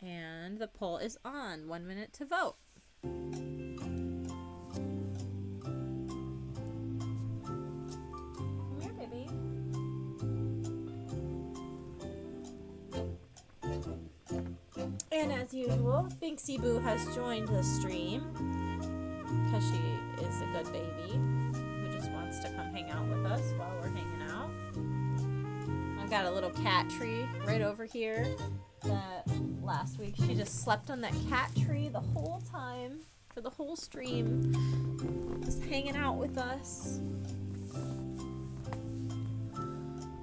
And the poll is on. 1 minute to vote. And as usual, Binksy Boo has joined the stream because she is a good baby who just wants to come hang out with us while we're hanging out. I've got a little cat tree right over here that last week she just slept on that cat tree the whole time for the whole stream, just hanging out with us.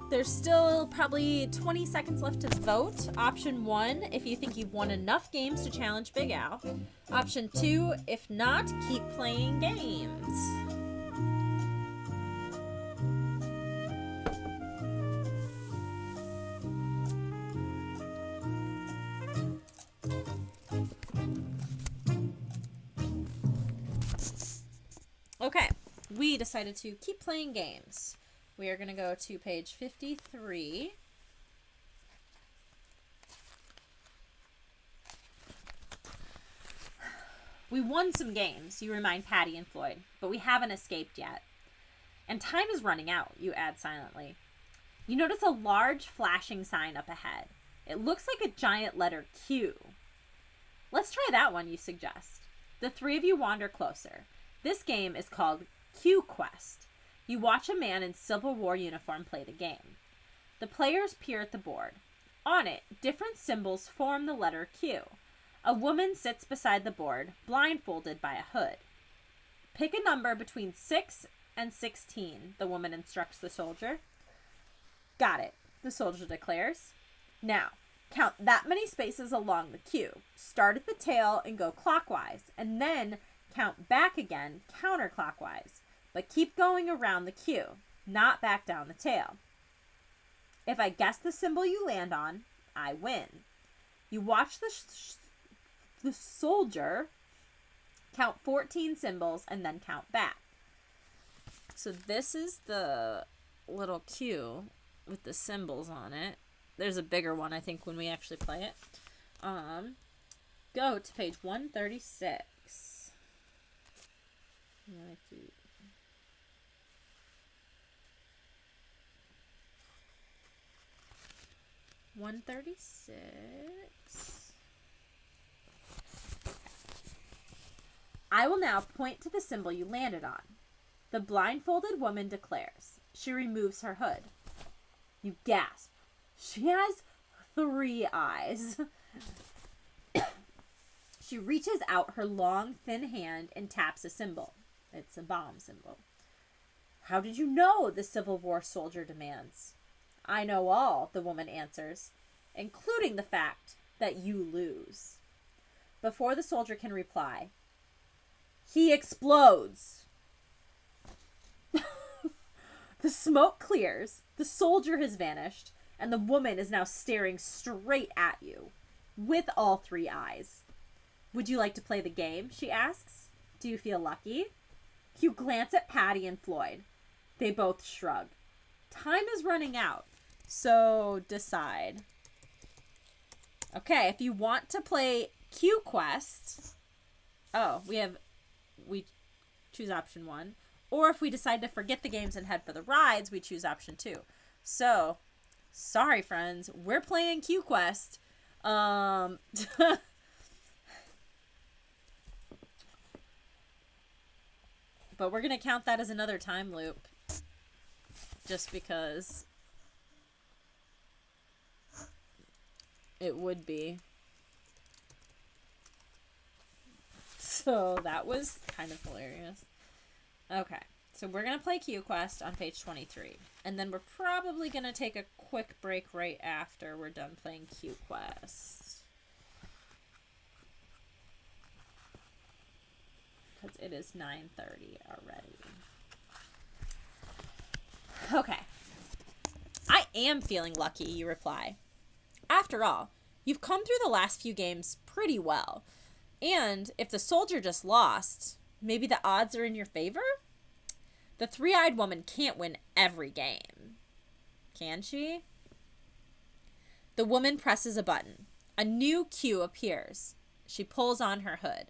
There's still probably 20 seconds left to vote. Option 1, if you think you've won enough games to challenge Big Al. Option 2, if not, keep playing games. Okay, we decided to keep playing games. We are going to go to page 53. We won some games, you remind Patty and Floyd, but we haven't escaped yet. And time is running out, you add silently. You notice a large flashing sign up ahead. It looks like a giant letter Q. Let's try that one, you suggest. The three of you wander closer. This game is called Q Quest. You watch a man in Civil War uniform play the game. The players peer at the board. On it, different symbols form the letter Q. A woman sits beside the board, blindfolded by a hood. Pick a number between 6 and 16, the woman instructs the soldier. Got it, the soldier declares. Now, count that many spaces along the Q. Start at the tail and go clockwise, and then count back again counterclockwise. But keep going around the Q, not back down the tail. If I guess the symbol you land on, I win. You watch the soldier count 14 symbols and then count back. So this is the little Q with the symbols on it. There's a bigger one, I think, when we actually play it. Go to page 136. I like to... 136. I will now point to the symbol you landed on. The blindfolded woman declares. She removes her hood. You gasp. She has 3 eyes. She reaches out her long, thin hand and taps a symbol. It's a bomb symbol. How did you know? The Civil War soldier demands. I know all, the woman answers, including the fact that you lose. Before the soldier can reply, he explodes. The smoke clears, the soldier has vanished, and the woman is now staring straight at you, with all 3 eyes. Would you like to play the game? She asks. Do you feel lucky? You glance at Patty and Floyd. They both shrug. Time is running out. So decide. Okay, if you want to play Q Quest, we choose option 1. Or if we decide to forget the games and head for the rides, we choose option 2. So, sorry friends, we're playing Q Quest. But we're going to count that as another time loop. Just because it would be. So that was kind of hilarious. Okay, so we're going to play Q Quest on page 23. And then we're probably going to take a quick break right after we're done playing Q Quest. Because it is 9:30 already. Okay. I am feeling lucky, you reply. After all, you've come through the last few games pretty well. And if the soldier just lost, maybe the odds are in your favor? The 3-eyed woman can't win every game. Can she? The woman presses a button. A new Q appears. She pulls on her hood.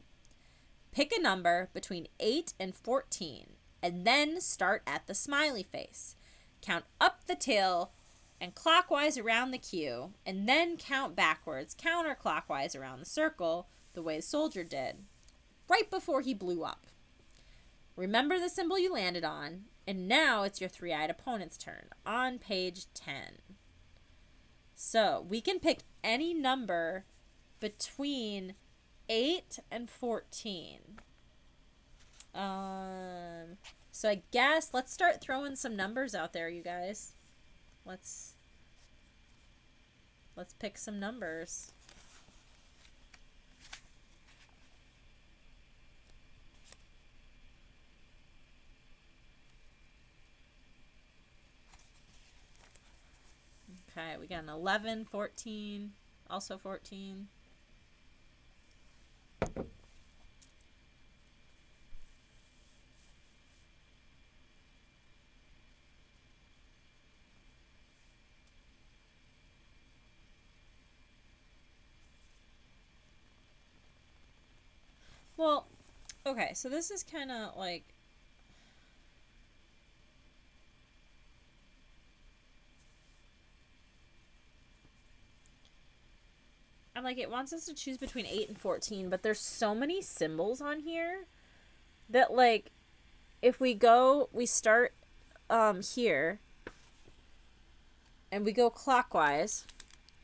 Pick a number between 8 and 14, and then start at the smiley face. Count up the tail and clockwise around the Q, and then count backwards, counterclockwise around the circle, the way the soldier did, right before he blew up. Remember the symbol you landed on, and now it's your three-eyed opponent's turn on page 10. So we can pick any number between 8 and 14. So I guess let's start throwing some numbers out there, you guys. Let's pick some numbers. Okay, we got an 11, 14, also 14. Well, okay, so this is kind of like... I'm like, it wants us to choose between 8 and 14, but there's so many symbols on here that, like, if we start here, and we go clockwise,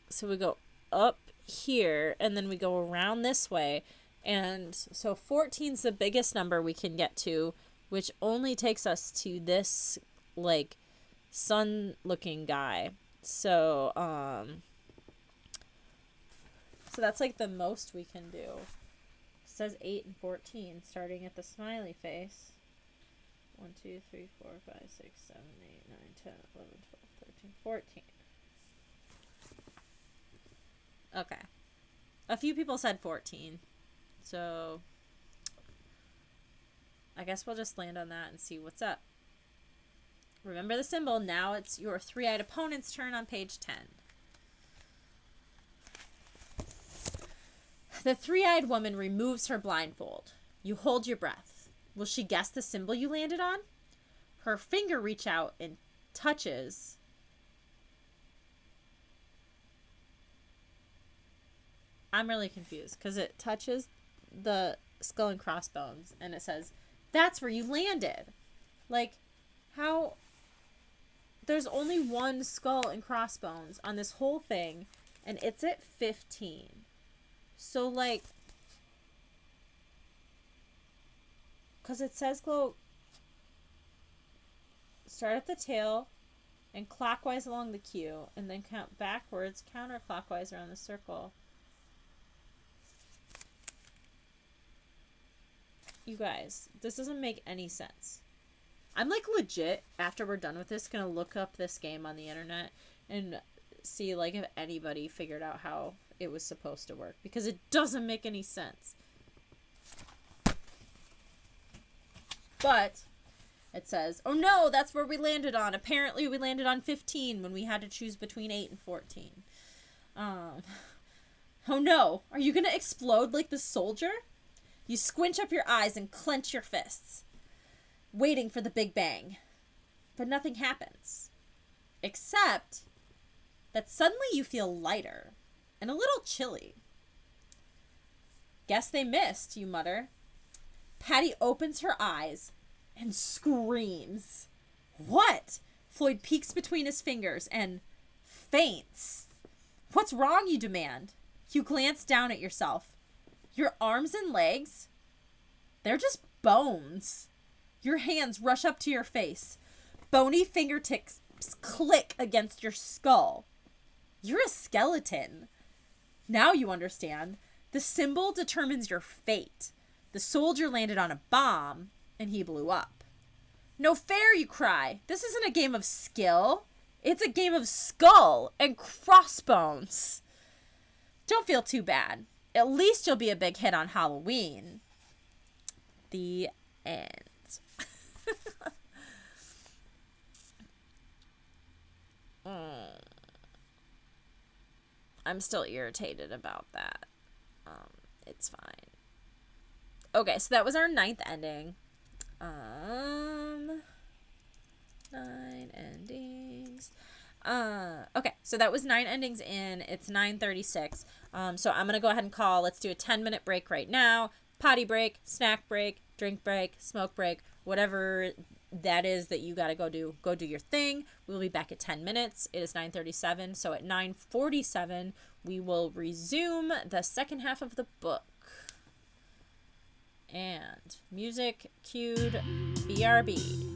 so we go up here, and then we go around this way, and so 14's the biggest number we can get to, which only takes us to this, like, sun-looking guy. So, so that's, like, the most we can do. It says 8 and 14, starting at the smiley face. 1, 2, 3, 4, 5, 6, 7, 8, 9, 10, 11, 12, 13, 14. Okay. A few people said 14. So I guess we'll just land on that and see what's up. Remember the symbol. Now it's your three-eyed opponent's turn on page 10. The three-eyed woman removes her blindfold. You hold your breath. Will she guess the symbol you landed on? Her finger reaches out and touches. I'm really confused because it touches the skull and crossbones and it says, that's where you landed. Like, how? There's only one skull and crossbones on this whole thing and it's at 15. So, like, because it says go start at the tail and clockwise along the Q and then count backwards counterclockwise around the circle. You guys, this doesn't make any sense. I'm, like, legit, after we're done with this, gonna look up this game on the internet and see, like, if anybody figured out how it was supposed to work. Because it doesn't make any sense. But it says, oh no, that's where we landed on. Apparently we landed on 15 when we had to choose between 8 and 14. Oh no, are you gonna explode like the soldier? You squinch up your eyes and clench your fists, waiting for the big bang. But nothing happens. Except that suddenly you feel lighter and a little chilly. Guess they missed, you mutter. Patty opens her eyes and screams. What? Floyd peeks between his fingers and faints. What's wrong, you demand? You glance down at yourself. Your arms and legs, they're just bones. Your hands rush up to your face. Bony fingertips click against your skull. You're a skeleton. Now you understand. The symbol determines your fate. The soldier landed on a bomb, and he blew up. No fair, you cry. This isn't a game of skill. It's a game of skull and crossbones. Don't feel too bad. At least you'll be a big hit on Halloween. The end. I'm still irritated about that. It's fine. Okay, so that was our 9th ending. 9 endings. Okay, so that was 9 endings in. It's 9:36. So I'm gonna go ahead and call. Let's do a 10-minute break right now. Potty break, snack break, drink break, smoke break, whatever that is that you gotta go do. Go do your thing. We'll be back at 10 minutes. It is 9:37. So at 9:47, we will resume the second half of the book. And music cued. BRB.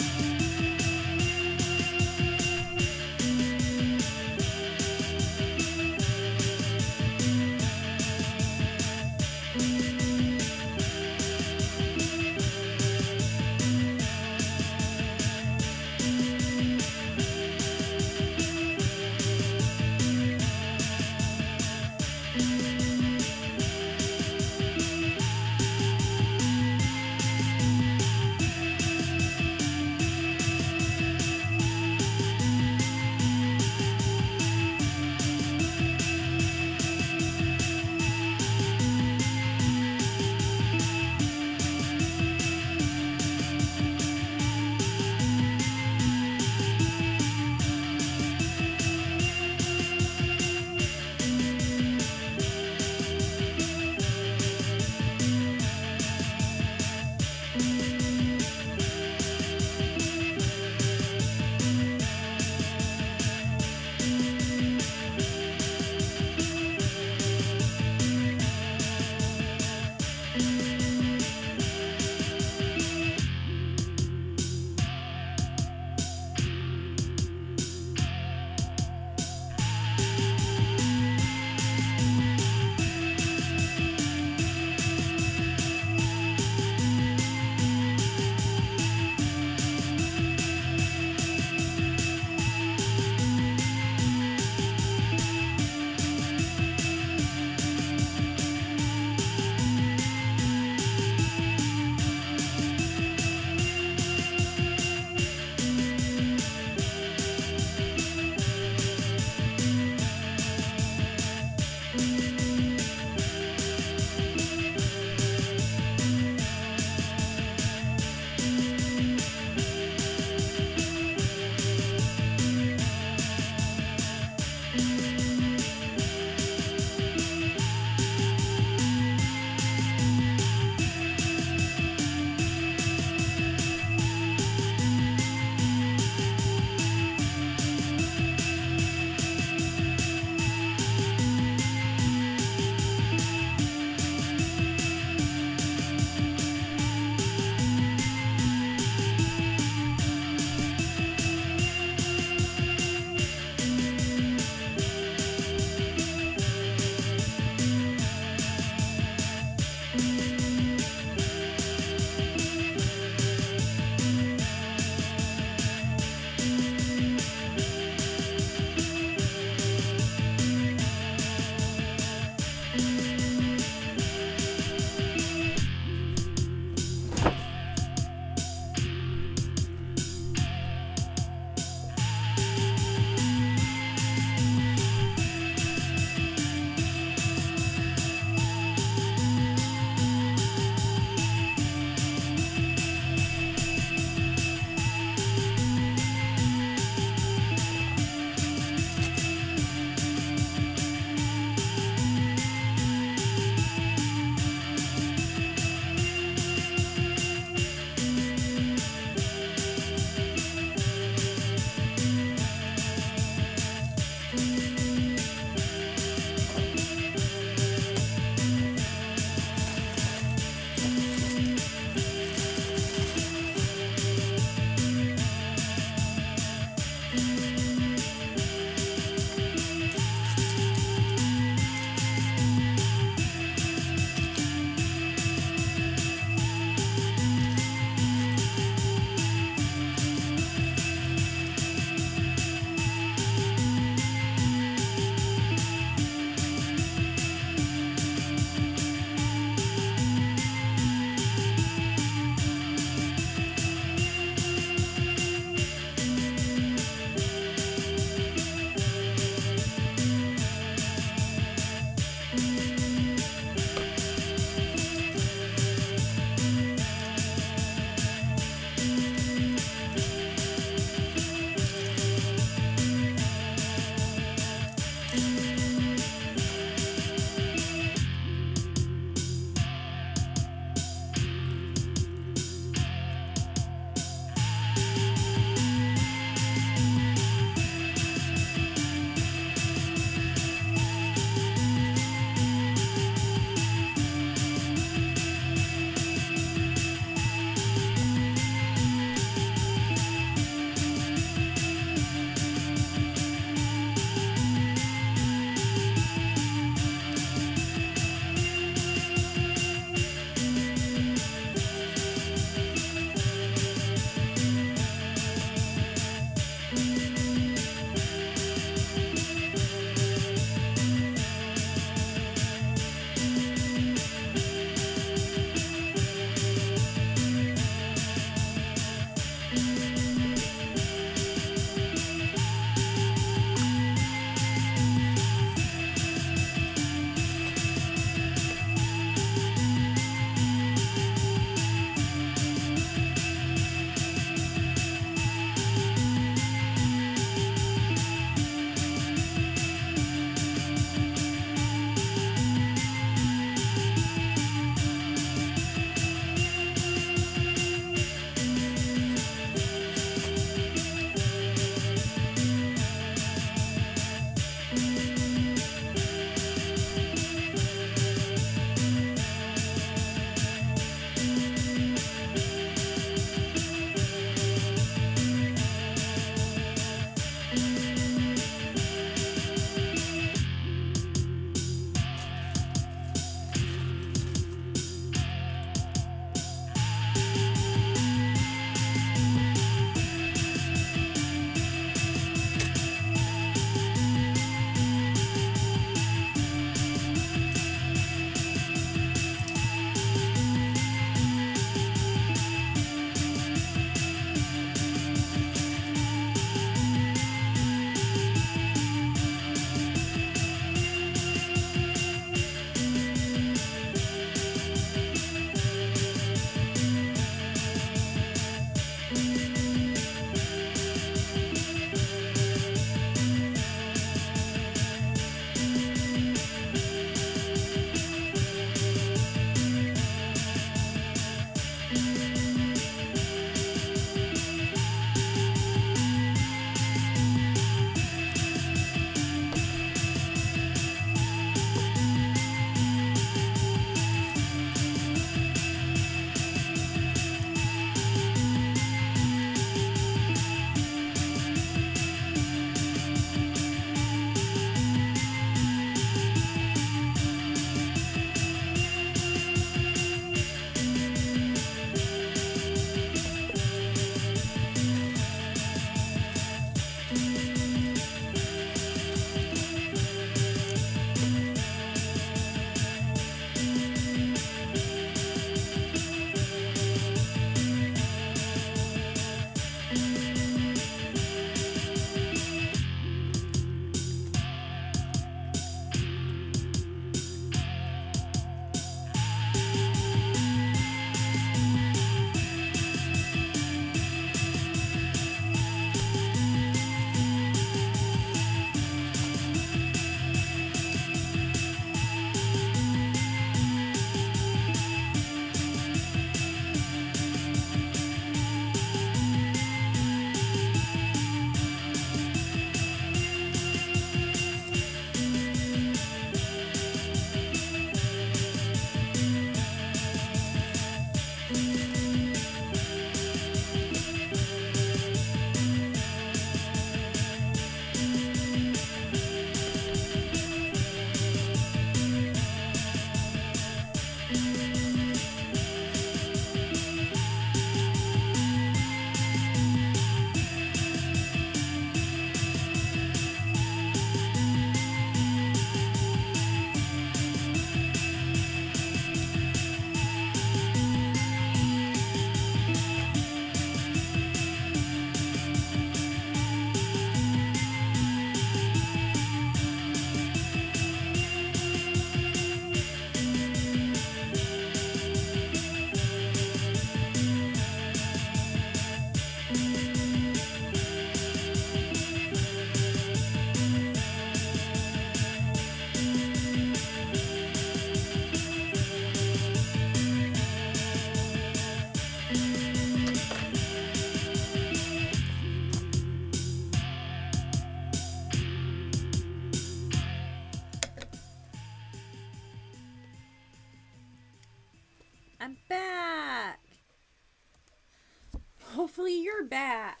Finally, you're back.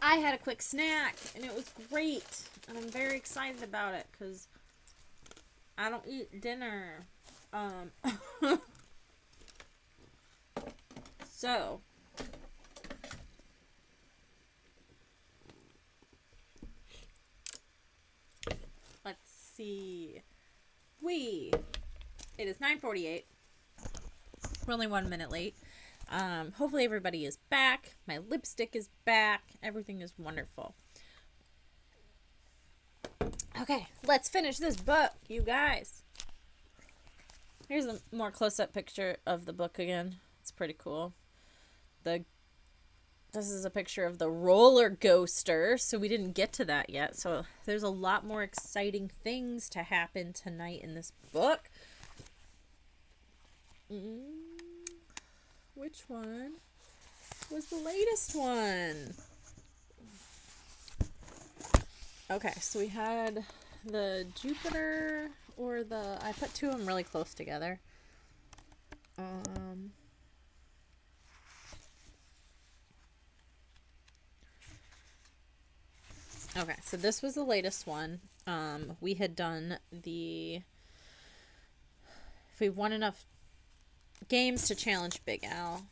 I had a quick snack, and it was great. And I'm very excited about it, because I don't eat dinner. So, let's see. It is 9:48. We're only 1 minute late. Hopefully everybody is back. My lipstick is back. Everything is wonderful. Okay, let's finish this book, you guys. Here's a more close-up picture of the book again. It's pretty cool. This is a picture of the roller coaster, so we didn't get to that yet. So there's a lot more exciting things to happen tonight in this book. Which one was the latest one? Okay, so we had the Jupiter or I put two of them really close together. Okay, so this was the latest one. We had done if we won enough games to challenge Big Al.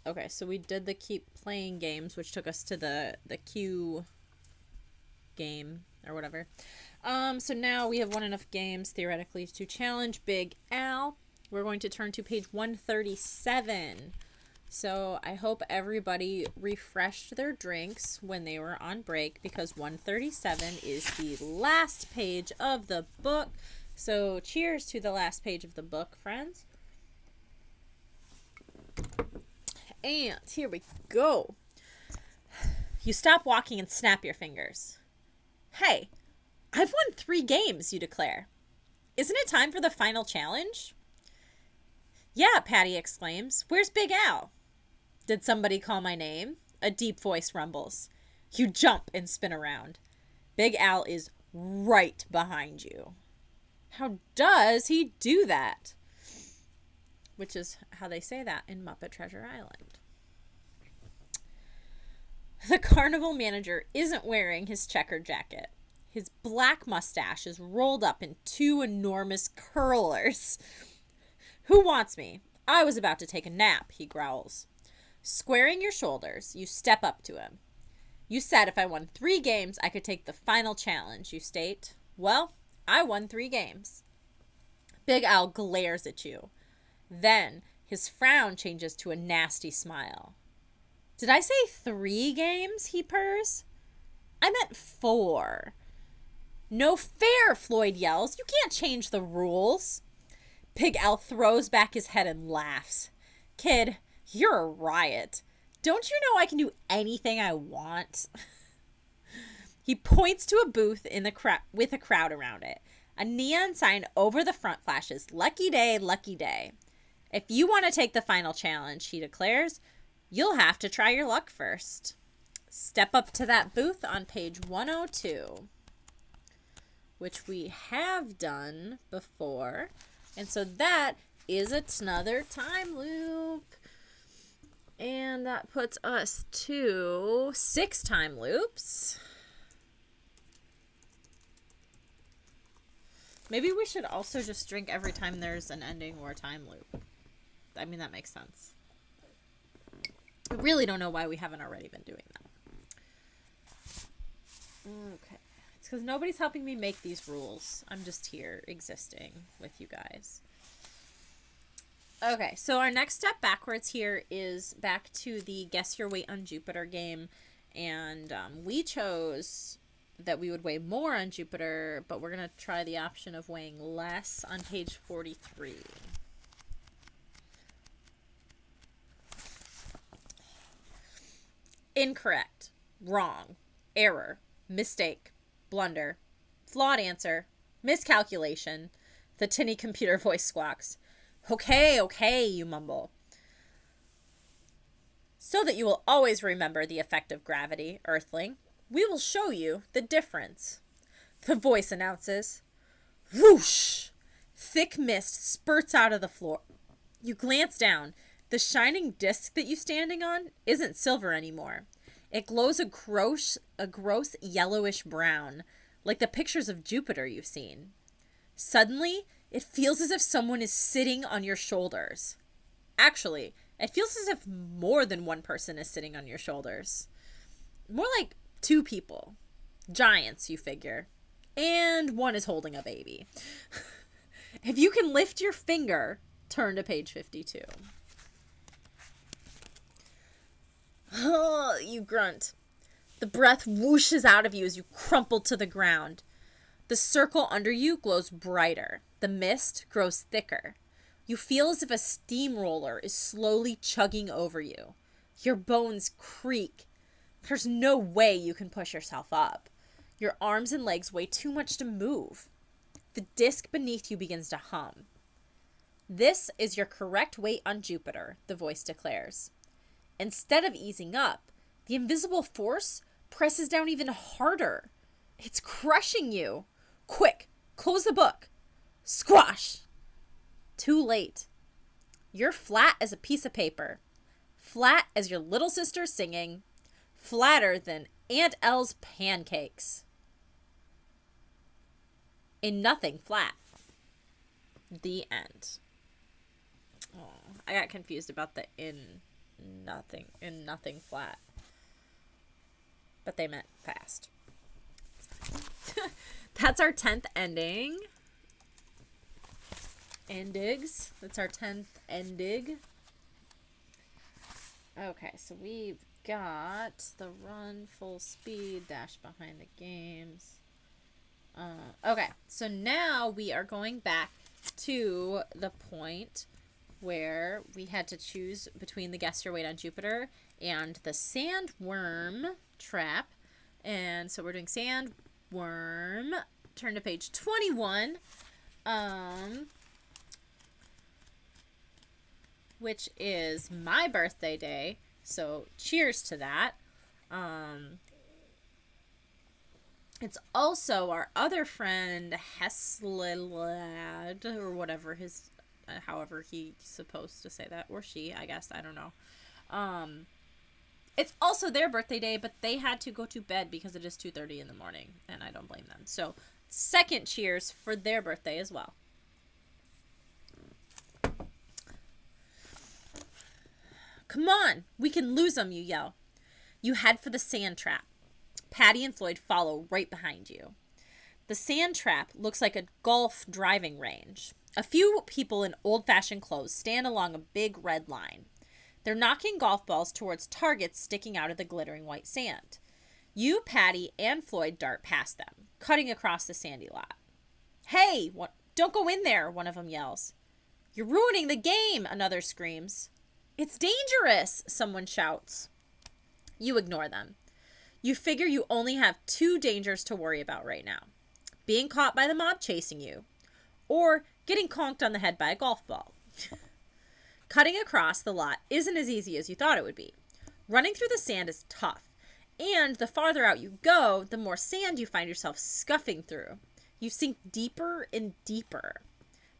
Okay, so we did the keep playing games, which took us to the Q game or whatever. So now we have won enough games theoretically to challenge Big Al. We're going to turn to page 137. So I hope everybody refreshed their drinks when they were on break, because 137 is the last page of the book. So cheers to the last page of the book, friends. And here we go. You stop walking and snap your fingers. Hey, I've won 3 games, you declare. Isn't it time for the final challenge? Yeah, Patty exclaims. Where's Big Al? Did somebody call my name? A deep voice rumbles. You jump and spin around. Big Al is right behind you. How does he do that? Which is how they say that in Muppet Treasure Island. The carnival manager isn't wearing his checkered jacket. His black mustache is rolled up in 2 enormous curlers. Who wants me? I was about to take a nap, he growls. Squaring your shoulders, you step up to him. You said if I won 3 games, I could take the final challenge, you state. Well, I won 3 games. Big Al glares at you. Then his frown changes to a nasty smile. Did I say 3 games, he purrs. I meant 4. No fair, Floyd yells. You can't change the rules. Big Al throws back his head and laughs. Kid, you're a riot. Don't you know I can do anything I want? He points to a booth in the with a crowd around it. A neon sign over the front flashes, Lucky day, lucky day. If you want to take the final challenge, he declares, you'll have to try your luck first. Step up to that booth on page 102, which we have done before. And so that is another time loop. And that puts us to 6 time loops. Maybe we should also just drink every time there's an ending or a time loop. I mean, that makes sense. I really don't know why we haven't already been doing that. Okay. It's because nobody's helping me make these rules. I'm just here existing with you guys. Okay, so our next step backwards here is back to the Guess Your Weight on Jupiter game. And we chose that we would weigh more on Jupiter, but we're going to try the option of weighing less on page 43. Incorrect, wrong, error, mistake, blunder, flawed answer, miscalculation. The tinny computer voice squawks. Okay, okay, you mumble. So that you will always remember the effect of gravity, Earthling, we will show you the difference. The voice announces. Whoosh! Thick mist spurts out of the floor. You glance down. The shining disc that you're standing on isn't silver anymore. It glows a gross yellowish brown, like the pictures of Jupiter you've seen. Suddenly, it feels as if someone is sitting on your shoulders. Actually, it feels as if more than one person is sitting on your shoulders. More like two people. Giants, you figure. And one is holding a baby. If you can lift your finger, turn to page 52. Oh, you grunt. The breath whooshes out of you as you crumple to the ground. The circle under you glows brighter. The mist grows thicker. You feel as if a steamroller is slowly chugging over you. Your bones creak. There's no way you can push yourself up. Your arms and legs weigh too much to move. The disc beneath you begins to hum. This is your correct weight on Jupiter, the voice declares. Instead of easing up, the invisible force presses down even harder. It's crushing you. Quick, close the book. Squash! Too late. You're flat as a piece of paper. Flat as your little sister singing. Flatter than Aunt Elle's pancakes. In nothing flat. The end. Oh, I got confused about the in nothing flat. But they meant fast. That's our 10th ending. Endigs. That's our 10th endig. Okay, so we've got the run, full speed, dash behind the games. Okay, so now we are going back to the point where we had to choose between the Guess Your Weight on Jupiter and the sandworm trap. And so we're doing sandworm. Turn to page 21. Which is my birthday day. So cheers to that. It's also our other friend Heslilad, or whatever his, however he's supposed to say that, or she, I guess, I don't know. It's also their birthday day, but they had to go to bed because it is 2:30 in the morning, and I don't blame them. So, second cheers for their birthday as well. Come on, we can lose them, you yell. You head for the sand trap. Patty and Floyd follow right behind you. The sand trap looks like a golf driving range. A few people in old-fashioned clothes stand along a big red line. They're knocking golf balls towards targets sticking out of the glittering white sand. You, Patty, and Floyd dart past them, cutting across the sandy lot. Hey, don't go in there, one of them yells. You're ruining the game, another screams. It's dangerous, someone shouts. You ignore them. You figure you only have two dangers to worry about right now. Being caught by the mob chasing you, or getting conked on the head by a golf ball. Cutting across the lot isn't as easy as you thought it would be. Running through the sand is tough, and the farther out you go, the more sand you find yourself scuffing through. You sink deeper and deeper.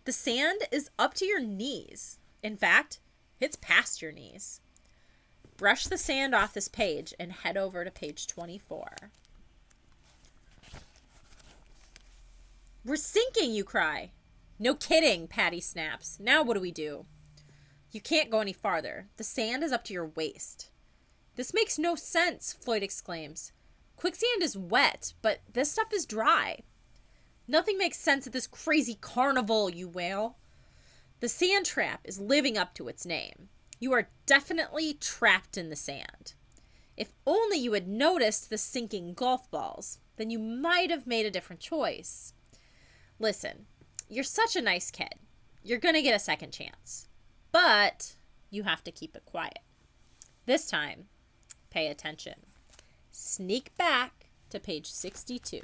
The sand is up to your knees. In fact, it's past your knees. Brush the sand off this page and head over to page 24. We're sinking, you cry. No kidding, Patty snaps. Now what do we do? You can't go any farther. The sand is up to your waist. This makes no sense, Floyd exclaims. Quicksand is wet, but this stuff is dry. Nothing makes sense at this crazy carnival, you wail. The sand trap is living up to its name. You are definitely trapped in the sand. If only you had noticed the sinking golf balls, then you might have made a different choice. Listen, you're such a nice kid. You're going to get a second chance. But you have to keep it quiet. This time, pay attention. Sneak back to page 62.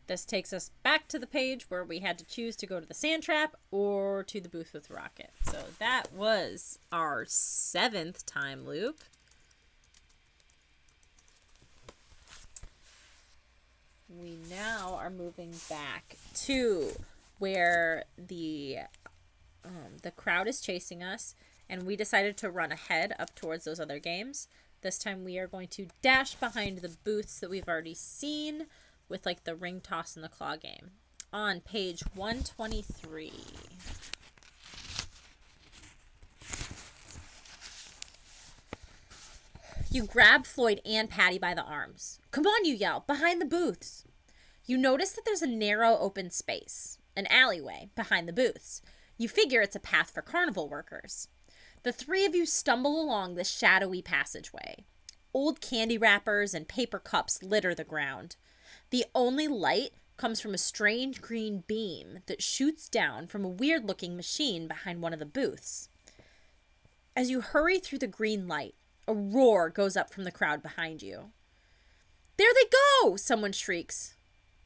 This takes us back to the page where we had to choose to go to the sand trap or to the booth with Rocket. So that was our 7th time loop. we now are moving back to where the crowd is chasing us, and we decided to run ahead up towards those other games. This time we are going to dash behind the booths that we've already seen with like the ring toss and the claw game. On page 123. You grab Floyd and Patty by the arms. Come on, you yell, behind the booths. You notice that there's a narrow open space, an alleyway, behind the booths. You figure it's a path for carnival workers. The three of you stumble along this shadowy passageway. Old candy wrappers and paper cups litter the ground. The only light comes from a strange green beam that shoots down from a weird-looking machine behind one of the booths. As you hurry through the green light, a roar goes up from the crowd behind you. There they go! Someone shrieks.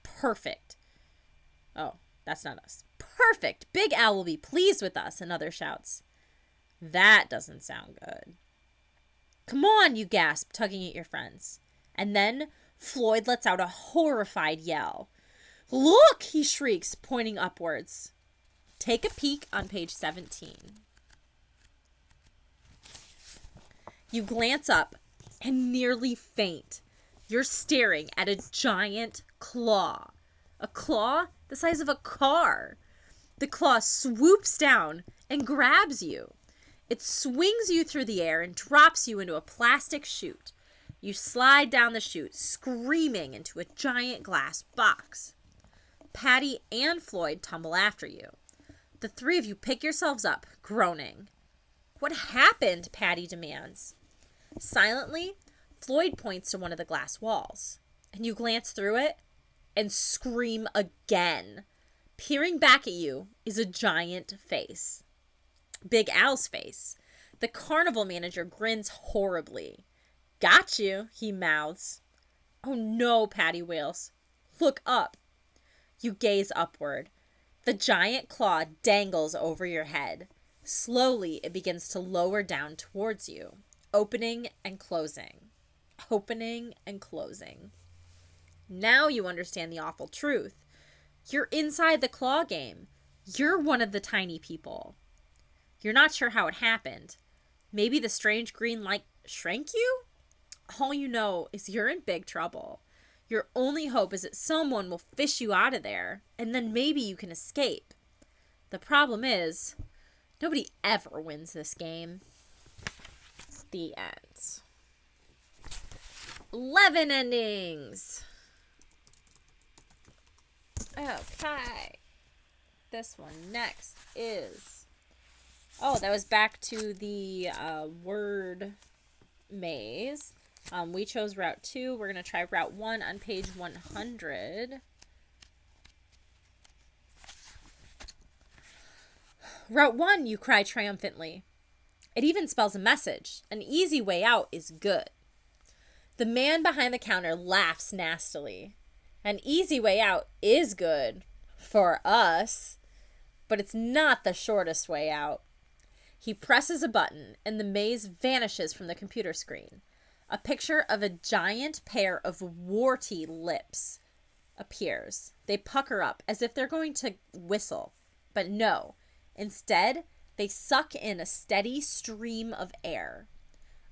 Perfect. Oh, that's not us. Perfect! Big Al will be pleased with us, another shouts. That doesn't sound good. Come on, you gasp, tugging at your friends. And then Floyd lets out a horrified yell. Look, he shrieks, pointing upwards. Take a peek on page 17. You glance up and nearly faint. You're staring at a giant claw. A claw the size of a car. The claw swoops down and grabs you. It swings you through the air and drops you into a plastic chute. You slide down the chute, screaming into a giant glass box. Patty and Floyd tumble after you. The three of you pick yourselves up, groaning. What happened? Patty demands. Silently, Floyd points to one of the glass walls, and you glance through it and scream again. Peering back at you is a giant face. Big Al's face. The carnival manager grins horribly. Got you, he mouths. Oh no, Patty wails. Look up. You gaze upward. The giant claw dangles over your head. Slowly, it begins to lower down towards you, opening and closing. Opening and closing. Now you understand the awful truth. You're inside the claw game. You're one of the tiny people. You're not sure how it happened. Maybe the strange green light shrank you? All you know is you're in big trouble. Your only hope is that someone will fish you out of there, and then maybe you can escape. The problem is, nobody ever wins this game. The end. 11 endings. Okay. This one next is... Oh, that was back to the word maze. We chose Route 2. We're going to try Route 1 on page 100. Route 1, you cry triumphantly. It even spells a message. An easy way out is good. The man behind the counter laughs nastily. An easy way out is good for us, but it's not the shortest way out. He presses a button, and the maze vanishes from the computer screen. A picture of a giant pair of warty lips appears. They pucker up as if they're going to whistle, but no. Instead, they suck in a steady stream of air.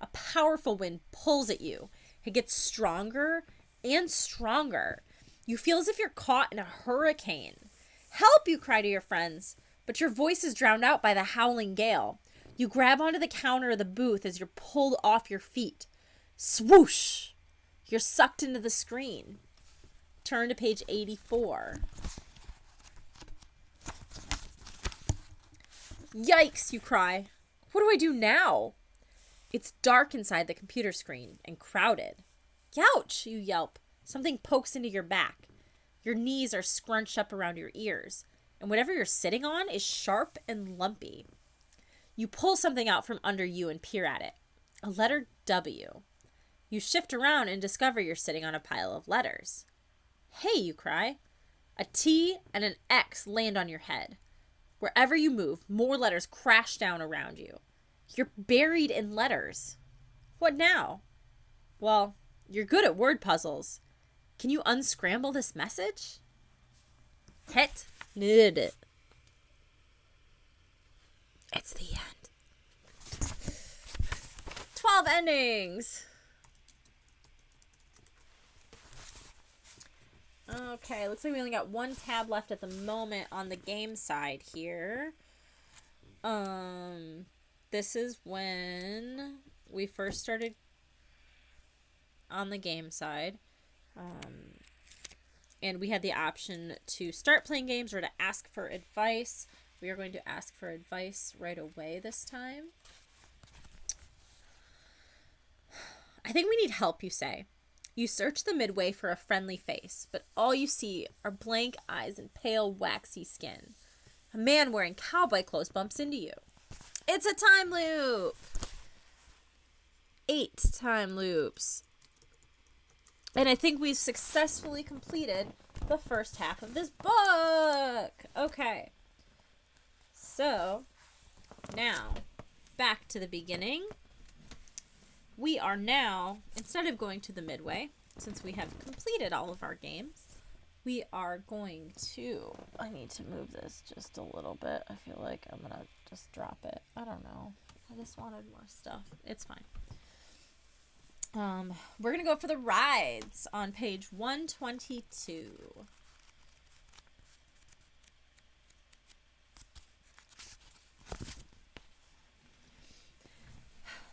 A powerful wind pulls at you. It gets stronger and stronger. You feel as if you're caught in a hurricane. Help, you cry to your friends, but your voice is drowned out by the howling gale. You grab onto the counter of the booth as you're pulled off your feet. Swoosh! You're sucked into the screen. Turn to page 84. Yikes, you cry. What do I do now? It's dark inside the computer screen and crowded. Youch, you yelp. Something pokes into your back. Your knees are scrunched up around your ears, and whatever you're sitting on is sharp and lumpy. You pull something out from under you and peer at it. A letter W. You shift around and discover you're sitting on a pile of letters. Hey, you cry. A T and an X land on your head. Wherever you move, more letters crash down around you. You're buried in letters. What now? Well, you're good at word puzzles. Can you unscramble this message? Hit. Need it. It's the end. 12 endings. Okay, looks like we only got one tab left at the moment on the game side here. This is when we first started on the game side. And we had the option to start playing games or to ask for advice. We are going to ask for advice right away this time. I think we need help, you say. You search the midway for a friendly face, but all you see are blank eyes and pale, waxy skin. A man wearing cowboy clothes bumps into you. It's a time loop! 8 time loops. And I think we've successfully completed the first half of this book. Okay. So, now, back to the beginning. We are now, instead of going to the midway, since we have completed all of our games, we are going to... I need to move this just a little bit. I feel like I'm going to just drop it. I don't know. I just wanted more stuff. It's fine. We're going to go for the rides on page 122.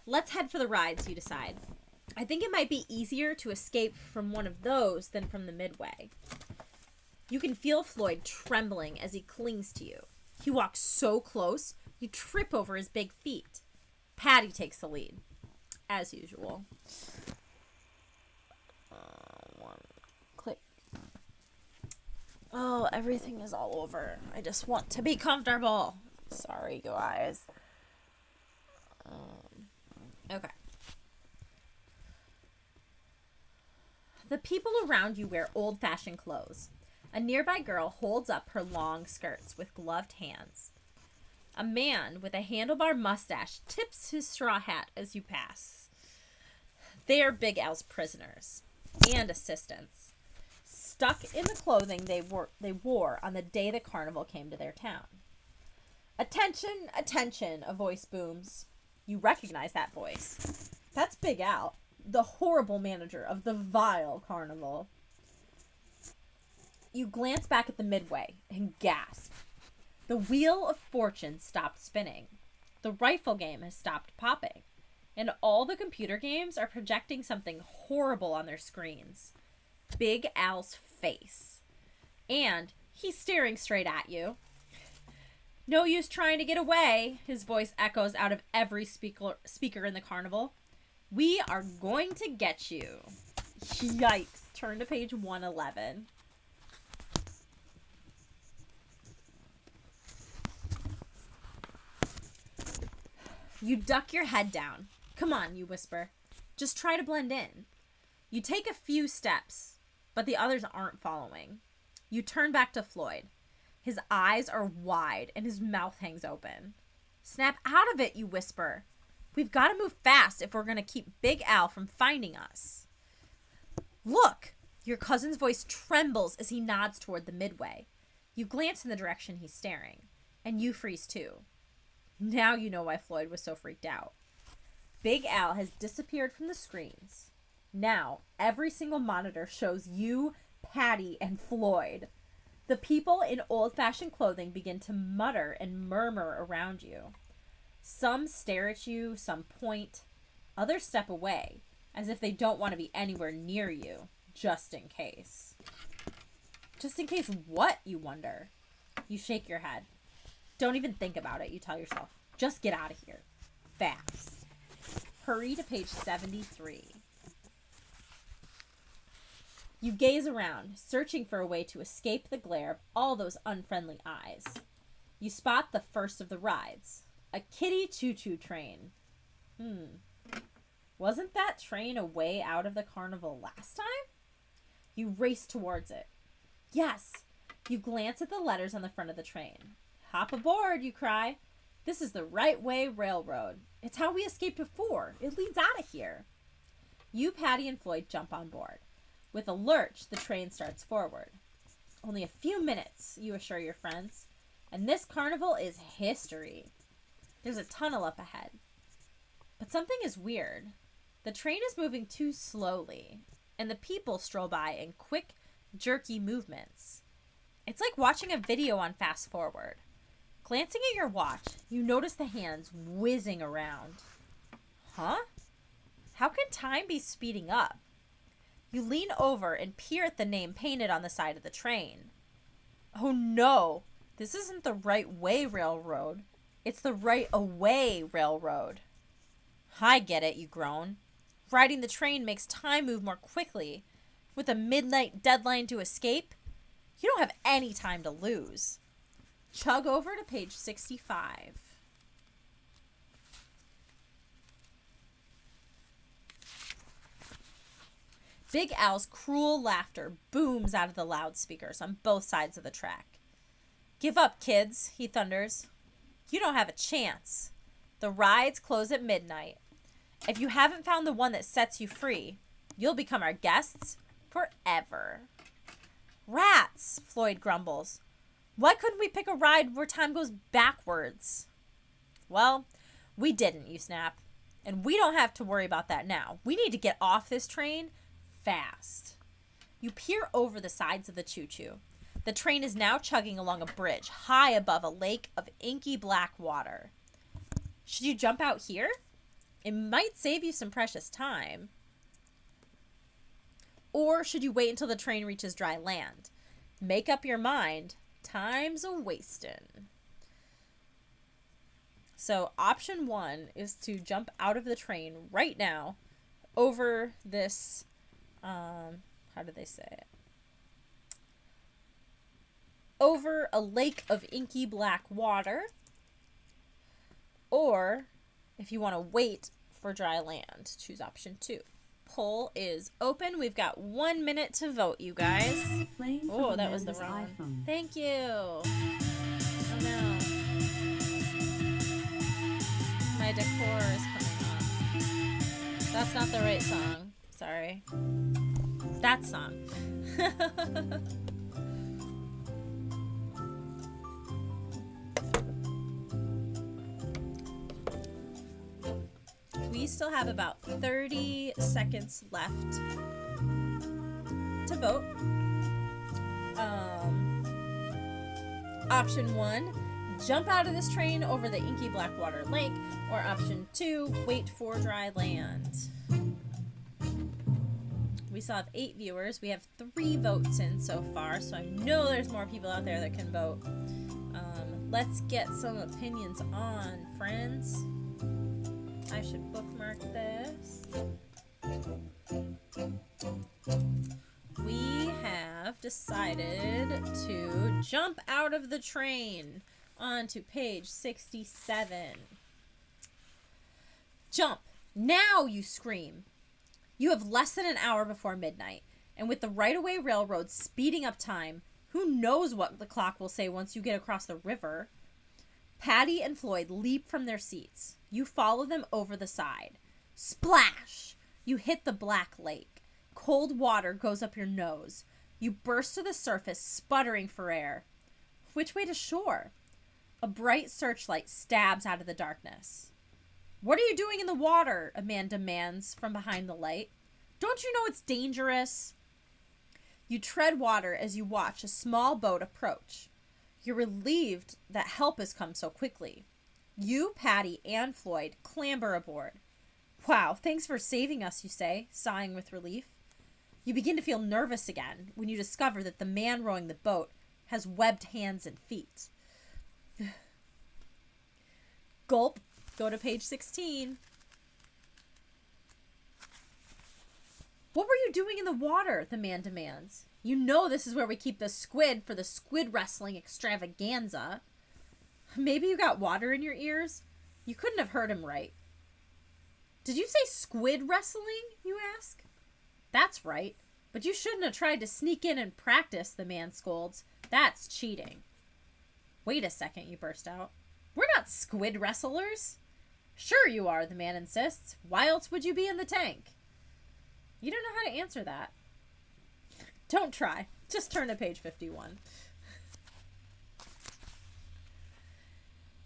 Let's head for the rides, you decide. I think it might be easier to escape from one of those than from the midway. You can feel Floyd trembling as he clings to you. He walks so close, you trip over his big feet. Patty takes the lead, as usual. Click. Oh, everything is all over. I just want to be comfortable. Sorry, guys. Okay. The people around you wear old-fashioned clothes. A nearby girl holds up her long skirts with gloved hands. A man with a handlebar mustache tips his straw hat as you pass. They are Big Al's prisoners and assistants, stuck in the clothing they wore on the day the carnival came to their town. Attention, attention, a voice booms. You recognize that voice. That's Big Al, the horrible manager of the vile carnival. You glance back at the midway and gasp. The wheel of fortune stopped spinning. The rifle game has stopped popping. And all the computer games are projecting something horrible on their screens. Big Al's face. And he's staring straight at you. No use trying to get away, his voice echoes out of every speaker in the carnival. We are going to get you. Yikes. Turn to page 111. You duck your head down. Come on, you whisper. Just try to blend in. You take a few steps, but the others aren't following. You turn back to Floyd. His eyes are wide and his mouth hangs open. Snap out of it, you whisper. We've got to move fast if we're going to keep Big Al from finding us. Look! Your cousin's voice trembles as he nods toward the midway. You glance in the direction he's staring, and you freeze too. Now you know why Floyd was so freaked out. Big Al has disappeared from the screens. Now, every single monitor shows you, Patty, and Floyd. The people in old-fashioned clothing begin to mutter and murmur around you. Some stare at you, some point. Others step away, as if they don't want to be anywhere near you, just in case. Just in case what, you wonder? You shake your head. Don't even think about it, you tell yourself. Just get out of here. Fast. Hurry to page 73. You gaze around, searching for a way to escape the glare of all those unfriendly eyes. You spot the first of the rides. A kiddie choo-choo train. Wasn't that train a way out of the carnival last time? You race towards it. Yes. You glance at the letters on the front of the train. Hop aboard, you cry. This is the Right Way Railroad. It's how we escaped before. It leads out of here. You, Patty, and Floyd jump on board. With a lurch, the train starts forward. Only a few minutes, you assure your friends, and this carnival is history. There's a tunnel up ahead. But something is weird. The train is moving too slowly, and the people stroll by in quick, jerky movements. It's like watching a video on fast forward. Glancing at your watch, you notice the hands whizzing around. Huh? How can time be speeding up? You lean over and peer at the name painted on the side of the train. Oh no, this isn't the right way railroad. It's the right away railroad. I get it, you groan. Riding the train makes time move more quickly. With a midnight deadline to escape, you don't have any time to lose. Chug over to page 65. Big Al's cruel laughter booms out of the loudspeakers on both sides of the track. Give up, kids, he thunders. You don't have a chance. The rides close at midnight. If you haven't found the one that sets you free, you'll become our guests forever. Rats, Floyd grumbles. Why couldn't we pick a ride where time goes backwards? Well, we didn't, you snap. And we don't have to worry about that now. We need to get off this train fast. You peer over the sides of the choo-choo. The train is now chugging along a bridge high above a lake of inky black water. Should you jump out here? It might save you some precious time. Or should you wait until the train reaches dry land? Make up your mind. Time's a wastin'. So option 1 is to jump out of the train right now over this, how do they say it? Over a lake of inky black water. Or if you want to wait for dry land, choose option 2. Poll is open. We've got 1 minute to vote, you guys. Oh, that was the wrong one. Thank you. Oh no. My decor is coming off. That's not the right song. Sorry. That song. We still have about 30 seconds left to vote. Option 1, jump out of this train over the inky Blackwater Lake, or option 2, wait for dry land. We still have 8 viewers. We have 3 votes in so far, so I know there's more people out there that can vote. Let's get some opinions on, friends. I should bookmark this. We have decided to jump out of the train onto page 67. Jump! Now, you scream. You have less than an hour before midnight, and with the right-of-way railroad speeding up time, who knows what the clock will say once you get across the river? Patty and Floyd leap from their seats. You follow them over the side. Splash! You hit the black lake. Cold water goes up your nose. You burst to the surface, sputtering for air. Which way to shore? A bright searchlight stabs out of the darkness. What are you doing in the water? A man demands from behind the light. Don't you know it's dangerous? You tread water as you watch a small boat approach. You're relieved that help has come so quickly. You, Patty, and Floyd clamber aboard. Wow, thanks for saving us, you say, sighing with relief. You begin to feel nervous again when you discover that the man rowing the boat has webbed hands and feet. Gulp. Go to page 16. What were you doing in the water? The man demands. You know this is where we keep the squid for the squid wrestling extravaganza. Maybe you got water in your ears? You couldn't have heard him right. Did you say squid wrestling, you ask? That's right. But you shouldn't have tried to sneak in and practice, the man scolds. That's cheating. Wait a second, you burst out. We're not squid wrestlers. Sure you are, the man insists. Why else would you be in the tank? You don't know how to answer that. Don't try. Just turn to page 51.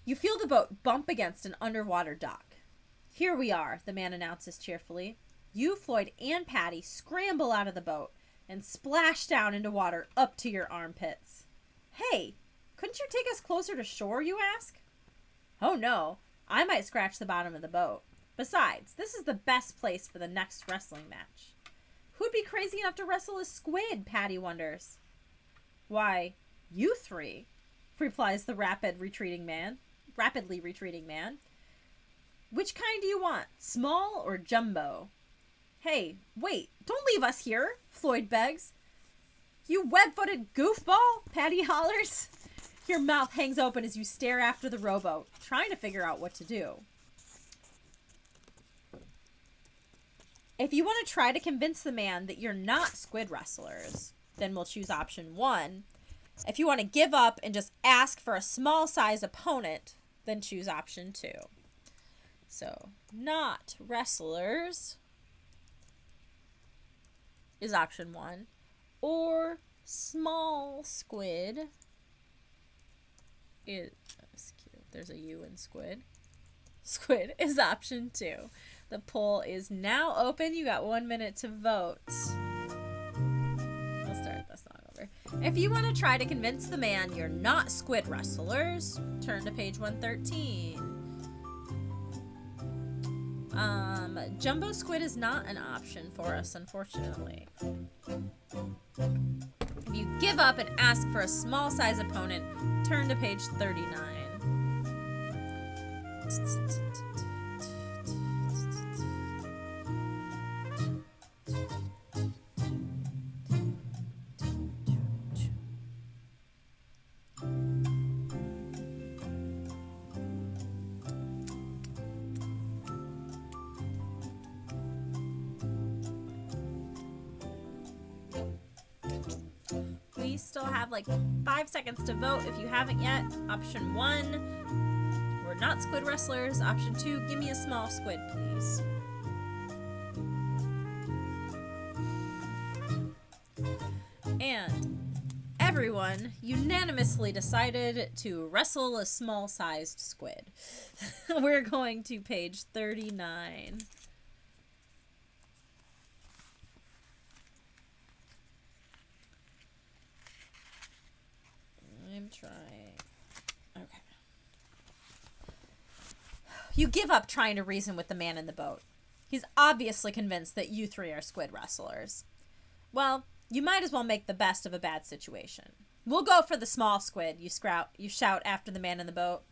You feel the boat bump against an underwater dock. Here we are, the man announces cheerfully. You, Floyd, and Patty scramble out of the boat and splash down into water up to your armpits. Hey, couldn't you take us closer to shore, you ask? Oh no, I might scratch the bottom of the boat. Besides, this is the best place for the next wrestling match. Who'd be crazy enough to wrestle a squid, Patty wonders. Why, you three, replies the rapidly retreating man. Which kind do you want, small or jumbo? Hey, wait, don't leave us here, Floyd begs. You web-footed goofball, Patty hollers. Your mouth hangs open as you stare after the rowboat, trying to figure out what to do. If you want to try to convince the man that you're not squid wrestlers, then we'll choose option 1. If you want to give up and just ask for a small size opponent, then choose option 2. So, not wrestlers is option 1. Or small squid is, that's cute. There's a U in squid. Squid is option 2. The poll is now open. You got 1 minute to vote. I'll start this song over. If you want to try to convince the man you're not squid wrestlers, turn to page 113. Jumbo squid is not an option for us, unfortunately. If you give up and ask for a small size opponent, turn to page 39. We still have like 5 seconds to vote if you haven't yet. Option 1, we're not squid wrestlers. Option 2, give me a small squid, please. And everyone unanimously decided to wrestle a small-sized squid. We're going to page 39. I'm trying. Okay. You give up trying to reason with the man in the boat. He's obviously convinced that you three are squid wrestlers. Well, you might as well make the best of a bad situation. We'll go for the small squid, you shout after the man in the boat.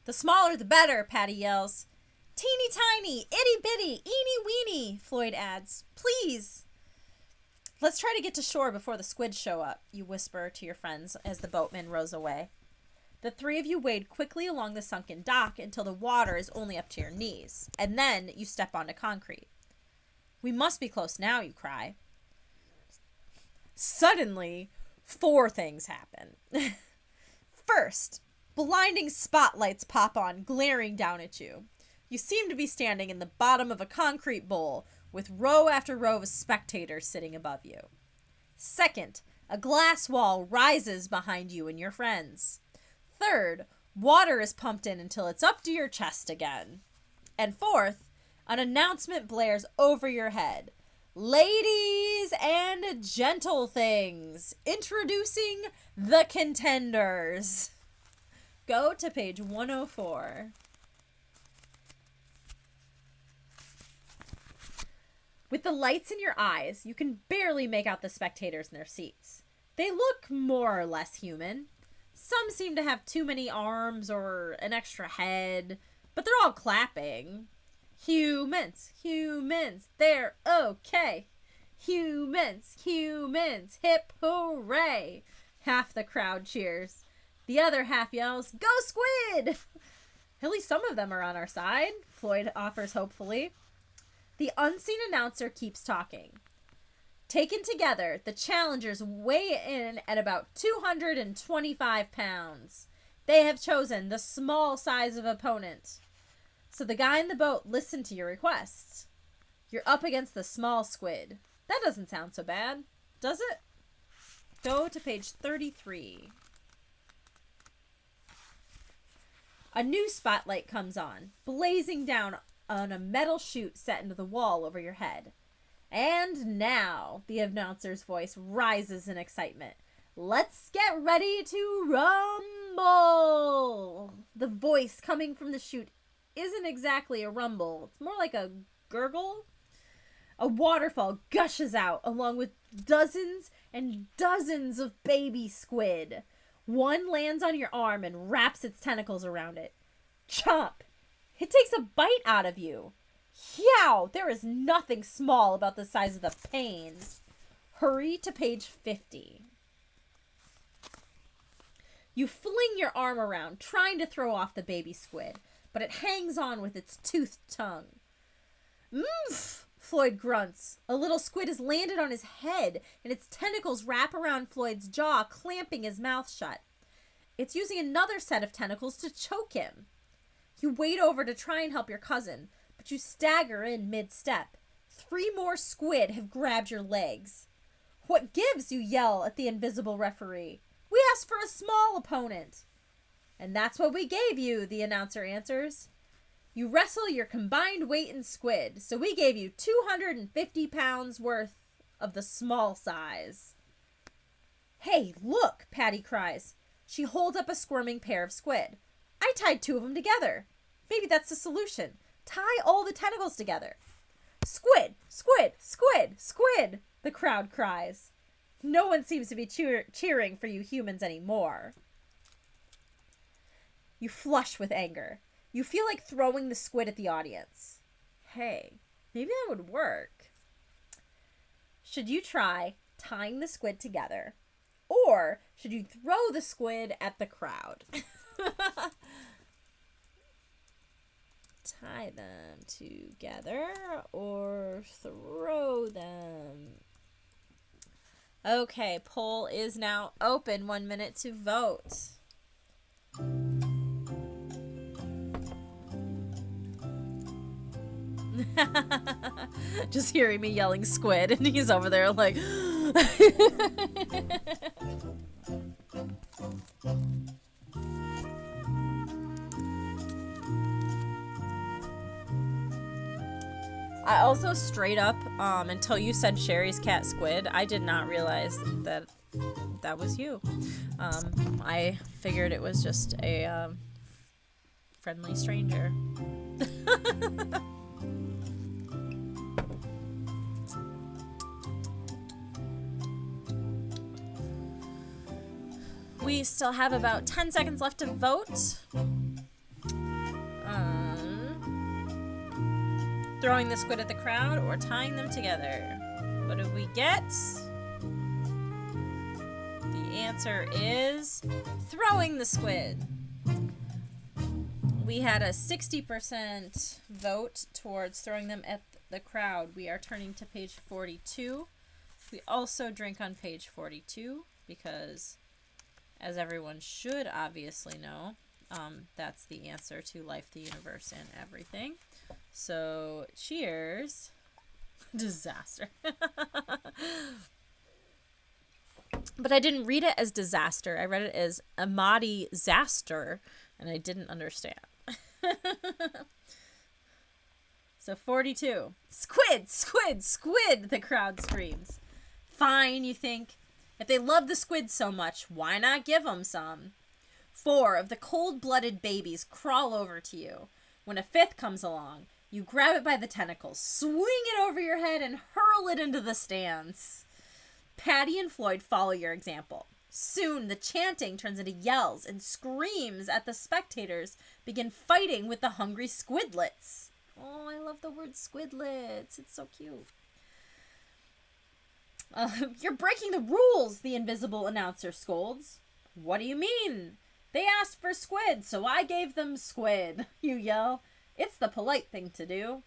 The smaller the better, Patty yells. Teeny tiny, itty bitty, eeny weeny, Floyd adds. Please. Let's try to get to shore before the squids show up, you whisper to your friends as the boatman rows away. The three of you wade quickly along the sunken dock until the water is only up to your knees, and then you step onto concrete. We must be close now, you cry. Suddenly, 4 things happen. First, blinding spotlights pop on, glaring down at you. You seem to be standing in the bottom of a concrete bowl, with row after row of spectators sitting above you. Second, a glass wall rises behind you and your friends. Third, water is pumped in until it's up to your chest again. And fourth, an announcement blares over your head. Ladies and gentle things, introducing the contenders. Go to page 104. With the lights in your eyes, you can barely make out the spectators in their seats. They look more or less human. Some seem to have too many arms or an extra head, but they're all clapping. Humans, humans, they're okay. Humans, humans, hip hooray. Half the crowd cheers. The other half yells, go squid! At least some of them are on our side, Floyd offers hopefully. The unseen announcer keeps talking. Taken together, the challengers weigh in at about 225 pounds. They have chosen the small size of opponent. So the guy in the boat listened to your requests. You're up against the small squid. That doesn't sound so bad, does it? Go to page 33. A new spotlight comes on, blazing down on a metal chute set into the wall over your head. And now, the announcer's voice rises in excitement. Let's get ready to rumble! The voice coming from the chute isn't exactly a rumble. It's more like a gurgle. A waterfall gushes out along with dozens and dozens of baby squid. One lands on your arm and wraps its tentacles around it. Chomp! It takes a bite out of you. Yow! There is nothing small about the size of the pain. Hurry to page 50. You fling your arm around, trying to throw off the baby squid, but it hangs on with its toothed tongue. Mmph! Floyd grunts. A little squid has landed on his head, and its tentacles wrap around Floyd's jaw, clamping his mouth shut. It's using another set of tentacles to choke him. You wade over to try and help your cousin, but you stagger in mid-step. 3 more squid have grabbed your legs. What gives, you yell at the invisible referee. We asked for a small opponent. And that's what we gave you, the announcer answers. You wrestle your combined weight in squid, so we gave you 250 pounds worth of the small size. Hey, look, Patty cries. She holds up a squirming pair of squid. I tied 2 of them together. Maybe that's the solution. Tie all the tentacles together. Squid, squid, squid, squid, the crowd cries. No one seems to be cheering for you humans anymore. You flush with anger. You feel like throwing the squid at the audience. Hey, maybe that would work. Should you try tying the squid together? Or should you throw the squid at the crowd? Tie them together or throw them. Okay, poll is now open. 1 minute to vote. Just hearing me yelling squid, and he's over there like... I also straight up, until you said Sherry's cat squid, I did not realize that that was you. I figured it was just a friendly stranger. We still have about 10 seconds left to vote. Throwing the squid at the crowd or tying them together. What do we get? The answer is throwing the squid. We had a 60% vote towards throwing them at the crowd. We are turning to page 42. We also drink on page 42 because, as everyone should obviously know, that's the answer to life, the universe, and everything. So, cheers. Disaster. But I didn't read it as disaster. I read it as Amadi Zaster, and I didn't understand. So, 42. Squid, squid, squid, the crowd screams. Fine, you think. If they love the squid so much, why not give them some? 4 of the cold-blooded babies crawl over to you. When a 5th comes along, you grab it by the tentacles, swing it over your head, and hurl it into the stands. Patty and Floyd follow your example. Soon, the chanting turns into yells and screams at the spectators begin fighting with the hungry squidlets. Oh, I love the word squidlets. It's so cute. You're breaking the rules, the invisible announcer scolds. What do you mean? They asked for squid, so I gave them squid, you yell. It's the polite thing to do.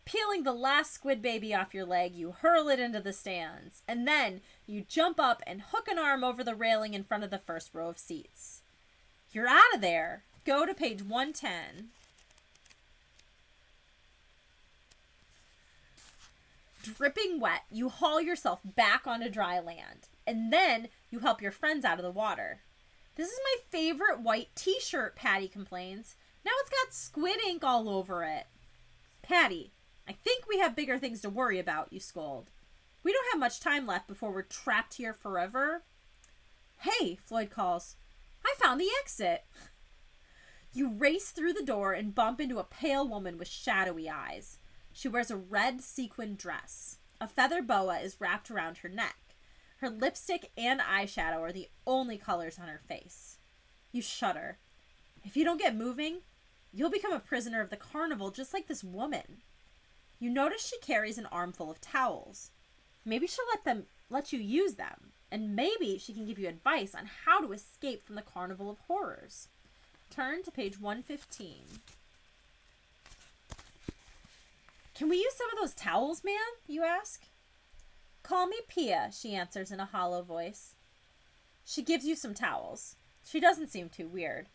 Peeling the last squid baby off your leg, you hurl it into the stands. And then you jump up and hook an arm over the railing in front of the first row of seats. You're out of there. Go to page 110. Dripping wet, you haul yourself back onto dry land. and then you help your friends out of the water. This is my favorite white t-shirt, Patty complains. Now it's got squid ink all over it. Patty, I think we have bigger things to worry about, you scold. We don't have much time left before we're trapped here forever. Hey, Floyd calls. I found the exit. You race through the door and bump into a pale woman with shadowy eyes. She wears a red sequin dress. A feather boa is wrapped around her neck. Her lipstick and eyeshadow are the only colors on her face. You shudder. If you don't get moving, you'll become a prisoner of the carnival just like this woman. You notice she carries an armful of towels. Maybe she'll let you use them, and maybe she can give you advice on how to escape from the Carnival of Horrors. Turn to page 115. Can we use some of those towels, ma'am? You ask. Call me Pia, she answers in a hollow voice. She gives you some towels. She doesn't seem too weird.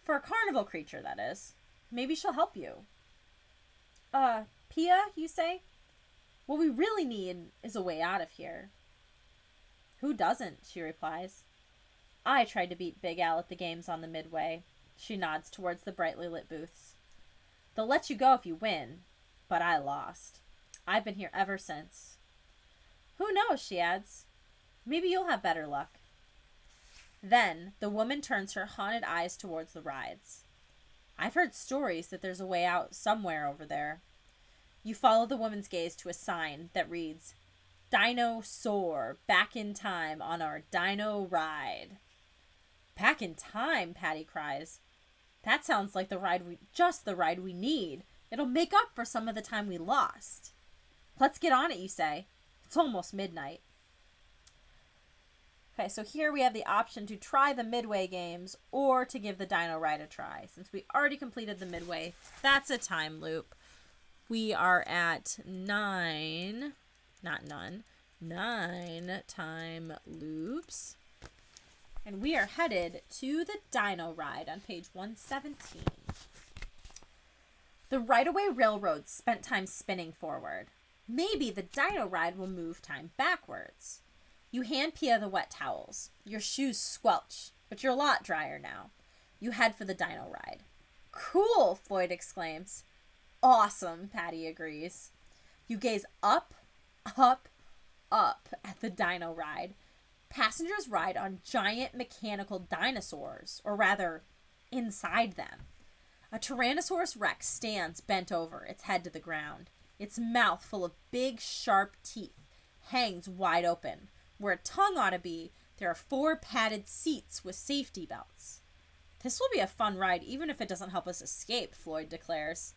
For a carnival creature, that is. Maybe she'll help you. Pia, you say? What we really need is a way out of here. Who doesn't, she replies. I tried to beat Big Al at the games on the Midway. She nods towards the brightly lit booths. They'll let you go if you win, but I lost. I've been here ever since. Who knows, she adds. Maybe you'll have better luck. Then, the woman turns her haunted eyes towards the rides. I've heard stories that there's a way out somewhere over there. You follow the woman's gaze to a sign that reads, Dino Soar, back in time on our Dino Ride. Back in time, Patty cries. That sounds like the ride we need. It'll make up for some of the time we lost. Let's get on it, you say. It's almost midnight. Okay, so here we have the option to try the Midway games or to give the Dino Ride a try. Since we already completed the Midway, that's a time loop. We are at 9 time loops. And we are headed to the Dino Ride on page 117. The right-of-way railroad spent time spinning forward. Maybe the Dino Ride will move time backwards. You hand Pia the wet towels. Your shoes squelch, but you're a lot drier now. You head for the Dino Ride. Cool, Floyd exclaims. Awesome, Patty agrees. You gaze up at the Dino Ride. Passengers ride on giant mechanical dinosaurs, or rather, inside them. A Tyrannosaurus Rex stands bent over, its head to the ground. Its mouth full of big, sharp teeth hangs wide open. Where a tongue ought to be, there are 4 padded seats with safety belts. This will be a fun ride, even if it doesn't help us escape, Floyd declares.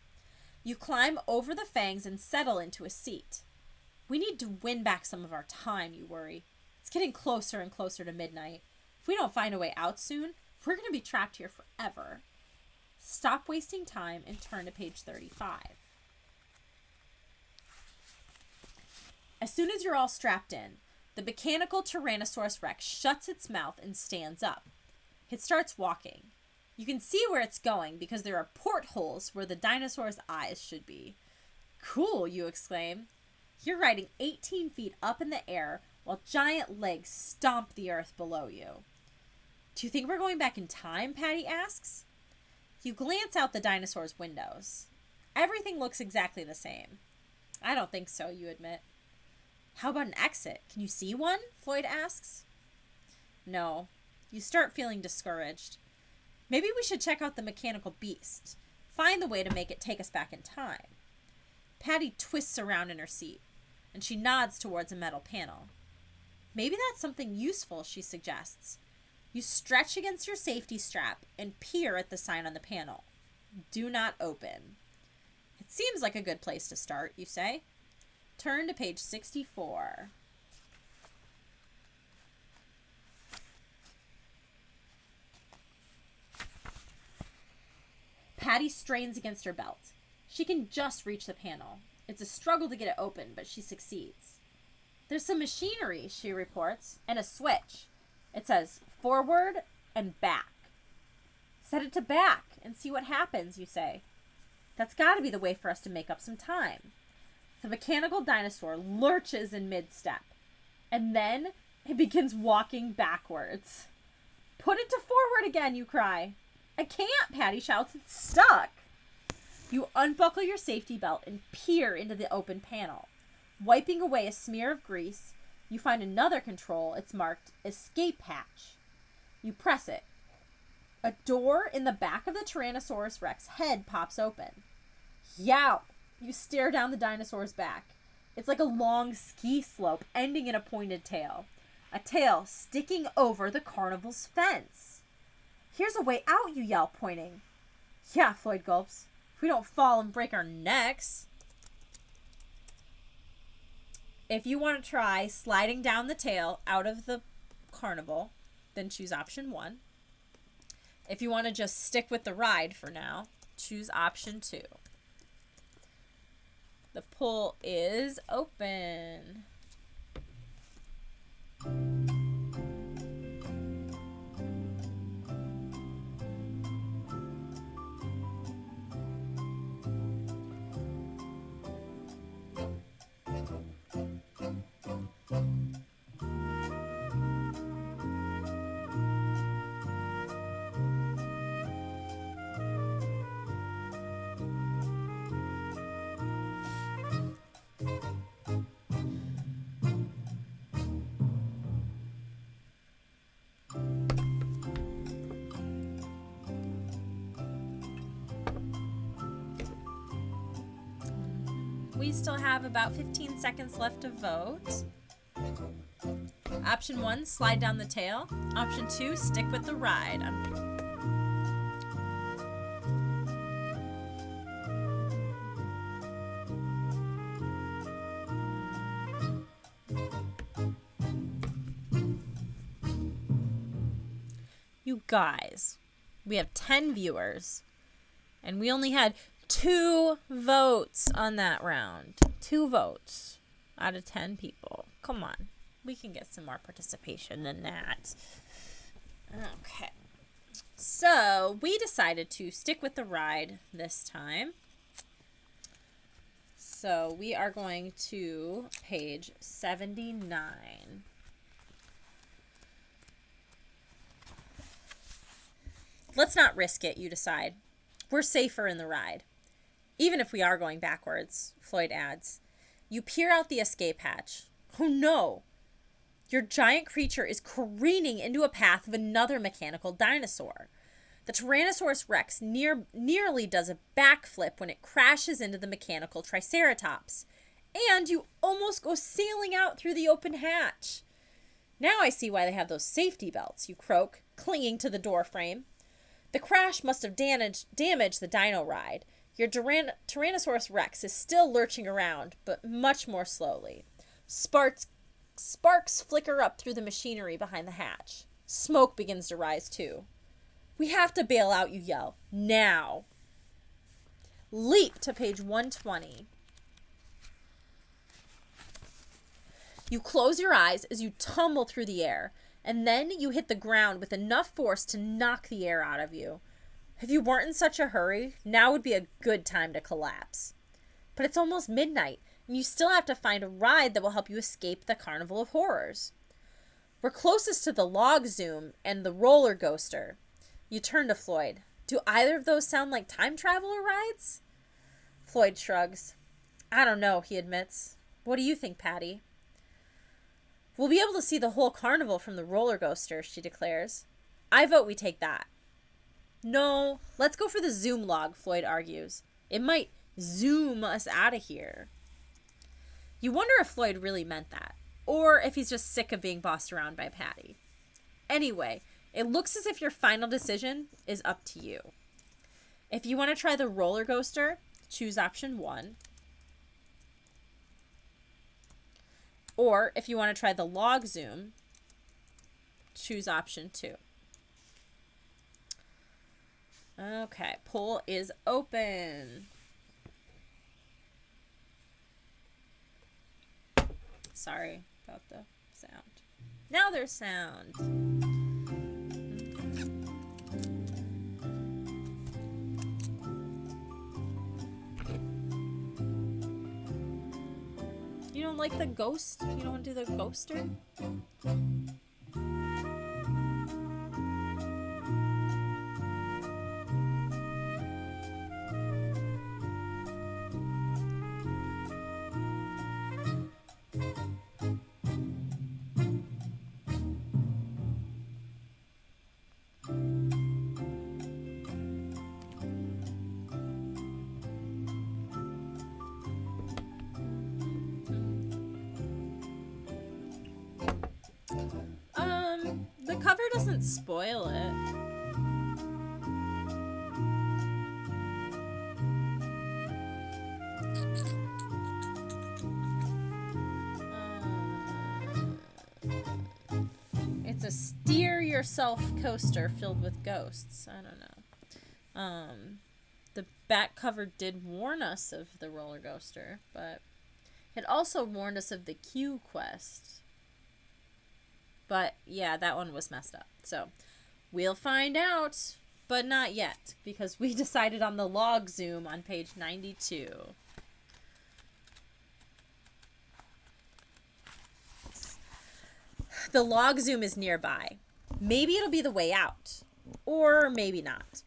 You climb over the fangs and settle into a seat. We need to win back some of our time, you worry. It's getting closer and closer to midnight. If we don't find a way out soon, we're going to be trapped here forever. Stop wasting time and turn to page 35. As soon as you're all strapped in, the mechanical Tyrannosaurus Rex shuts its mouth and stands up. It starts walking. You can see where it's going because there are portholes where the dinosaur's eyes should be. Cool, you exclaim. You're riding 18 feet up in the air while giant legs stomp the earth below you. Do you think we're going back in time? Patty asks. You glance out the dinosaur's windows. Everything looks exactly the same. I don't think so, you admit. How about an exit? Can you see one? Floyd asks. No. You start feeling discouraged. Maybe we should check out the mechanical beast. Find the way to make it take us back in time. Patty twists around in her seat, and she nods towards a metal panel. Maybe that's something useful, she suggests. You stretch against your safety strap and peer at the sign on the panel. Do not open. It seems like a good place to start, you say. Turn to page 64. Patty strains against her belt. She can just reach the panel. It's a struggle to get it open, but she succeeds. There's some machinery, she reports, and a switch. It says forward and back. Set it to back and see what happens, you say. That's got to be the way for us to make up some time. The mechanical dinosaur lurches in mid-step, and then It begins walking backwards. Put it to forward again, you cry. I can't, Patty shouts. It's stuck. You unbuckle your safety belt and peer into the open panel. Wiping away a smear of grease, you find another control. It's marked Escape Hatch. You press it. A door in the back of the Tyrannosaurus Rex head pops open. Yow! You stare down the dinosaur's back. It's like a long ski slope ending in a pointed tail. A tail sticking over the carnival's fence. Here's a way out, you yell, pointing. Yeah, Floyd gulps. If we don't fall and break our necks. If you want to try sliding down the tail out of the carnival, then choose option 1. If you want to just stick with the ride for now, choose option 2. The poll is open. We still have about 15 seconds left to vote. Option 1, slide down the tail. Option 2, stick with the ride. You guys, we have 10 viewers, and we only had 2 votes on that round. 2 votes out of 10 people. Come on. We can get some more participation than that. Okay. So we decided to stick with the ride this time. So we are going to page 79. Let's not risk it, you decide. We're safer in the ride. Even if we are going backwards, Floyd adds. You peer out the escape hatch. Oh no! Your giant creature is careening into a path of another mechanical dinosaur. The Tyrannosaurus Rex nearly does a backflip when it crashes into the mechanical Triceratops. And you almost go sailing out through the open hatch. Now I see why they have those safety belts, you croak, clinging to the door frame. The crash must have damaged the dino ride. Your Tyrannosaurus Rex is still lurching around, but much more slowly. Sparks flicker up through the machinery behind the hatch. Smoke begins to rise too. We have to bail out, you yell. Now. Leap to page 120. You close your eyes as you tumble through the air, and then you hit the ground with enough force to knock the air out of you. If you weren't in such a hurry, now would be a good time to collapse. But it's almost midnight, and you still have to find a ride that will help you escape the Carnival of Horrors. We're closest to the log zoom and the roller coaster. You turn to Floyd. Do either of those sound like time traveler rides? Floyd shrugs. I don't know, he admits. What do you think, Patty? We'll be able to see the whole carnival from the roller coaster, she declares. I vote we take that. No, let's go for the zoom log, Floyd argues. It might zoom us out of here. You wonder if Floyd really meant that, or if he's just sick of being bossed around by Patty. Anyway, it looks as if your final decision is up to you. If you want to try the roller coaster, choose option 1. Or if you want to try the log zoom, choose option 2. Okay, poll is open. Sorry about the sound. Now there's sound. You don't like the ghost? You don't want to do the ghoster? The cover doesn't spoil it. It's a steer yourself coaster filled with ghosts. I don't know. The back cover did warn us of the roller coaster, but it also warned us of the Q quest. But yeah, that one was messed up. So we'll find out, but not yet, because we decided on the log zoom on page 92. The log zoom is nearby. Maybe it'll be the way out, or maybe not.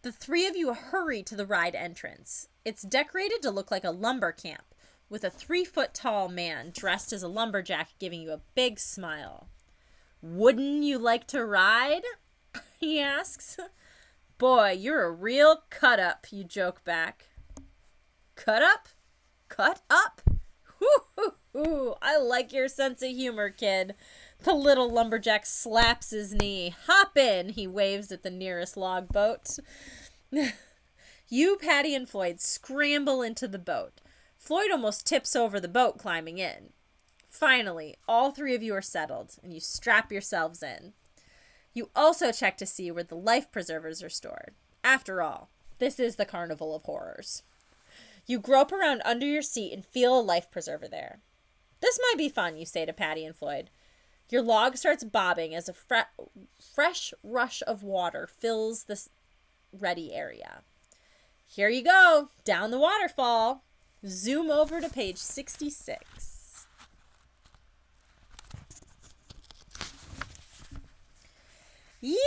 The three of you hurry to the ride entrance. It's decorated to look like a lumber camp, with a 3-foot-tall man dressed as a lumberjack giving you a big smile. Wouldn't you like to ride? He asks. Boy, you're a real cut-up, you joke back. Cut up? Cut up? Hoo, I like your sense of humor, kid. The little lumberjack slaps his knee. Hop in, he waves at the nearest log boat. You, Patty, and Floyd scramble into the boat. Floyd almost tips over the boat climbing in. Finally, all three of you are settled, and you strap yourselves in. You also check to see where the life preservers are stored. After all, this is the Carnival of Horrors. You grope around under your seat and feel a life preserver there. This might be fun, you say to Patty and Floyd. Your log starts bobbing as a fresh rush of water fills the ready area. Here you go, down the waterfall. Zoom over to page 66. Yee!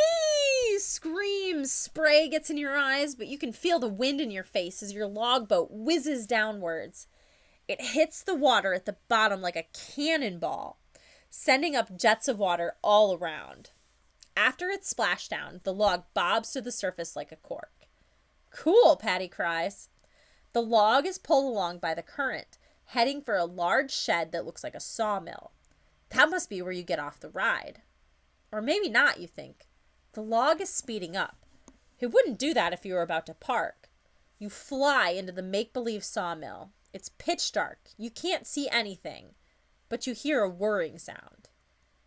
Screams. Spray gets in your eyes, but you can feel the wind in your face as your logboat whizzes downwards. It hits the water at the bottom like a cannonball, sending up jets of water all around. After its splashdown, the log bobs to the surface like a cork. Cool, Patty cries. The log is pulled along by the current, heading for a large shed that looks like a sawmill. That must be where you get off the ride. Or maybe not, you think. The log is speeding up. It wouldn't do that if you were about to park. You fly into the make-believe sawmill. It's pitch dark. You can't see anything, but you hear a whirring sound.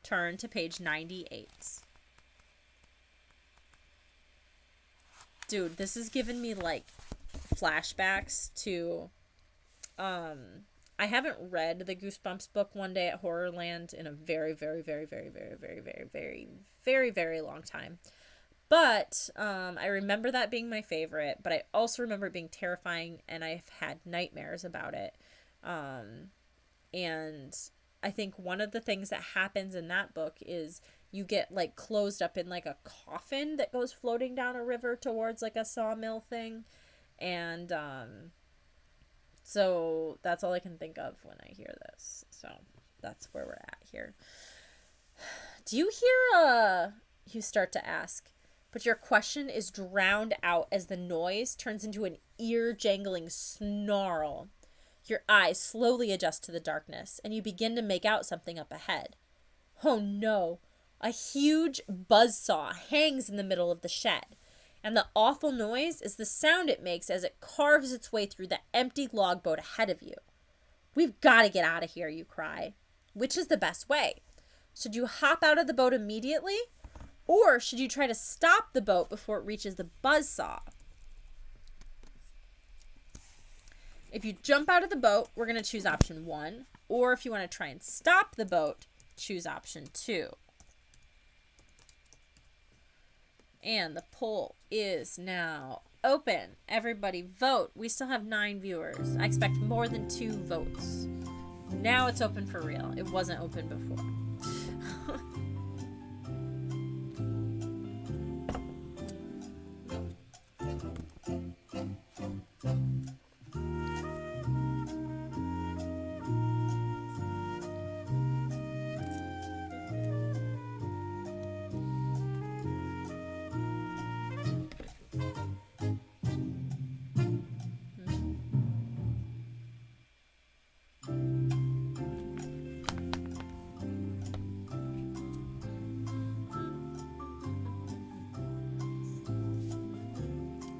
Turn to page 98. Dude, this has given me, like, flashbacks to, I haven't read the Goosebumps book One Day at Horrorland in a very, very, very, very, very, very, very, very, very, very long time. But I remember that being my favorite, but I also remember it being terrifying, and I've had nightmares about it. And I think one of the things that happens in that book is you get, like, closed up in, like, a coffin that goes floating down a river towards, like, a sawmill thing. And so that's all I can think of when I hear this. So that's where we're at here. Do you hear you start to ask, but your question is drowned out as the noise turns into an ear-jangling snarl. Your eyes slowly adjust to the darkness, and you begin to make out something up ahead. Oh no! A huge buzzsaw hangs in the middle of the shed, and the awful noise is the sound it makes as it carves its way through the empty log boat ahead of you. We've got to get out of here, you cry. Which is the best way? Should you hop out of the boat immediately? Or should you try to stop the boat before it reaches the buzzsaw? If you jump out of the boat, we're going to choose option 1. Or if you want to try and stop the boat, choose option 2. And the poll is now open. Everybody vote. We still have 9 viewers. I expect more than 2 votes. Now it's open for real. It wasn't open before.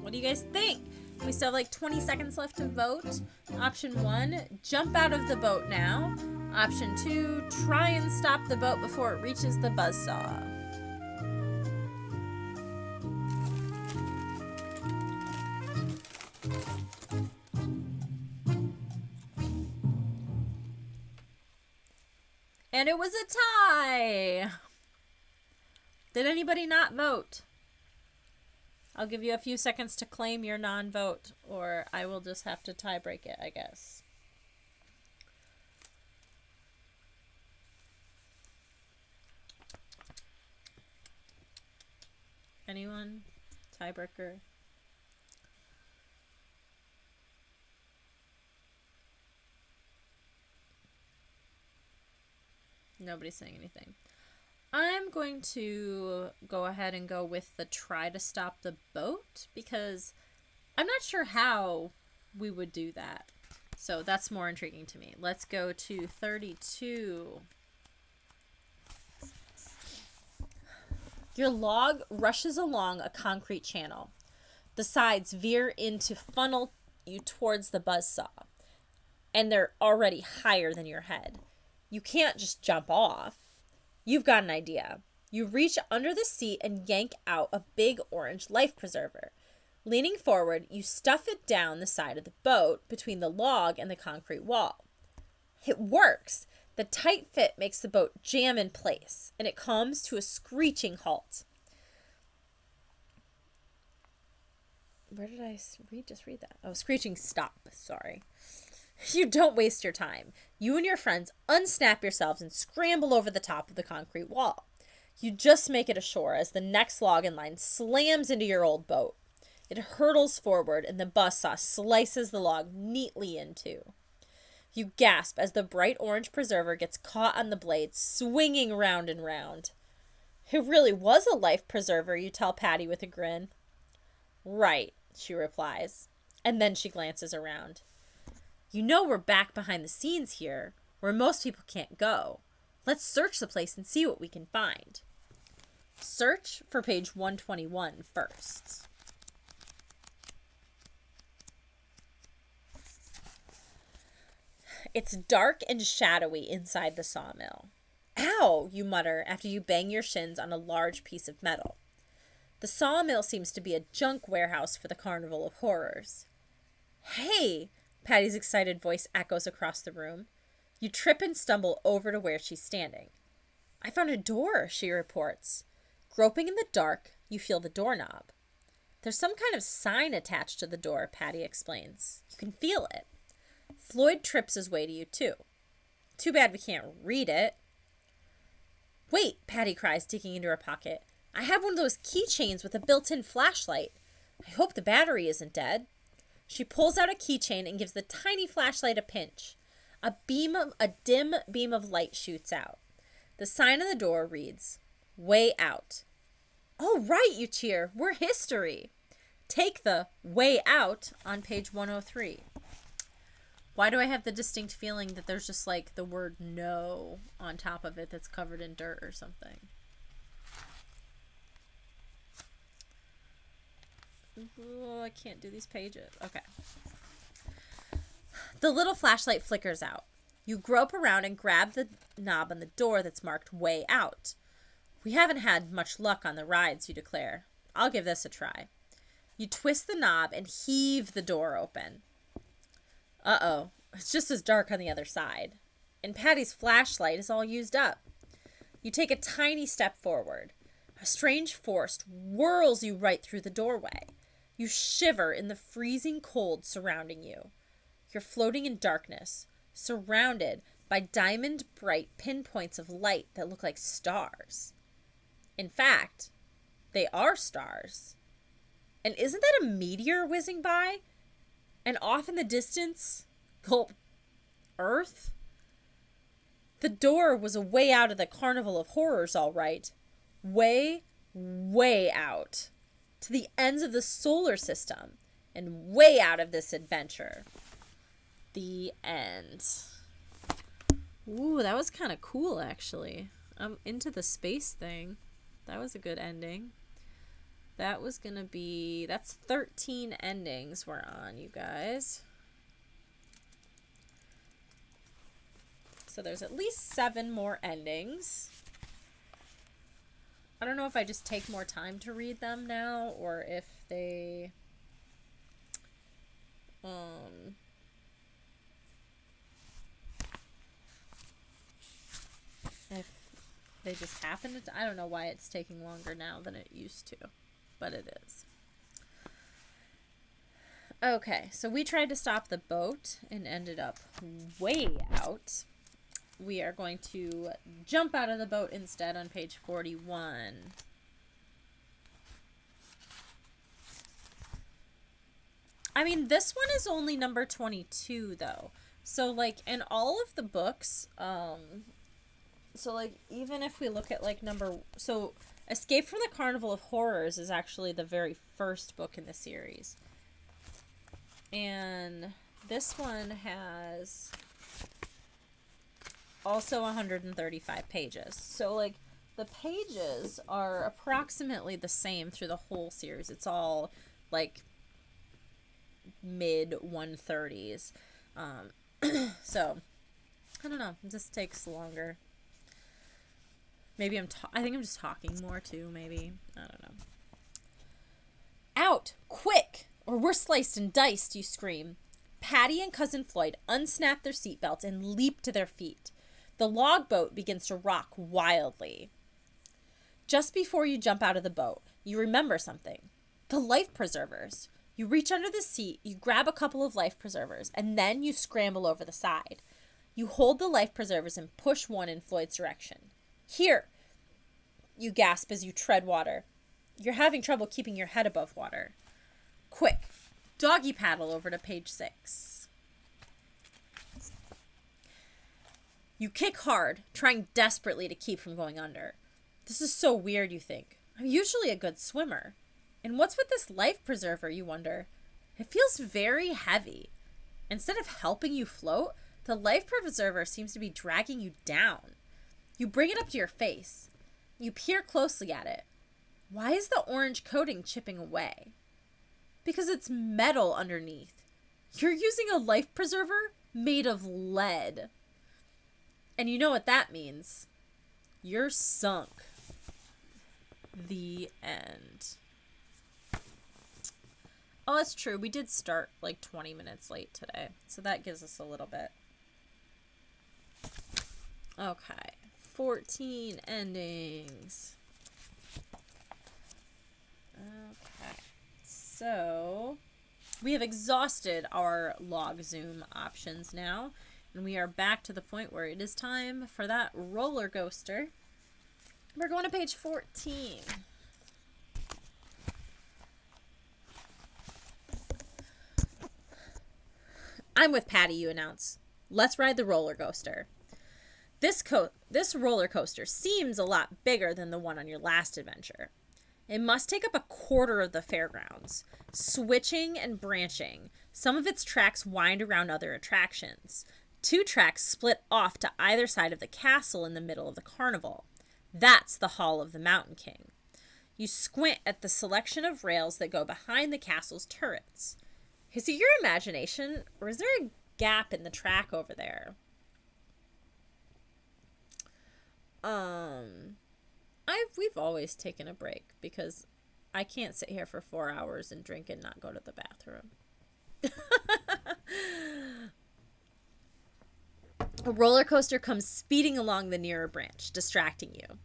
What do you guys think? We still have like 20 seconds left to vote. Option 1, jump out of the boat now. Option 2, try and stop the boat before it reaches the buzzsaw. And it was a tie! Did anybody not vote? I'll give you a few seconds to claim your non-vote, or I will just have to tie break it, I guess. Anyone? Tiebreaker? Nobody's saying anything. I'm going to go ahead and go with the try to stop the boat because I'm not sure how we would do that. So that's more intriguing to me. Let's go to 32. Your log rushes along a concrete channel. The sides veer in to funnel you towards the buzzsaw, and they're already higher than your head. You can't just jump off. You've got an idea. You reach under the seat and yank out a big orange life preserver. Leaning forward, you stuff it down the side of the boat between the log and the concrete wall. It works. The tight fit makes the boat jam in place, and it comes to a screeching halt. Where did I just read that? Oh, screeching stop. Sorry. You don't waste your time. You and your friends unsnap yourselves and scramble over the top of the concrete wall. You just make it ashore as the next log in line slams into your old boat. It hurtles forward and the buzzsaw slices the log neatly in two. You gasp as the bright orange preserver gets caught on the blade, swinging round and round. It really was a life preserver, you tell Patty with a grin. Right, she replies, and then she glances around. You know we're back behind the scenes here, where most people can't go. Let's search the place and see what we can find. Search for page 121 first. It's dark and shadowy inside the sawmill. Ow, you mutter after you bang your shins on a large piece of metal. The sawmill seems to be a junk warehouse for the Carnival of Horrors. Hey! Patty's excited voice echoes across the room. You trip and stumble over to where she's standing. I found a door, she reports. Groping in the dark, you feel the doorknob. There's some kind of sign attached to the door, Patty explains. You can feel it. Floyd trips his way to you, too. Too bad we can't read it. Wait, Patty cries, digging into her pocket. I have one of those keychains with a built-in flashlight. I hope the battery isn't dead. She pulls out a keychain and gives the tiny flashlight a pinch. A dim beam of light shoots out. The sign on the door reads, Way Out. Oh, right, you cheer. We're history. Take the Way Out on page 103. Why do I have the distinct feeling that there's just like the word no on top of it that's covered in dirt or something? Oh, I can't do these pages. Okay. The little flashlight flickers out. You grope around and grab the knob on the door that's marked Way Out. We haven't had much luck on the rides, you declare. I'll give this a try. You twist the knob and heave the door open. Uh-oh. It's just as dark on the other side. And Patty's flashlight is all used up. You take a tiny step forward. A strange force whirls you right through the doorway. You shiver in the freezing cold surrounding you. You're floating in darkness, surrounded by diamond bright pinpoints of light that look like stars. In fact, they are stars. And isn't that a meteor whizzing by? And off in the distance, gulp, Earth? The door was a way out of the Carnival of Horrors, all right. Way, way out. To the ends of the solar system. And way out of this adventure. The end. Ooh, that was kind of cool, actually. I'm into the space thing. That was a good ending. That was gonna be... That's 13 endings we're on, you guys. So there's at least 7 more endings. I don't know if I just take more time to read them now, or if they... if they just happen to... I don't know why it's taking longer now than it used to, but it is. Okay, so we tried to stop the boat and ended up way out. We are going to jump out of the boat instead on page 41. I mean, this one is only number 22, though. So, like, in all of the books, so, like, even if we look at, like, so, Escape from the Carnival of Horrors is actually the very first book in the series. And this one has also 135 pages. So, like, the pages are approximately the same through the whole series. It's all, like, mid 130s. So, I don't know. It just takes longer. Maybe I think I'm just talking more, too, maybe. I don't know. Out! Quick! Or we're sliced and diced, you scream. Patty and Cousin Floyd unsnap their seatbelts and leap to their feet. The logboat begins to rock wildly. Just before you jump out of the boat, you remember something. The life preservers. You reach under the seat, you grab a couple of life preservers, and then you scramble over the side. You hold the life preservers and push one in Floyd's direction. Here! You gasp as you tread water. You're having trouble keeping your head above water. Quick, doggy paddle over to page 6. You kick hard, trying desperately to keep from going under. This is so weird, you think. I'm usually a good swimmer. And what's with this life preserver, you wonder? It feels very heavy. Instead of helping you float, the life preserver seems to be dragging you down. You bring it up to your face. You peer closely at it. Why is the orange coating chipping away? Because it's metal underneath. You're using a life preserver made of lead. And you know what that means. You're sunk. The end. Oh, that's true. We did start like 20 minutes late today. So that gives us a little bit. Okay. 14 endings. Okay. So, we have exhausted our log zoom options now, and we are back to the point where it is time for that roller coaster. We're going to page 14. I'm with Patty, you announce. Let's ride the roller coaster. This roller coaster seems a lot bigger than the one on your last adventure. It must take up a quarter of the fairgrounds. Switching and branching, some of its tracks wind around other attractions. 2 tracks split off to either side of the castle in the middle of the carnival. That's the Hall of the Mountain King. You squint at the selection of rails that go behind the castle's turrets. Is it your imagination, or is there a gap in the track over there? We've always taken a break because I can't sit here for 4 hours and drink and not go to the bathroom. A roller coaster comes speeding along the nearer branch, distracting you.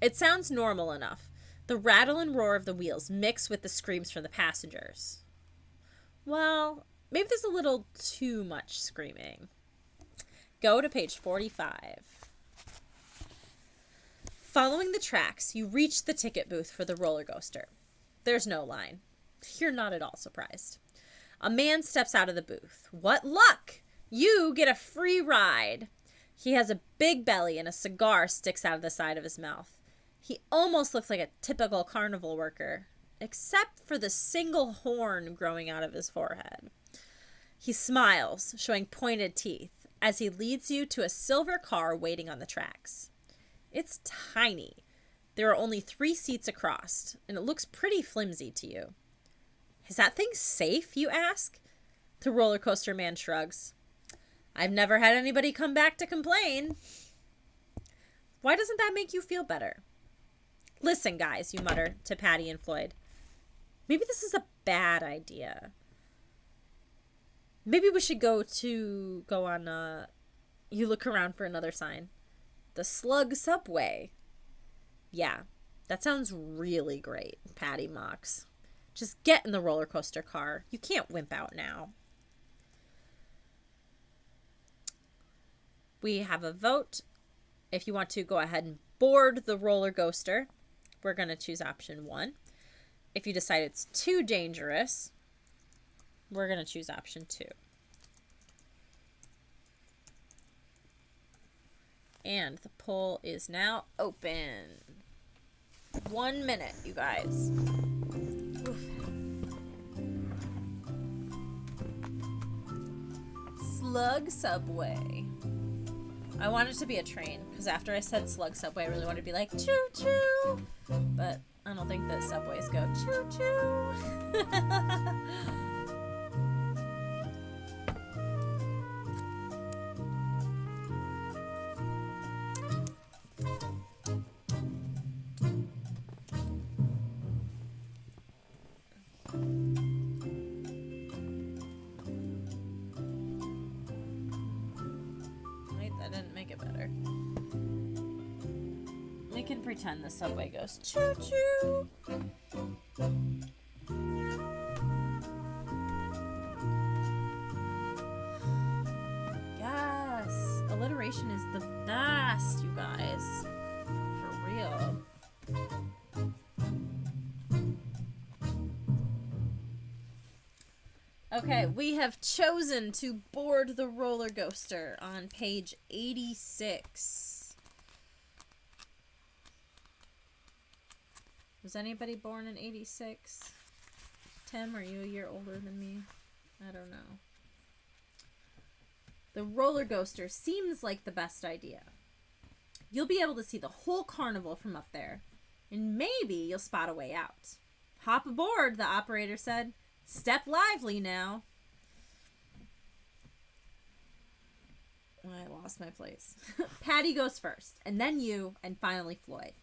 It sounds normal enough. The rattle and roar of the wheels mix with the screams from the passengers. Well, maybe there's a little too much screaming. Go to page 45. Following the tracks, you reach the ticket booth for the roller coaster. There's no line. You're not at all surprised. A man steps out of the booth. What luck! You get a free ride. He has a big belly and a cigar sticks out of the side of his mouth. He almost looks like a typical carnival worker, except for the single horn growing out of his forehead. He smiles, showing pointed teeth, as he leads you to a silver car waiting on the tracks. It's tiny. There are only 3 seats across, and it looks pretty flimsy to you. Is that thing safe, you ask? The roller coaster man shrugs. I've never had anybody come back to complain. Why doesn't that make you feel better? Listen, guys, you mutter to Patty and Floyd. Maybe this is a bad idea. Maybe we should go on, you look around for another sign. The Slug Subway. Yeah, that sounds really great, Patty mocks. Just get in the roller coaster car. You can't wimp out now. We have a vote. If you want to go ahead and board the roller coaster, we're going to choose option 1. If you decide it's too dangerous, we're going to choose option 2. And the poll is now open. 1 minute, you guys. Oof. Slug Subway. I want it to be a train, because after I said Slug Subway, I really wanted to be like, choo-choo. But I don't think that subways go choo-choo. We can pretend the subway goes choo-choo. Yes, alliteration is the best, you guys. For real. Okay, we have chosen to board the roller coaster on page 86. Was anybody born in 86? Tim, are you a year older than me? I don't know. The roller coaster seems like the best idea. You'll be able to see the whole carnival from up there, and maybe you'll spot a way out. Hop aboard, the operator said. Step lively now. I lost my place. Patty goes first, and then you, and finally Floyd.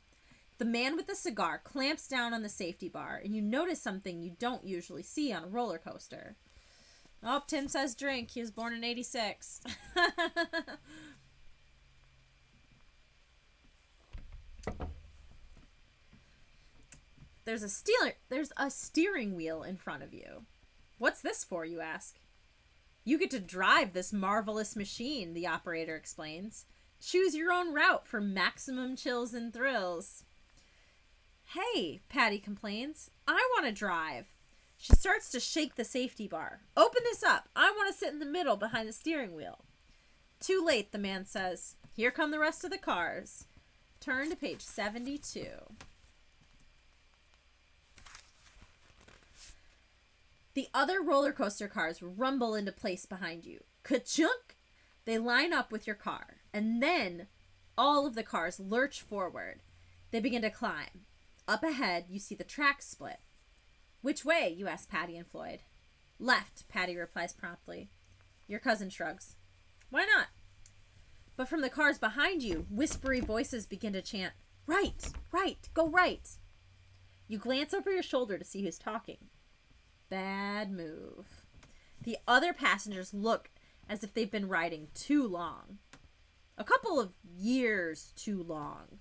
The man with the cigar clamps down on the safety bar, and you notice something you don't usually see on a roller coaster. Oh, Tim says drink. He was born in 86. There's a steering wheel in front of you. What's this for, you ask? You get to drive this marvelous machine, the operator explains. Choose your own route for maximum chills and thrills. Hey, Patty complains. I want to drive. She starts to shake the safety bar. Open this up. I want to sit in the middle behind the steering wheel. Too late, the man says. Here come the rest of the cars. Turn to page 72. The other roller coaster cars rumble into place behind you. Ka-chunk! They line up with your car, and then all of the cars lurch forward. They begin to climb. Up ahead, you see the tracks split. Which way? You ask Patty and Floyd. Left, Patty replies promptly. Your cousin shrugs. Why not? But from the cars behind you, whispery voices begin to chant, right, right, go right. You glance over your shoulder to see who's talking. Bad move. The other passengers look as if they've been riding too long. A couple of years too long.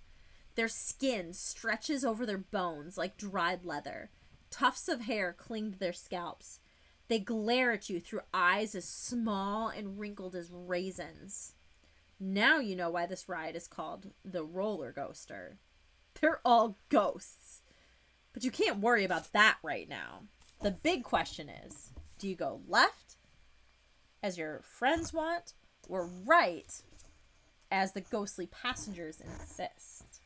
Their skin stretches over their bones like dried leather. Tufts of hair cling to their scalps. They glare at you through eyes as small and wrinkled as raisins. Now you know why this ride is called the roller coaster. They're all ghosts. But you can't worry about that right now. The big question is, do you go left, as your friends want, or right, as the ghostly passengers insist?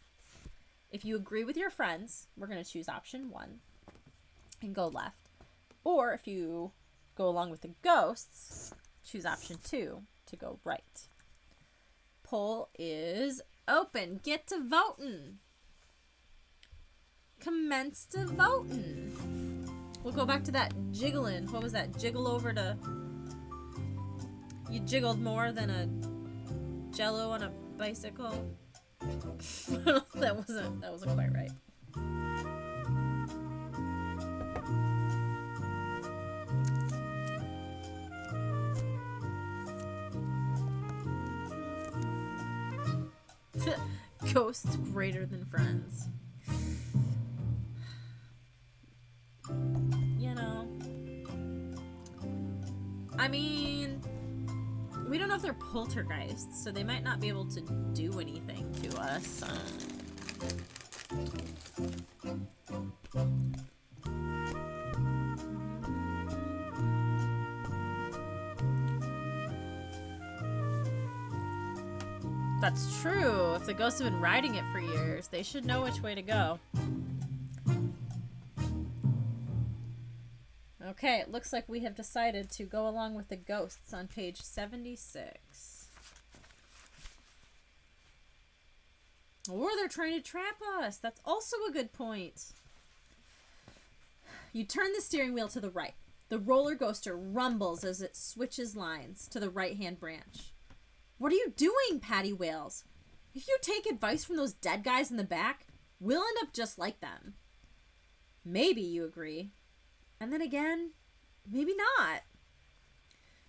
If you agree with your friends, we're going to choose option 1 and go left. Or if you go along with the ghosts, choose option 2 to go right. Poll is open. Get to voting. Commence to voting. We'll go back to that jiggling. What was that? Jiggle over to... You jiggled more than a jello on a bicycle. that wasn't quite right. Ghosts greater than friends. You know. I mean, we don't know if they're poltergeists, so they might not be able to do anything to us. That's true. If the ghosts have been riding it for years, they should know which way to go. Okay, it looks like we have decided to go along with the ghosts on page 76. Or they're trying to trap us. That's also a good point. You turn the steering wheel to the right. The roller coaster rumbles as it switches lines to the right-hand branch. What are you doing? Patty wails. If you take advice from those dead guys in the back, we'll end up just like them. Maybe, you agree. And then again, maybe not.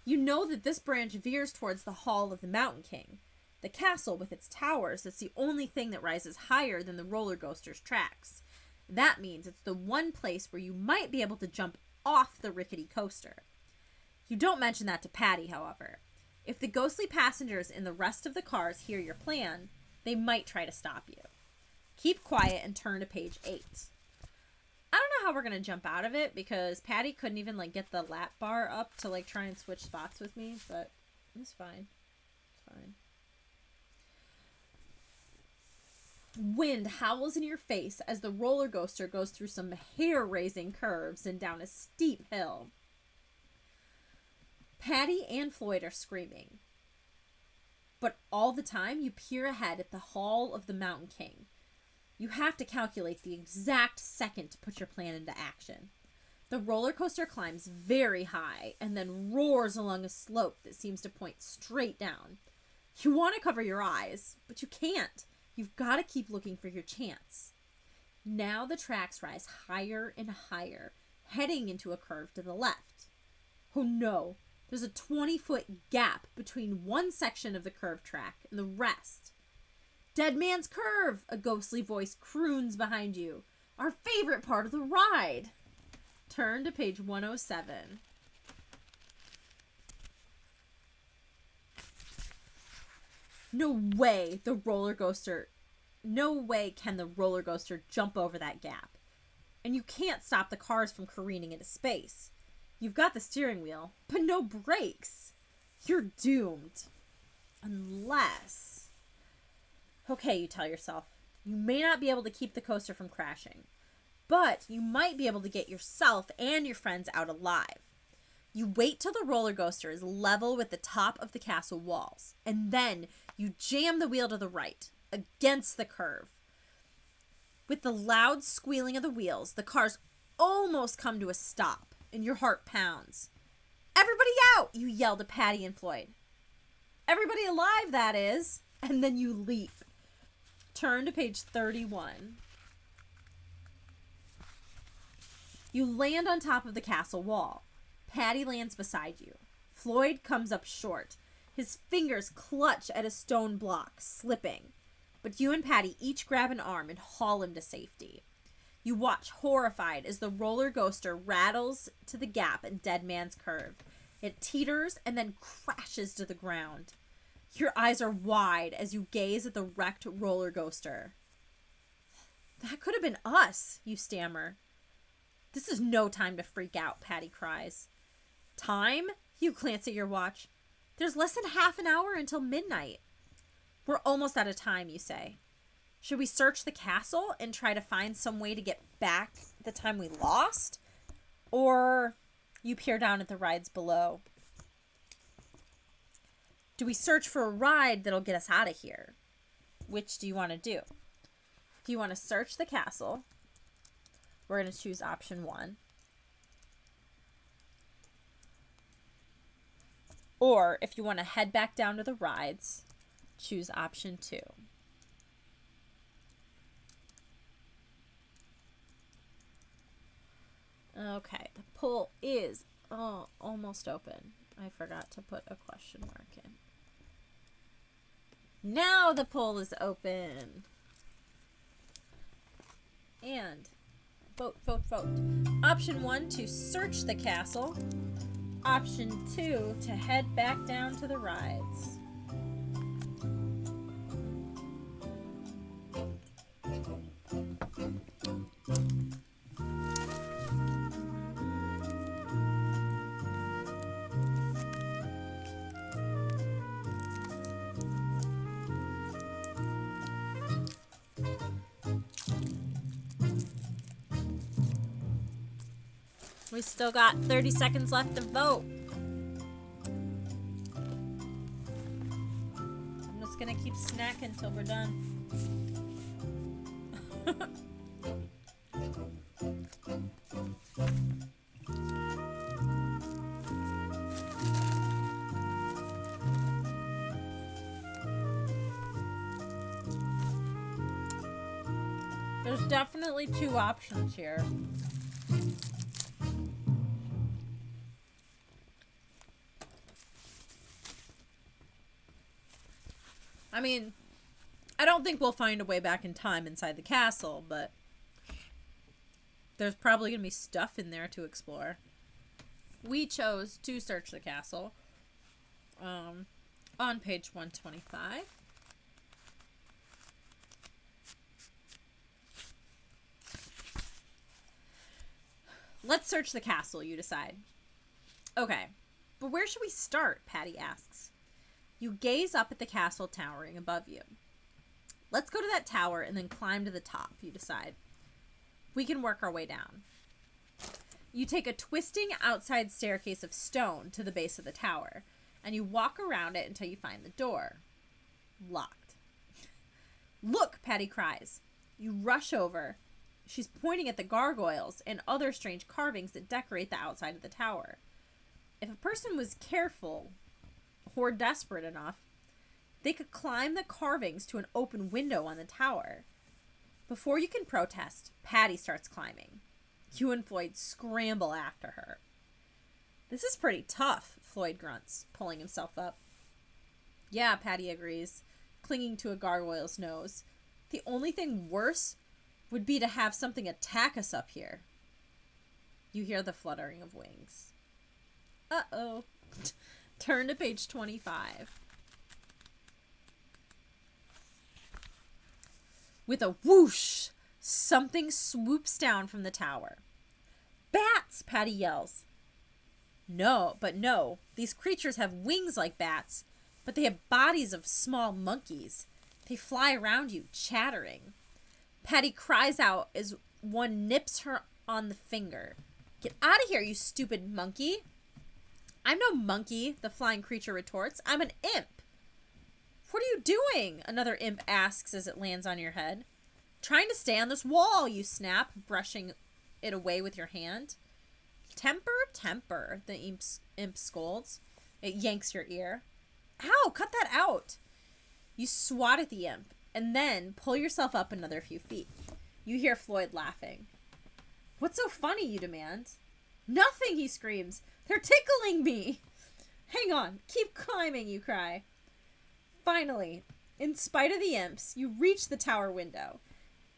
You know that this branch veers towards the Hall of the Mountain King, the castle with its towers that's the only thing that rises higher than the roller coaster's tracks. That means it's the one place where you might be able to jump off the rickety coaster. You don't mention that to Patty, however. If the ghostly passengers in the rest of the cars hear your plan, they might try to stop you. Keep quiet and turn to page 8. I don't know how we're going to jump out of it because Patty couldn't even get the lap bar up to try and switch spots with me, but it's fine. It's fine. Wind howls in your face as the roller coaster goes through some hair-raising curves and down a steep hill. Patty and Floyd are screaming. But all the time, you peer ahead at the Hall of the Mountain King. You have to calculate the exact second to put your plan into action. The roller coaster climbs very high and then roars along a slope that seems to point straight down. You want to cover your eyes, but you can't. You've got to keep looking for your chance. Now the tracks rise higher and higher, heading into a curve to the left. Oh no! There's a 20-foot gap between one section of the curved track and the rest. Dead Man's Curve, a ghostly voice croons behind you. Our favorite part of the ride. Turn to page 107. No way can the roller coaster jump over that gap. And you can't stop the cars from careening into space. You've got the steering wheel, but no brakes. You're doomed. Unless... Okay, you tell yourself, you may not be able to keep the coaster from crashing, but you might be able to get yourself and your friends out alive. You wait till the roller coaster is level with the top of the castle walls, and then you jam the wheel to the right, against the curve. With the loud squealing of the wheels, the cars almost come to a stop, and your heart pounds. Everybody out, you yell to Patty and Floyd. Everybody alive, that is. And then you leap. Turn to page 31. You land on top of the castle wall. Patty lands beside you. Floyd comes up short. His fingers clutch at a stone block, slipping. But you and Patty each grab an arm and haul him to safety. You watch horrified as the roller coaster rattles to the gap in Dead Man's Curve. It teeters and then crashes to the ground. Your eyes are wide as you gaze at the wrecked roller coaster. That could have been us, you stammer. This is no time to freak out, Patty cries. Time? You glance at your watch. There's less than half an hour until midnight. We're almost out of time, you say. Should we search the castle and try to find some way to get back the time we lost? Or you peer down at the rides below. Do we search for a ride that'll get us out of here? Which do you want to do? If you want to search the castle, we're going to choose option 1. Or if you want to head back down to the rides, choose option 2. Okay, the poll is almost open. I forgot to put a question mark in. Now the poll is open. And vote, vote, vote. Option 1 to search the castle. Option 2 to head back down to the rides. We still got 30 seconds left to vote. I'm just gonna keep snacking until we're done. There's definitely 2 options here. I mean, I don't think we'll find a way back in time inside the castle, but there's probably going to be stuff in there to explore. We chose to search the castle on page 125. Let's search the castle, you decide. Okay, but where should we start? Patty asks. You gaze up at the castle towering above you. Let's go to that tower and then climb to the top, you decide. We can work our way down. You take a twisting outside staircase of stone to the base of the tower, and you walk around it until you find the door. Locked. Look, Patty cries. You rush over. She's pointing at the gargoyles and other strange carvings that decorate the outside of the tower. If a person was careful or desperate enough, they could climb the carvings to an open window on the tower. Before you can protest, Patty starts climbing. You and Floyd scramble after her. This is pretty tough, Floyd grunts, pulling himself up. Yeah, Patty agrees, clinging to a gargoyle's nose. The only thing worse would be to have something attack us up here. You hear the fluttering of wings. Uh-oh. Turn to page 25. With a whoosh, something swoops down from the tower. Bats, Patty yells. No, these creatures have wings like bats, but they have bodies of small monkeys. They fly around you, chattering. Patty cries out as one nips her on the finger. Get out of here, you stupid monkey. I'm no monkey, the flying creature retorts. I'm an imp. What are you doing? Another imp asks as it lands on your head. Trying to stay on this wall, you snap, brushing it away with your hand. Temper, the imp scolds. It yanks your ear. Ow, cut that out. You swat at the imp, and then pull yourself up another few feet. You hear Floyd laughing. What's so funny, you demand. Nothing, he screams. They're tickling me. Hang on, keep climbing, you cry. Finally, in spite of the imps, you reach the tower window.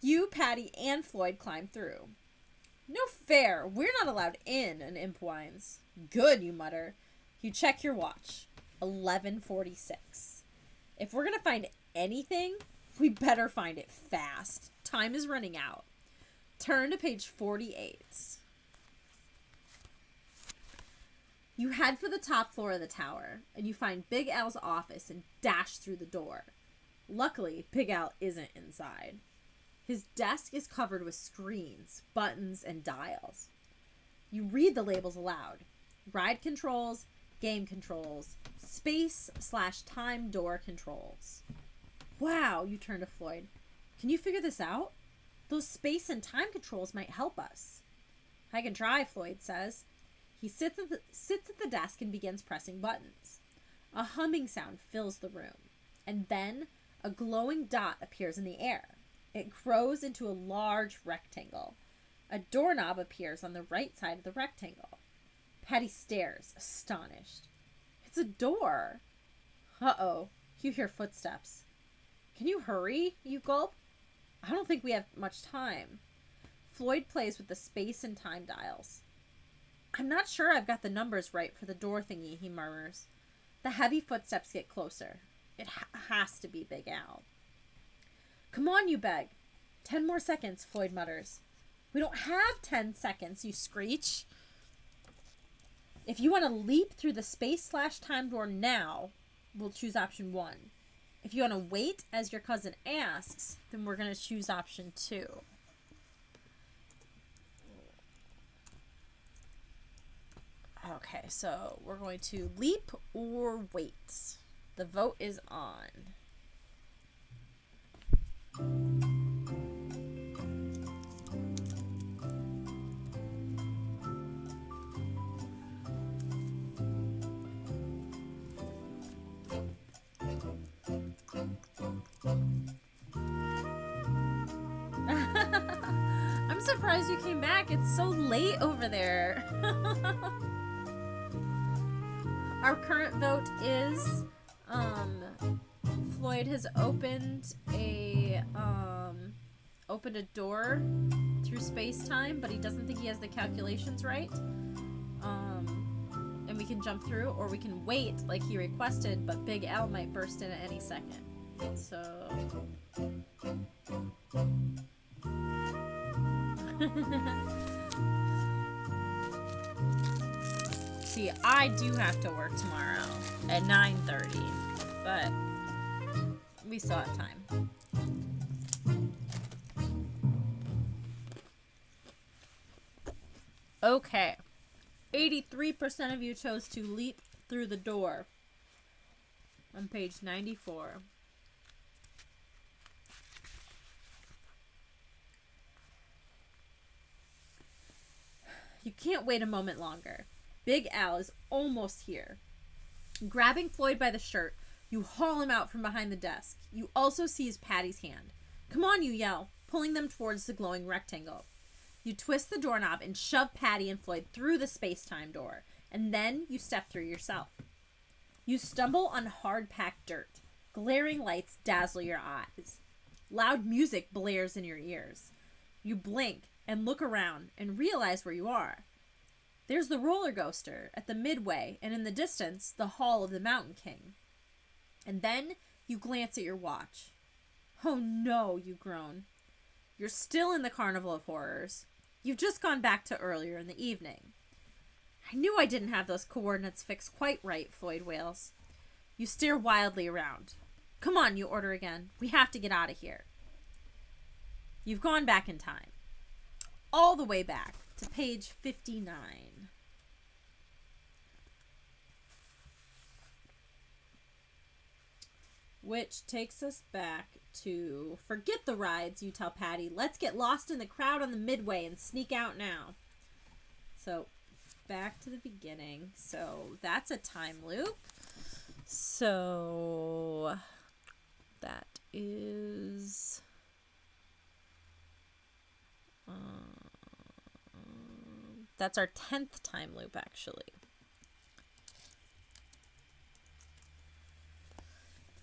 You, Patty, and Floyd climb through. No fair. We're not allowed in, an imp whines. Good, you mutter. You check your watch. 11:46. If we're going to find anything, we better find it fast. Time is running out. Turn to page 48. You head for the top floor of the tower, and you find Big Al's office and dash through the door. Luckily, Big Al isn't inside. His desk is covered with screens, buttons, and dials. You read the labels aloud. Ride controls, game controls, space/time door controls. Wow, you turn to Floyd. Can you figure this out? Those space and time controls might help us. I can try, Floyd says. He sits at the desk and begins pressing buttons. A humming sound fills the room, and then a glowing dot appears in the air. It grows into a large rectangle. A doorknob appears on the right side of the rectangle. Patty stares, astonished. It's a door. Uh-oh, you hear footsteps. Can you hurry? You gulp. I don't think we have much time. Floyd plays with the space and time dials. I'm not sure I've got the numbers right for the door thingy, he murmurs. The heavy footsteps get closer. It has to be Big Al. Come on, you beg. 10 more seconds, Floyd mutters. We don't have 10 seconds, you screech. If you want to leap through the space/time door now, we'll choose option 1. If you want to wait as your cousin asks, then we're going to choose option 2. Okay, so we're going to leap or wait. The vote is on. I'm surprised you came back. It's so late over there. Our current vote is Floyd has opened a door through space-time, but he doesn't think he has the calculations right. And we can jump through, or we can wait like he requested, but Big Al might burst in at any second. So see, I do have to work tomorrow at 9:30, but we still have time. Okay. 83% of you chose to leap through the door on page 94. You can't wait a moment longer. Big Al is almost here. Grabbing Floyd by the shirt, you haul him out from behind the desk. You also seize Patty's hand. Come on, you yell, pulling them towards the glowing rectangle. You twist the doorknob and shove Patty and Floyd through the space-time door, and then you step through yourself. You stumble on hard-packed dirt. Glaring lights dazzle your eyes. Loud music blares in your ears. You blink and look around and realize where you are. There's the roller coaster at the midway, and in the distance, the Hall of the Mountain King. And then you glance at your watch. Oh no, you groan. You're still in the Carnival of Horrors. You've just gone back to earlier in the evening. I knew I didn't have those coordinates fixed quite right, Floyd wails. You stare wildly around. Come on, you order again. We have to get out of here. You've gone back in time. All the way back to page 59. Which takes us back to forget the rides, you tell Patty. Let's get lost in the crowd on the midway and sneak out now. So, back to the beginning. So, that's a time loop. So, that is... that's our 10th time loop, actually.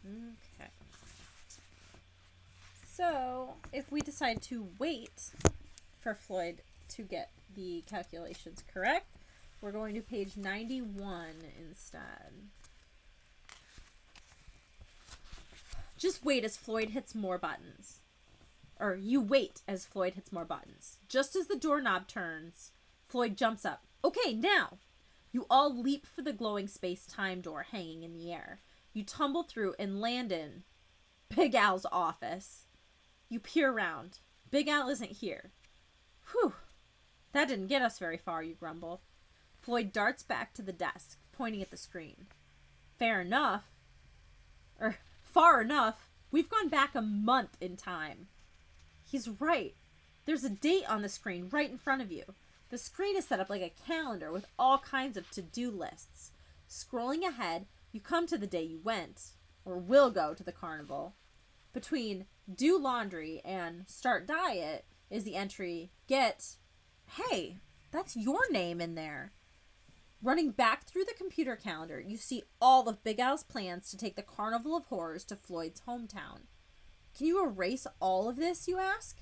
Okay. So, if we decide to wait for Floyd to get the calculations correct, we're going to page 91 instead. Just wait as Floyd hits more buttons. Or you wait as Floyd hits more buttons. Just as the doorknob turns, Floyd jumps up. Okay, now! You all leap for the glowing space-time door hanging in the air. You tumble through and land in Big Al's office. You peer around. Big Al isn't here. Whew. That didn't get us very far, you grumble. Floyd darts back to the desk, pointing at the screen. Far enough. We've gone back a month in time. He's right. There's a date on the screen right in front of you. The screen is set up like a calendar with all kinds of to-do lists. Scrolling ahead, you come to the day you went, or will go to the carnival. Between do laundry and start diet is the entry get, hey, that's your name in there. Running back through the computer calendar, you see all of Big Al's plans to take the Carnival of Horrors to Floyd's hometown. Can you erase all of this, you ask?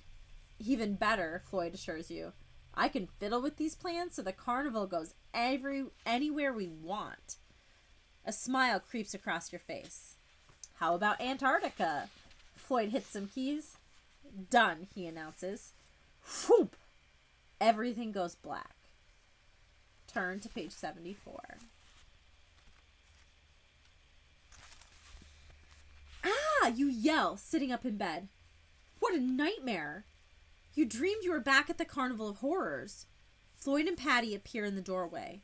Even better, Floyd assures you. I can fiddle with these plans so the carnival goes anywhere we want. A smile creeps across your face. How about Antarctica? Floyd hits some keys. Done, he announces. Whoop! Everything goes black. Turn to page 74. Ah, you yell, sitting up in bed. What a nightmare! You dreamed you were back at the Carnival of Horrors. Floyd and Patty appear in the doorway.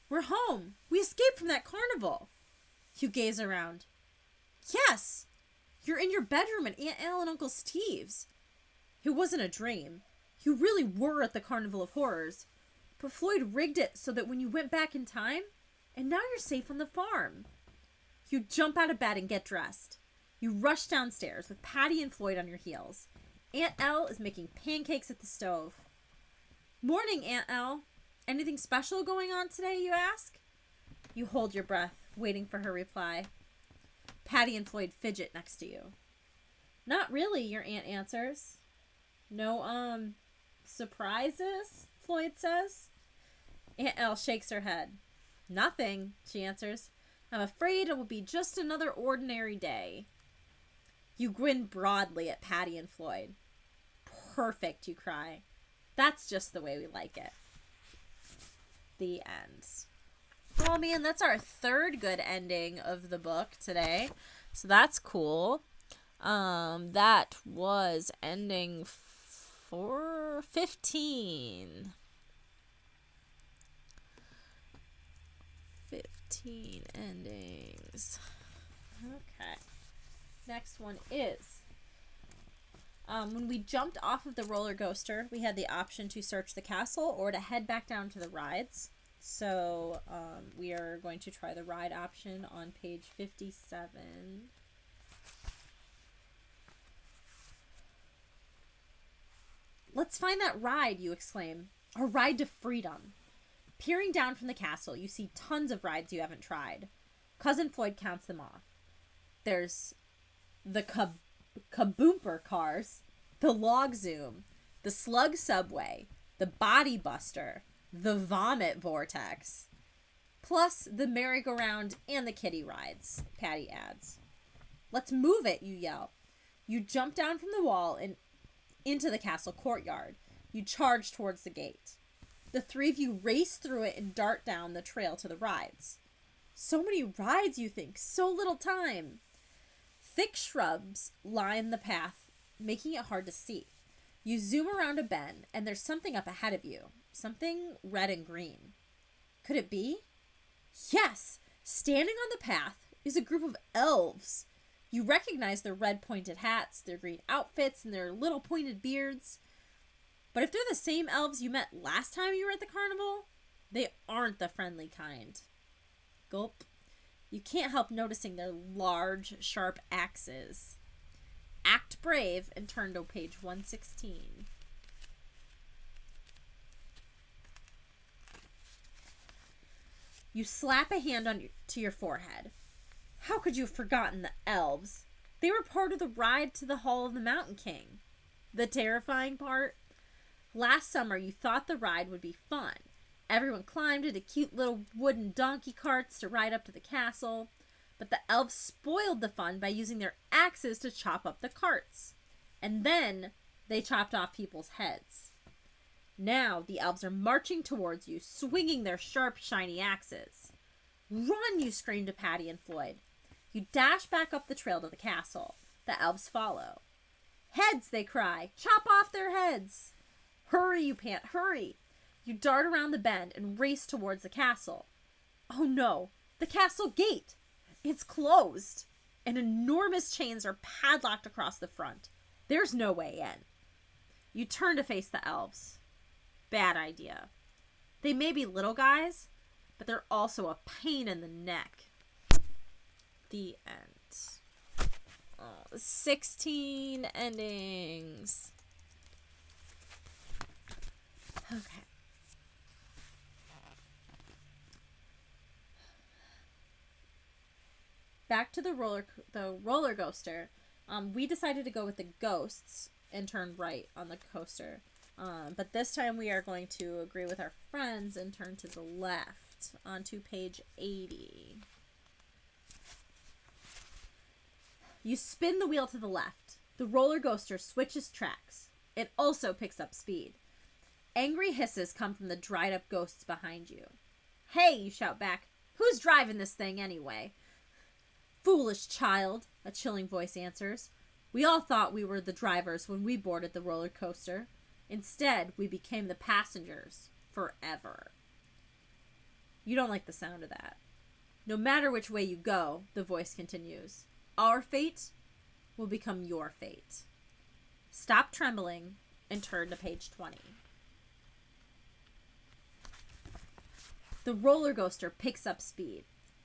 We're home. We escaped from that carnival. You gaze around. Yes! You're in your bedroom at Aunt Al and Uncle Steve's. It wasn't a dream. You really were at the Carnival of Horrors. But Floyd rigged it so that when you went back in time, and now you're safe on the farm. You jump out of bed and get dressed. You rush downstairs with Patty and Floyd on your heels. Aunt Elle is making pancakes at the stove. Morning, Aunt Elle. Anything special going on today, you ask? You hold your breath, waiting for her reply. Patty and Floyd fidget next to you. Not really, your aunt answers. No, surprises? Floyd says. Aunt Elle shakes her head. Nothing, she answers. I'm afraid it will be just another ordinary day. You grin broadly at Patty and Floyd. Perfect, you cry. That's just the way we like it. The end. Oh man, that's our third good ending of the book today. So that's cool. That was ending 15. 15 endings. Okay. Next one is when we jumped off of the roller coaster, we had the option to search the castle or to head back down to the rides. So we are going to try the ride option on page 57. Let's find that ride, you exclaim. Our ride to freedom. Peering down from the castle, you see tons of rides you haven't tried. Cousin Floyd counts them off. There's the Kaboomper cars, the Log Zoom, the Slug Subway, the Body Buster, the Vomit Vortex, plus the merry-go-round and the kiddie rides, Patty adds. Let's move it, you yell. You jump down from the wall and into the castle courtyard. You charge towards the gate. The three of you race through it and dart down the trail to the rides. So many rides, you think. So little time. Thick shrubs line the path, making it hard to see. You zoom around a bend, and there's something up ahead of you. Something red and green. Could it be? Yes! Standing on the path is a group of elves. You recognize their red pointed hats, their green outfits, and their little pointed beards. But if they're the same elves you met last time you were at the carnival, they aren't the friendly kind. Gulp. You can't help noticing their large, sharp axes. Act brave and turn to page 116. You slap a hand to your forehead. How could you have forgotten the elves? They were part of the ride to the Hall of the Mountain King. The terrifying part? Last summer, you thought the ride would be fun. Everyone climbed into cute little wooden donkey carts to ride up to the castle. but the elves spoiled the fun by using their axes to chop up the carts. And then they chopped off people's heads. Now the elves are marching towards you, swinging their sharp, shiny axes. Run, you scream to Patty and Floyd. You dash back up the trail to the castle. The elves follow. Heads, they cry. Chop off their heads. Hurry, you pant, hurry. You dart around the bend and race towards the castle. Oh no, the castle gate. It's closed. And enormous chains are padlocked across the front. There's no way in. You turn to face the elves. Bad idea. They may be little guys, but they're also a pain in the neck. The end. Oh, 16 endings. Okay. Back to the roller coaster. We decided to go with the ghosts and turn right on the coaster. But this time we are going to agree with our friends and turn to the left onto page 80. You spin the wheel to the left. The roller coaster switches tracks. It also picks up speed. Angry hisses come from the dried up ghosts behind you. Hey, you shout back. Who's driving this thing anyway? Foolish child, a chilling voice answers. We all thought we were the drivers when we boarded the roller coaster. Instead, we became the passengers forever. You don't like the sound of that. No matter which way you go, the voice continues, our fate will become your fate. Stop trembling and turn to page 20. The roller coaster picks up speed.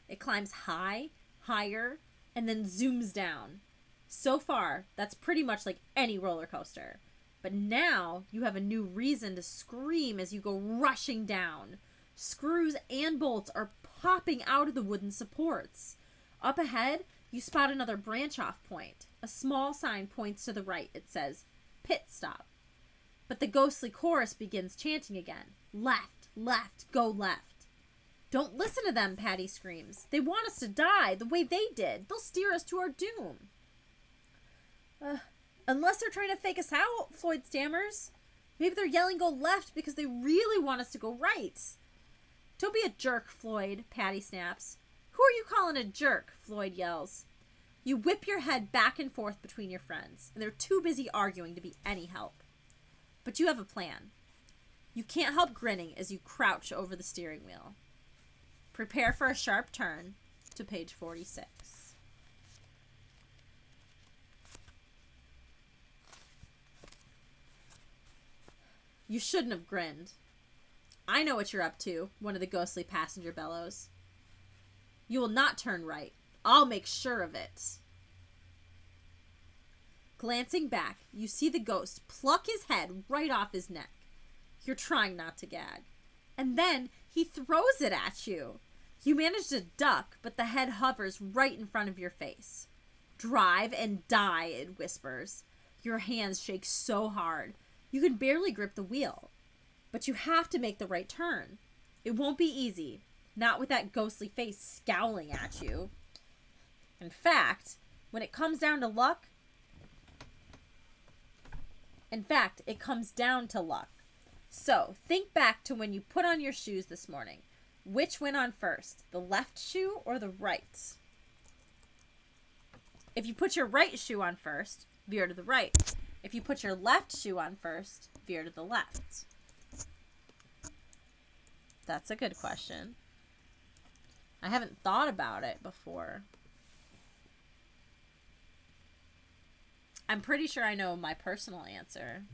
It climbs high, higher, and then zooms down. So far, that's pretty much like any roller coaster. But now you have a new reason to scream as you go rushing down. Screws and bolts are popping out of the wooden supports. Up ahead, you spot another branch-off point. A small sign points to the right. It says, pit stop. But the ghostly chorus begins chanting again. Left, left, go left. Don't listen to them, Patty screams. They want us to die the way they did. They'll steer us to our doom. Unless they're trying to fake us out, Floyd stammers. Maybe they're yelling go left because they really want us to go right. Don't be a jerk, Floyd, Patty snaps. Who are you calling a jerk? Floyd yells. You whip your head back and forth between your friends, and they're too busy arguing to be any help. But you have a plan. You can't help grinning as you crouch over the steering wheel. Prepare for a sharp turn to page 46. You shouldn't have grinned. I know what you're up to, one of the ghostly passenger bellows. You will not turn right. I'll make sure of it. Glancing back, you see the ghost pluck his head right off his neck. You're trying not to gag. And then he throws it at you. You manage to duck, but the head hovers right in front of your face. Drive and die, it whispers. Your hands shake so hard. You can barely grip the wheel. But you have to make the right turn. It won't be easy. Not with that ghostly face scowling at you. In fact, when it comes down to luck... it comes down to luck. So, think back to when you put on your shoes this morning. Which went on first, the left shoe or the right? If you put your right shoe on first, veer to the right. If you put your left shoe on first, veer to the left. That's a good question. I haven't thought about it before. I'm pretty sure I know my personal answer.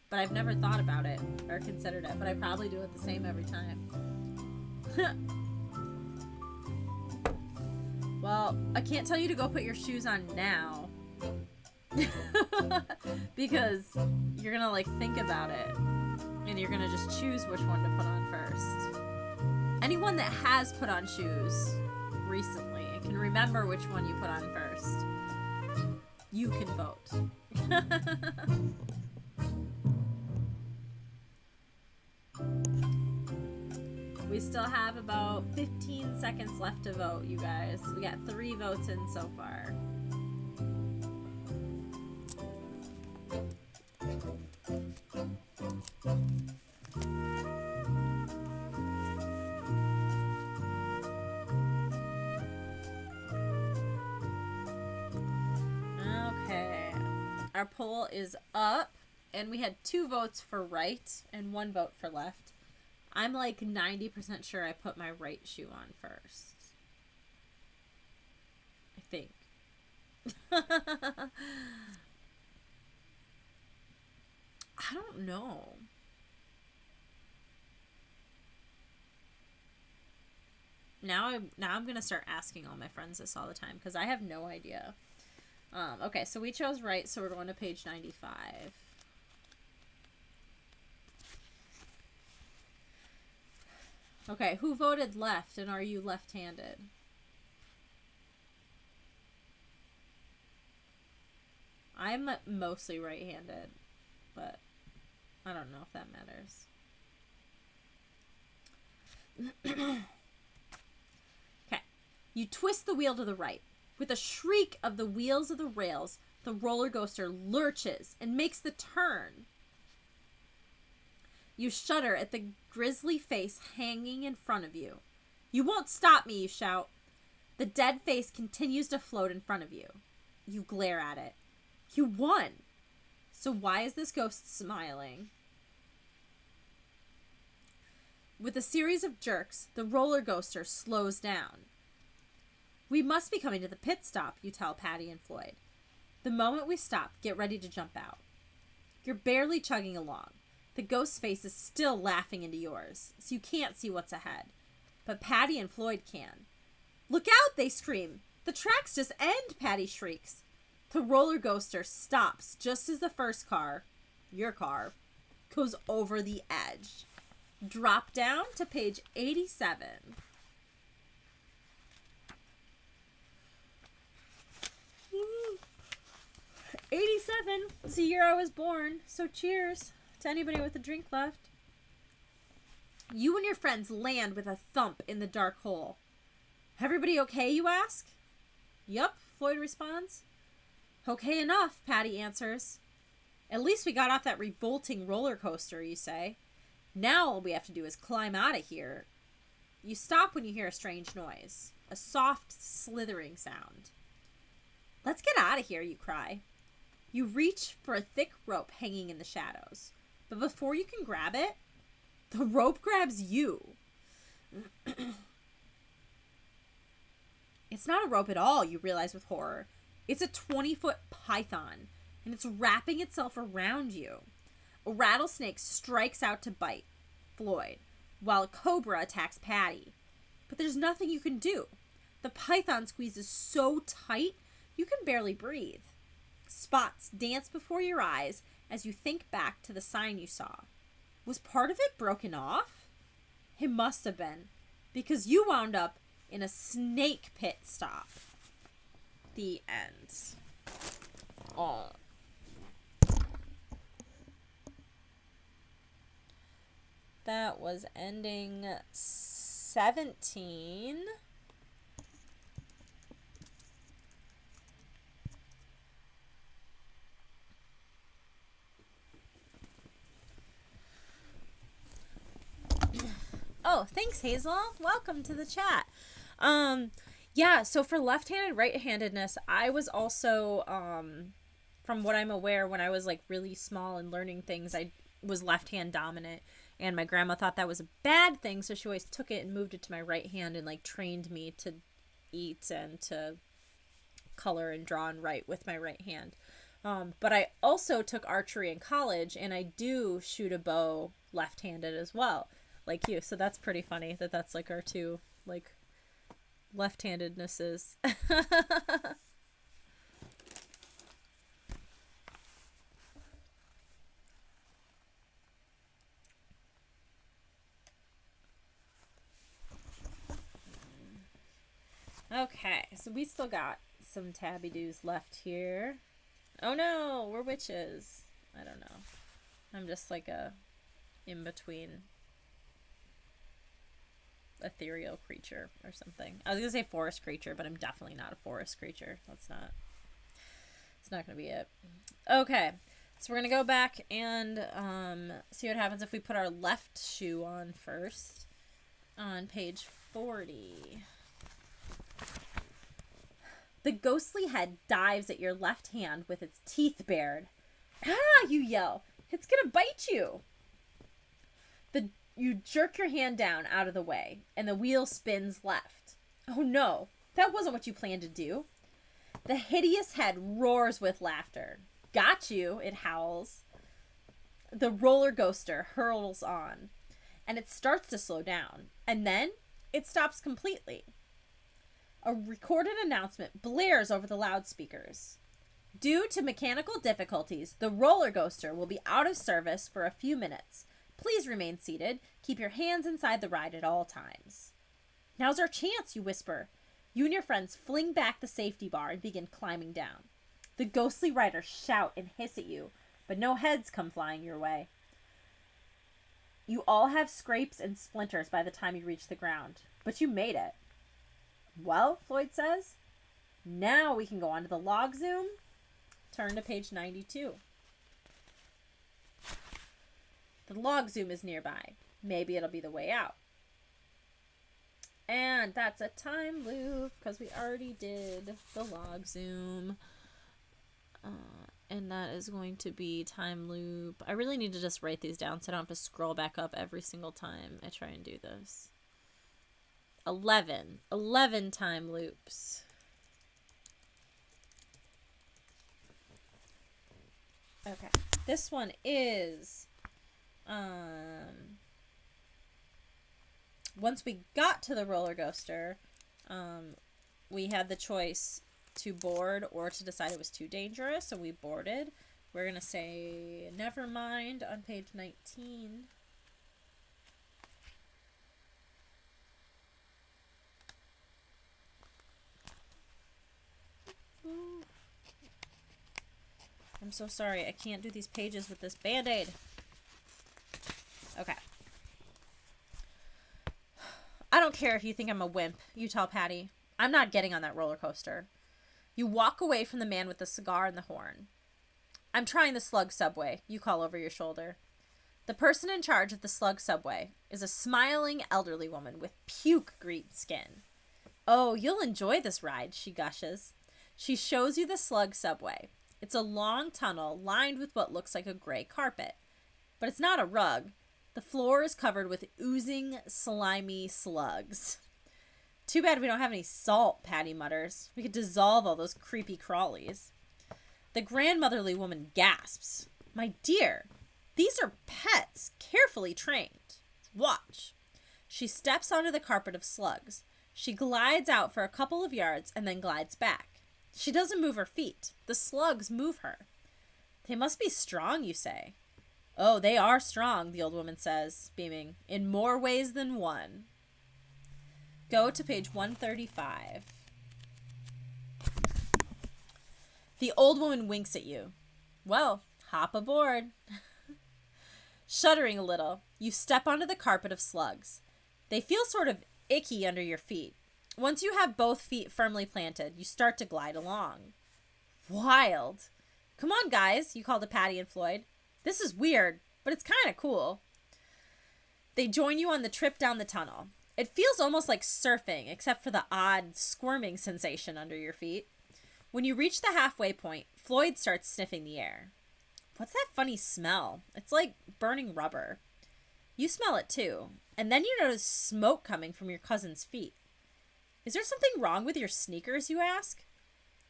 But I've never thought about it or considered it. But I probably do it the same every time. Well, I can't tell you to go put your shoes on now. Because you're gonna like think about it. And you're gonna just choose which one to put on first. Anyone that has put on shoes recently and can remember which one you put on first, you can vote. We still have about 15 seconds left to vote, you guys. We got 3 votes in so far. Okay. Our poll is up, and we had 2 votes for right and 1 vote for left. I'm like 90% sure I put my right shoe on first. I think. I don't know. Now I'm gonna start asking all my friends this all the time because I have no idea. Okay, so we chose right, so we're going to page 95. Okay, who voted left, and are you left-handed? I'm mostly right-handed, but I don't know if that matters. Okay, you twist the wheel to the right. With a shriek of the wheels of the rails, the roller coaster lurches and makes the turn. You shudder at the grisly face hanging in front of you. You won't stop me, you shout. The dead face continues to float in front of you. You glare at it. You won. So why is this ghost smiling? With a series of jerks, the roller coaster slows down. We must be coming to the pit stop, you tell Patty and Floyd. The moment we stop, get ready to jump out. You're barely chugging along. The ghost's face is still laughing into yours, so you can't see what's ahead. But Patty and Floyd can. Look out, they scream. The tracks just end, Patty shrieks. The roller coaster stops just as the first car, your car, goes over the edge. Drop down to page 87. Woo. 87. It's the year I was born, so cheers to anybody with a drink left. You and your friends land with a thump in the dark hole. Everybody okay, you ask? Yup, Floyd responds. Okay enough, Patty answers. At least we got off that revolting roller coaster, you say. Now all we have to do is climb out of here. You stop when you hear a strange noise. A soft, slithering sound. Let's get out of here, you cry. You reach for a thick rope hanging in the shadows. But before you can grab it, the rope grabs you. It's not a rope at all, you realize with horror. It's a 20-foot python, and it's wrapping itself around you. A rattlesnake strikes out to bite Floyd, while a cobra attacks Patty. But there's nothing you can do. The python squeezes so tight, you can barely breathe. Spots dance before your eyes as you think back to the sign you saw. Was part of it broken off? It must have been, because you wound up in a snake pit stop. The end. Oh. That was ending 17. Oh, thanks, Hazel. Welcome to the chat. Yeah, so for left-handed, right-handedness, I was also, from what I'm aware, when I was, like, really small and learning things, I was left-hand dominant, and my grandma thought that was a bad thing, so she always took it and moved it to my right hand and, like, trained me to eat and to color and draw and write with my right hand. But I also took archery in college, and I do shoot a bow left-handed as well, like you, so that's pretty funny that that's, like, our two, like, left-handednesses. Okay, so we still got some tabby doos left here. Oh no, we're witches. I don't know. I'm just like a in-between. ethereal creature or something. I was gonna say forest creature, but I'm definitely not a forest creature. It's not gonna be it. Okay, so we're gonna go back and see what happens if we put our left shoe on first on page 40. The ghostly head dives at your left hand with its teeth bared. Ah, you yell. It's gonna bite you. You jerk your hand down out of the way, and the wheel spins left. Oh no, that wasn't what you planned to do. The hideous head roars with laughter. Got you, it howls. The roller coaster hurls on, and it starts to slow down, and then it stops completely. A recorded announcement blares over the loudspeakers. Due to mechanical difficulties, the roller coaster will be out of service for a few minutes. Please remain seated. Keep your hands inside the ride at all times. Now's our chance, you whisper. You and your friends fling back the safety bar and begin climbing down. The ghostly riders shout and hiss at you, but no heads come flying your way. You all have scrapes and splinters by the time you reach the ground, but you made it. Well, Floyd says, now we can go on to the log zoom. Turn to page 92. The log zoom is nearby. Maybe it'll be the way out. And that's a time loop because we already did the log zoom. And that is going to be time loop. I really need to just write these down so I don't have to scroll back up every single time I try and do this. 11 time loops. Okay. This one is once we got to the roller coaster, we had the choice to board or to decide it was too dangerous, so we boarded. We're going to say never mind on page 19. I'm so sorry. I can't do these pages with this Band-Aid. Okay. I don't care if you think I'm a wimp, you tell Patty. I'm not getting on that roller coaster. You walk away from the man with the cigar and the horn. I'm trying the slug subway, you call over your shoulder. The person in charge of the slug subway is a smiling elderly woman with puke-green skin. Oh, you'll enjoy this ride, she gushes. She shows you the slug subway. It's a long tunnel lined with what looks like a gray carpet. But it's not a rug. The floor is covered with oozing, slimy slugs. Too bad we don't have any salt, Patty mutters. We could dissolve all those creepy crawlies. The grandmotherly woman gasps. My dear, these are pets, carefully trained. Watch. She steps onto the carpet of slugs. She glides out for a couple of yards and then glides back. She doesn't move her feet. The slugs move her. They must be strong, you say. Oh, they are strong, the old woman says, beaming, in more ways than one. Go to page 135. The old woman winks at you. Well, hop aboard. Shuddering a little, you step onto the carpet of slugs. They feel sort of icky under your feet. Once you have both feet firmly planted, you start to glide along. Wild. Come on, guys, you call to Patty and Floyd. This is weird, but it's kind of cool. They join you on the trip down the tunnel. It feels almost like surfing, except for the odd squirming sensation under your feet. When you reach the halfway point, Floyd starts sniffing the air. What's that funny smell? It's like burning rubber. You smell it too, and then you notice smoke coming from your cousin's feet. Is there something wrong with your sneakers, you ask?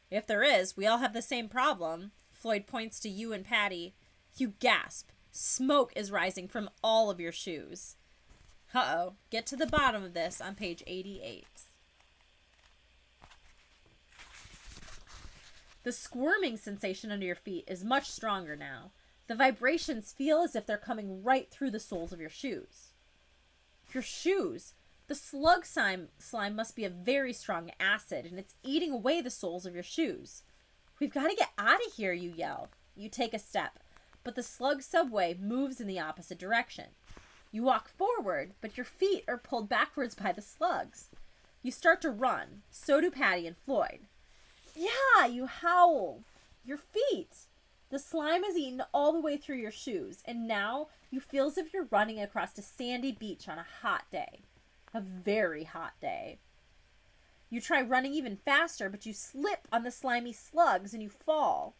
If there is, we all have the same problem. Floyd points to you and Patty. You gasp. Smoke is rising from all of your shoes. Uh-oh. Get to the bottom of this on page 88. The squirming sensation under your feet is much stronger now. The vibrations feel as if they're coming right through the soles of your shoes. Your shoes? The slug slime must be a very strong acid, and it's eating away the soles of your shoes. We've got to get out of here, you yell. You take a step, but the slug subway moves in the opposite direction. You walk forward, but your feet are pulled backwards by the slugs. You start to run. So do Patty and Floyd. Yeah, you howl. Your feet. The slime has eaten all the way through your shoes, and now you feel as if you're running across a sandy beach on a hot day. A very hot day. You try running even faster, but you slip on the slimy slugs and you fall.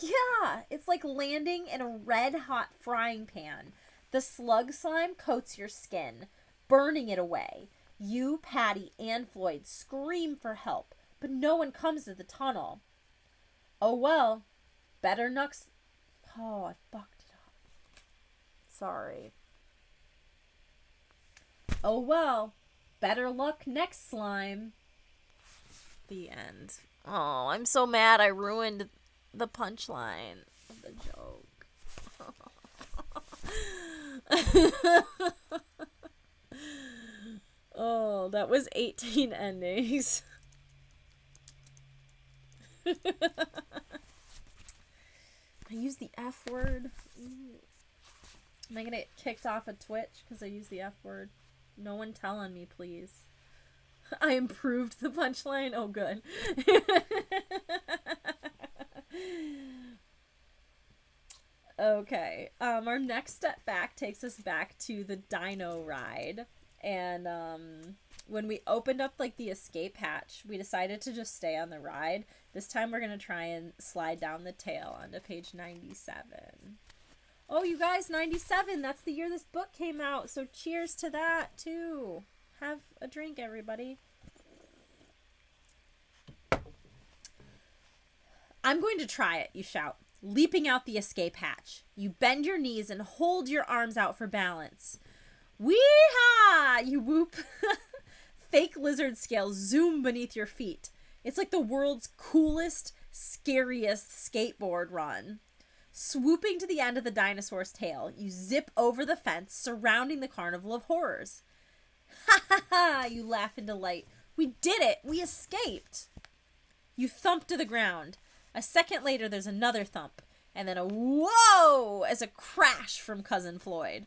Yeah, it's like landing in a red-hot frying pan. The slug slime coats your skin, burning it away. You, Patty, and Floyd scream for help, but no one comes to the tunnel. Oh well, better nucks. Oh, I fucked it up. Sorry. Oh well, better luck next slime. The end. Oh, I'm so mad I ruined the punchline of the joke. Oh, that was 18 endings. I used the F word. Am I gonna get kicked off of Twitch because I used the F word? No one tell on me, please. I improved the punchline. Oh, good. Okay. Our next step back takes us back to the dino ride. And when we opened up like the escape hatch, we decided to just stay on the ride. This time we're going to try and slide down the tail onto page 97. Oh, you guys, 97. That's the year this book came out. So cheers to that, too. Have a drink, everybody. I'm going to try it, you shout, leaping out the escape hatch. You bend your knees and hold your arms out for balance. Wee-haw! You whoop. Fake lizard scales zoom beneath your feet. It's like the world's coolest, scariest skateboard run. Swooping to the end of the dinosaur's tail, you zip over the fence surrounding the Carnival of Horrors. Ha ha ha! You laugh in delight. We did it! We escaped! You thump to the ground. A second later, there's another thump, and then a whoa as a crash from Cousin Floyd.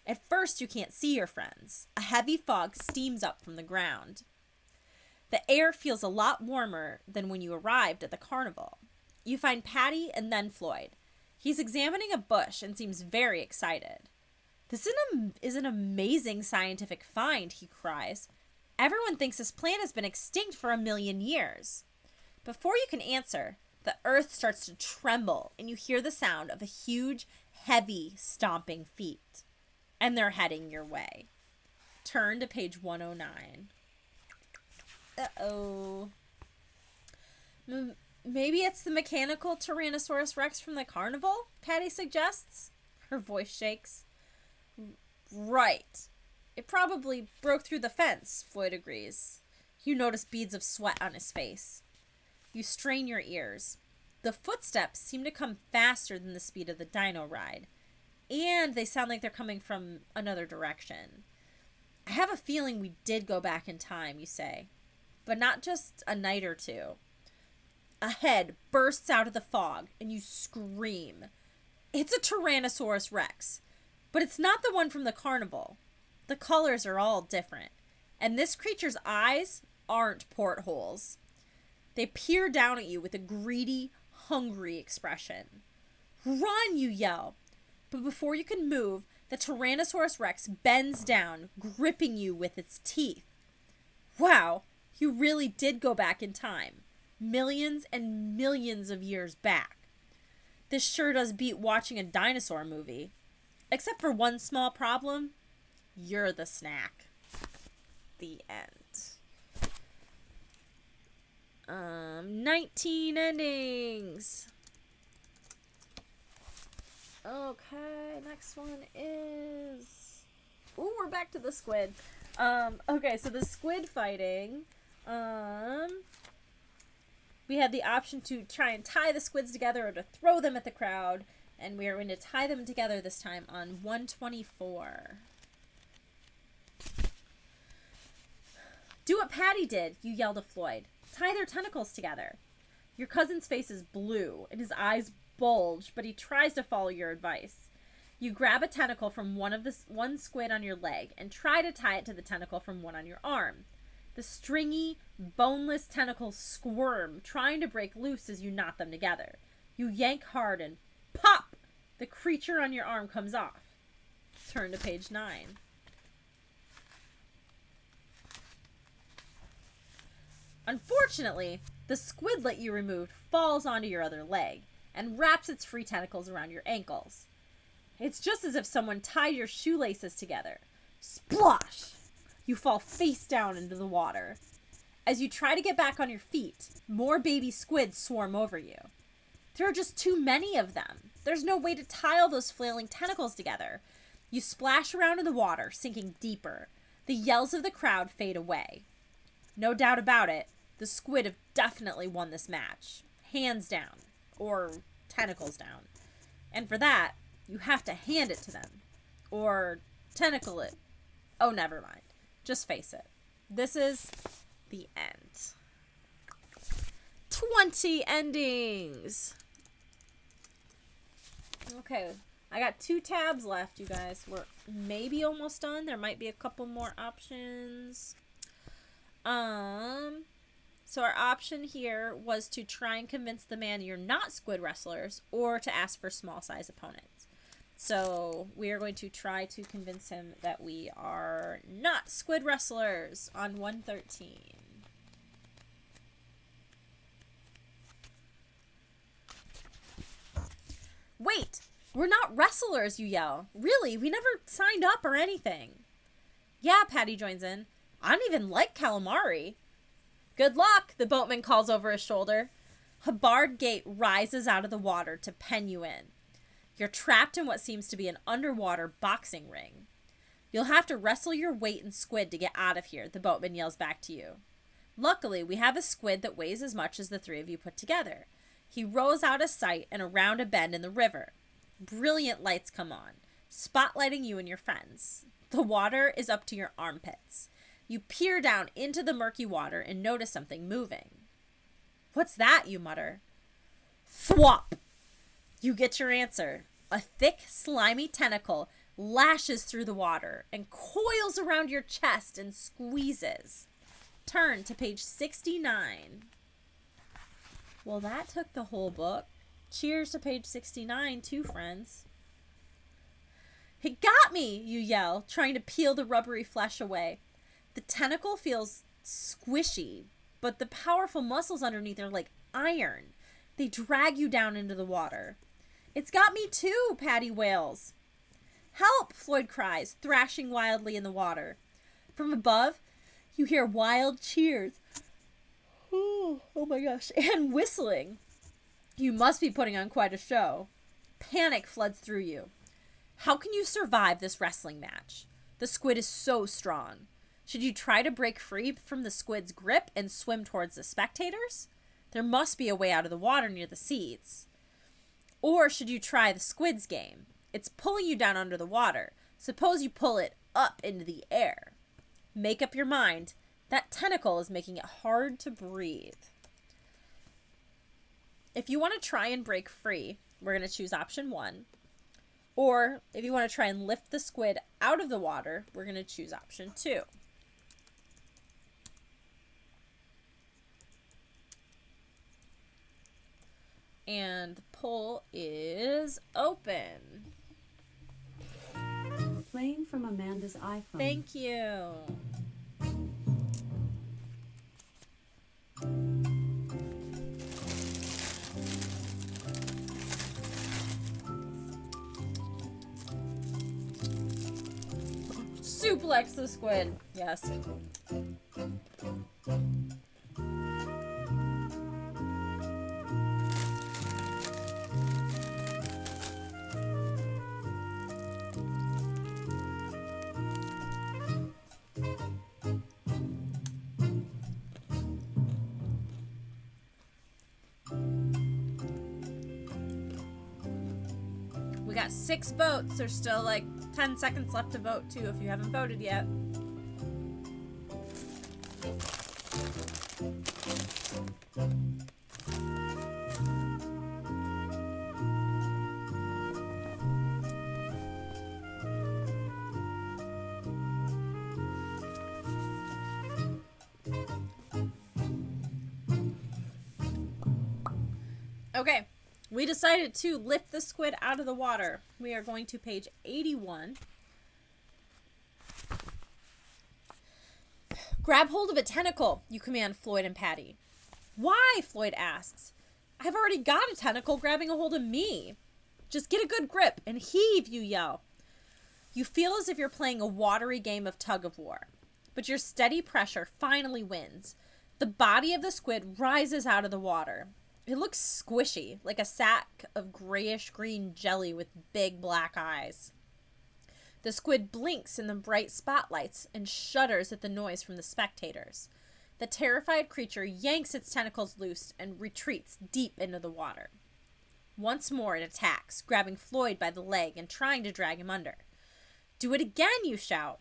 At first, you can't see your friends. A heavy fog steams up from the ground. The air feels a lot warmer than when you arrived at the carnival. You find Patty and then Floyd. He's examining a bush and seems very excited. This is an amazing scientific find, he cries. Everyone thinks this plant has been extinct for 1,000,000 years. Before you can answer, the earth starts to tremble and you hear the sound of a huge, heavy, stomping feet. And they're heading your way. Turn to page 109. Uh-oh. Maybe it's the mechanical Tyrannosaurus Rex from the carnival, Patty suggests. Her voice shakes. Right. It probably broke through the fence, Floyd agrees. You notice beads of sweat on his face. You strain your ears. The footsteps seem to come faster than the speed of the dino ride. And they sound like they're coming from another direction. I have a feeling we did go back in time, you say. But not just a night or two. A head bursts out of the fog, and you scream. It's a Tyrannosaurus Rex. But it's not the one from the carnival. The colors are all different. And this creature's eyes aren't portholes. They peer down at you with a greedy, hungry expression. Run, you yell. But before you can move, the Tyrannosaurus Rex bends down, gripping you with its teeth. Wow, you really did go back in time. Millions and millions of years back. This sure does beat watching a dinosaur movie. Except for one small problem. You're the snack. The end. 19 endings. Okay, next one is... Ooh, we're back to the squid. Okay, so the squid fighting. We had the option to try and tie the squids together or to throw them at the crowd. And we are going to tie them together this time on 124. Do what Patty did, you yelled to Floyd. Tie their tentacles together. Your cousin's face is blue and his eyes bulge, but he tries to follow your advice. You grab a tentacle from one squid on your leg and try to tie it to the tentacle from one on your arm. The stringy, boneless tentacles squirm, trying to break loose as you knot them together. You yank hard and pop! The creature on your arm comes off. Turn to page 9. Unfortunately, the squidlet you removed falls onto your other leg and wraps its free tentacles around your ankles. It's just as if someone tied your shoelaces together. Splosh! You fall face down into the water. As you try to get back on your feet, more baby squids swarm over you. There are just too many of them. There's no way to tie all those flailing tentacles together. You splash around in the water, sinking deeper. The yells of the crowd fade away. No doubt about it, the squid have definitely won this match. Hands down. Or tentacles down. And for that, you have to hand it to them. Or tentacle it. Oh, never mind. Just face it. This is the end. 20 endings. Okay, I got 2 tabs left, you guys. We're maybe almost done. There might be a couple more options. So our option here was to try and convince the man you're not squid wrestlers, or to ask for small size opponents. So we are going to try to convince him that we are not squid wrestlers on 113. Wait, we're not wrestlers, you yell. Really, we never signed up or anything. Yeah, Patty joins in. I don't even like calamari. Good luck, the boatman calls over his shoulder. A barred gate rises out of the water to pen you in. You're trapped in what seems to be an underwater boxing ring. You'll have to wrestle your weight in squid to get out of here, the boatman yells back to you. Luckily, we have a squid that weighs as much as the 3 of you put together. He rows out of sight and around a bend in the river. Brilliant lights come on, spotlighting you and your friends. The water is up to your armpits. You peer down into the murky water and notice something moving. What's that? You mutter. Thwop! You get your answer. A thick, slimy tentacle lashes through the water and coils around your chest and squeezes. Turn to page 69. Well, that took the whole book. Cheers to page 69, too, friends. It got me, you yell, trying to peel the rubbery flesh away. The tentacle feels squishy, but the powerful muscles underneath are like iron. They drag you down into the water. It's got me too, Patty wails. Help, Floyd cries, thrashing wildly in the water. From above, you hear wild cheers. Oh my gosh, and whistling. You must be putting on quite a show. Panic floods through you. How can you survive this wrestling match? The squid is so strong. Should you try to break free from the squid's grip and swim towards the spectators? There must be a way out of the water near the seats. Or should you try the squid's game? It's pulling you down under the water. Suppose you pull it up into the air. Make up your mind. That tentacle is making it hard to breathe. If you want to try and break free, we're going to choose option 1. Or if you want to try and lift the squid out of the water, we're going to choose option 2. And the poll is open. Playing from Amanda's iPhone. Thank you. Suplex the squid. Yes. We got 6 votes. There's still like 10 seconds left to vote too if you haven't voted yet. Okay, we decided to lift the squid out of the water. We are going to page 81. Grab hold of a tentacle, you command Floyd and Patty. Why? Floyd asks. I've already got a tentacle grabbing a hold of me. Just get a good grip and heave, you yell. You feel as if you're playing a watery game of tug of war, but your steady pressure finally wins. The body of the squid rises out of the water. It looks squishy, like a sack of grayish-green jelly with big black eyes. The squid blinks in the bright spotlights and shudders at the noise from the spectators. The terrified creature yanks its tentacles loose and retreats deep into the water. Once more it attacks, grabbing Floyd by the leg and trying to drag him under. Do it again, you shout.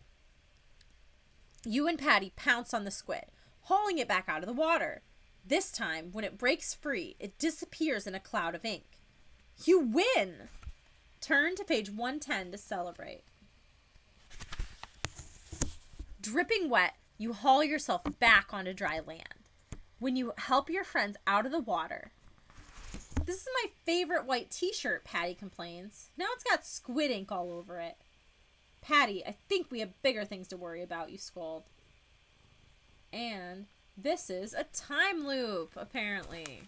You and Patty pounce on the squid, hauling it back out of the water. This time, when it breaks free, it disappears in a cloud of ink. You win! Turn to page 110 to celebrate. Dripping wet, you haul yourself back onto dry land. When you help your friends out of the water... This is my favorite white t-shirt, Patty complains. Now it's got squid ink all over it. Patty, I think we have bigger things to worry about, you scold. And this is a time loop, apparently.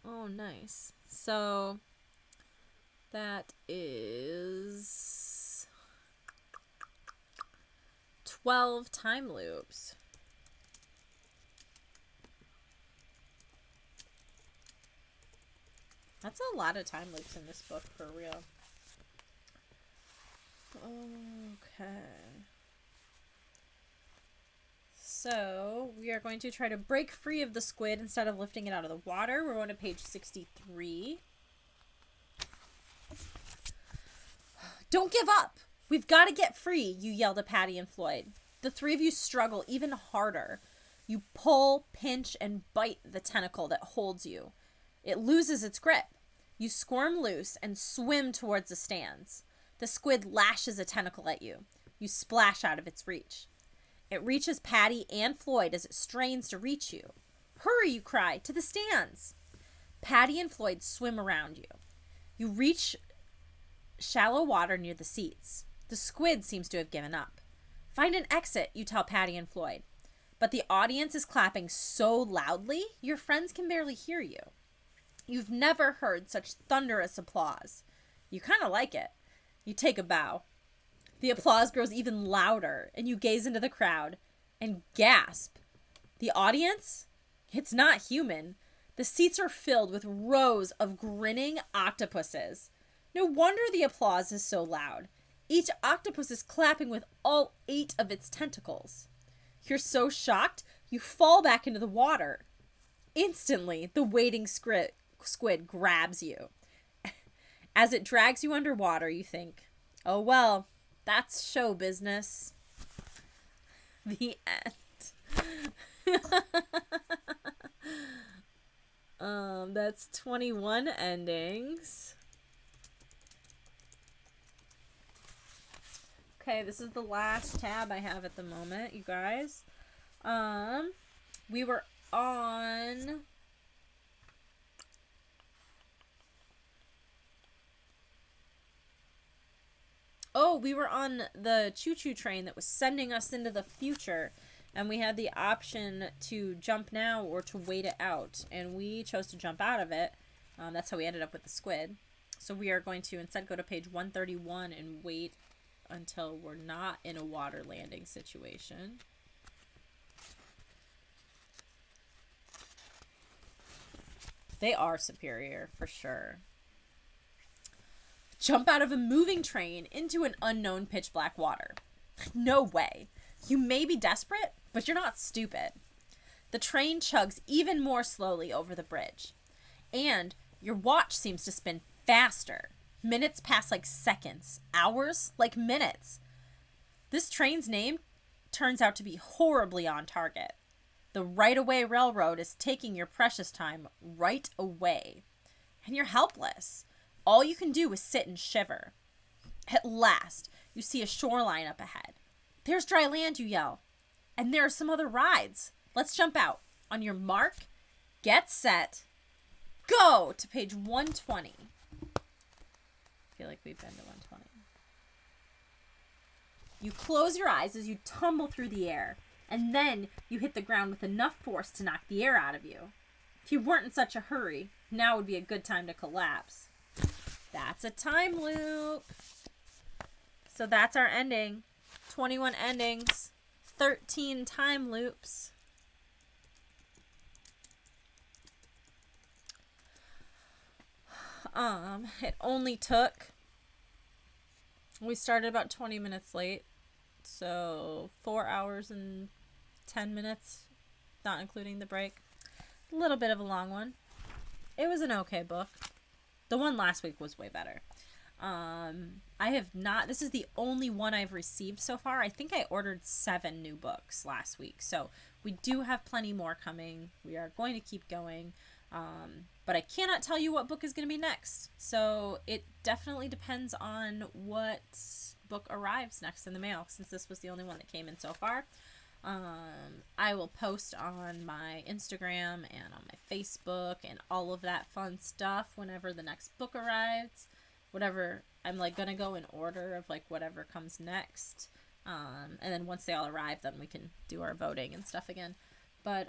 Oh, nice. So, that is 12 time loops. That's a lot of time loops in this book, for real. Okay. So, we are going to try to break free of the squid instead of lifting it out of the water. We're on to page 63. Don't give up! We've got to get free, you yell to Patty and Floyd. The three of you struggle even harder. You pull, pinch, and bite the tentacle that holds you. It loses its grip. You squirm loose and swim towards the stands. The squid lashes a tentacle at you. You splash out of its reach. It reaches Patty and Floyd as it strains to reach you. Hurry, you cry, to the stands. Patty and Floyd swim around you. You reach shallow water near the seats. The squid seems to have given up. Find an exit, you tell Patty and Floyd. But the audience is clapping so loudly, your friends can barely hear you. You've never heard such thunderous applause. You kind of like it. You take a bow. The applause grows even louder, and you gaze into the crowd and gasp. The audience? It's not human. The seats are filled with rows of grinning octopuses. No wonder the applause is so loud. Each octopus is clapping with all 8 of its tentacles. You're so shocked, you fall back into the water. Instantly, the waiting squid grabs you. As it drags you underwater, you think, oh well, that's show business. The end. That's 21 endings. Okay, this is the last tab I have at the moment, you guys. We were on... Oh, we were on the choo-choo train that was sending us into the future. And we had the option to jump now or to wait it out. And we chose to jump out of it. That's how we ended up with the squid. So we are going to instead go to page 131 and wait until we're not in a water landing situation. They are superior, for sure. Jump out of a moving train into an unknown pitch black water. No way. You may be desperate, but you're not stupid. The train chugs even more slowly over the bridge. And your watch seems to spin faster. Minutes pass like seconds. Hours like minutes. This train's name turns out to be horribly on target. The right-away railroad is taking your precious time right away. And you're helpless. All you can do is sit and shiver. At last, you see a shoreline up ahead. There's dry land, you yell. And there are some other rides. Let's jump out. On your mark, get set, go to page 120. I feel like we've been to 120. You close your eyes as you tumble through the air, and then you hit the ground with enough force to knock the air out of you. If you weren't in such a hurry, now would be a good time to collapse. That's a time loop. So that's our ending. 21 endings, 13 time loops. It only took, we started about 20 minutes late, so 4 hours and 10 minutes, not including the break. A little bit of a long one. It was an okay book. The one last week was way better. I have not, this is the only one I've received so far. I think I ordered 7 new books last week, so we do have plenty more coming. We are going to keep going. But I cannot tell you what book is going to be next. So it definitely depends on what book arrives next in the mail, since this was the only one that came in so far. I will post on my Instagram and on my Facebook and all of that fun stuff whenever the next book arrives. Whatever, I'm like going to go in order of like whatever comes next. And then once they all arrive, then we can do our voting and stuff again. But,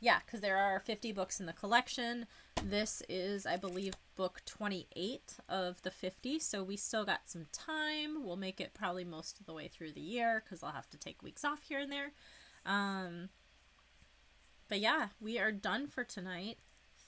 yeah, because there are 50 books in the collection. This is, I believe, book 28 of the 50, so we still got some time. We'll make it probably most of the way through the year, because I'll have to take weeks off here and there. But yeah, we are done for tonight.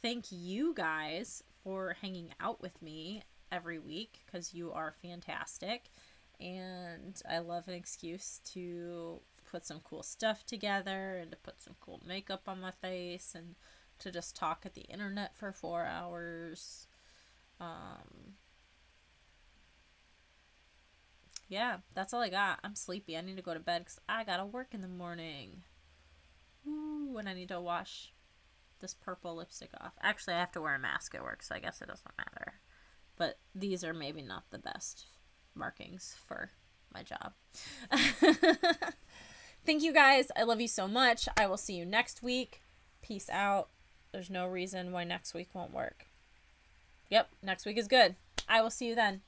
Thank you guys for hanging out with me every week, because you are fantastic. And I love an excuse to put some cool stuff together and to put some cool makeup on my face and to just talk at the internet for 4 hours. Yeah, that's all I got. I'm sleepy. I need to go to bed because I gotta work in the morning. Ooh, and I need to wash this purple lipstick off. Actually, I have to wear a mask at work, so I guess it doesn't matter. But these are maybe not the best markings for my job. Thank you guys. I love you so much. I will see you next week. Peace out. There's no reason why next week won't work. Yep, next week is good. I will see you then.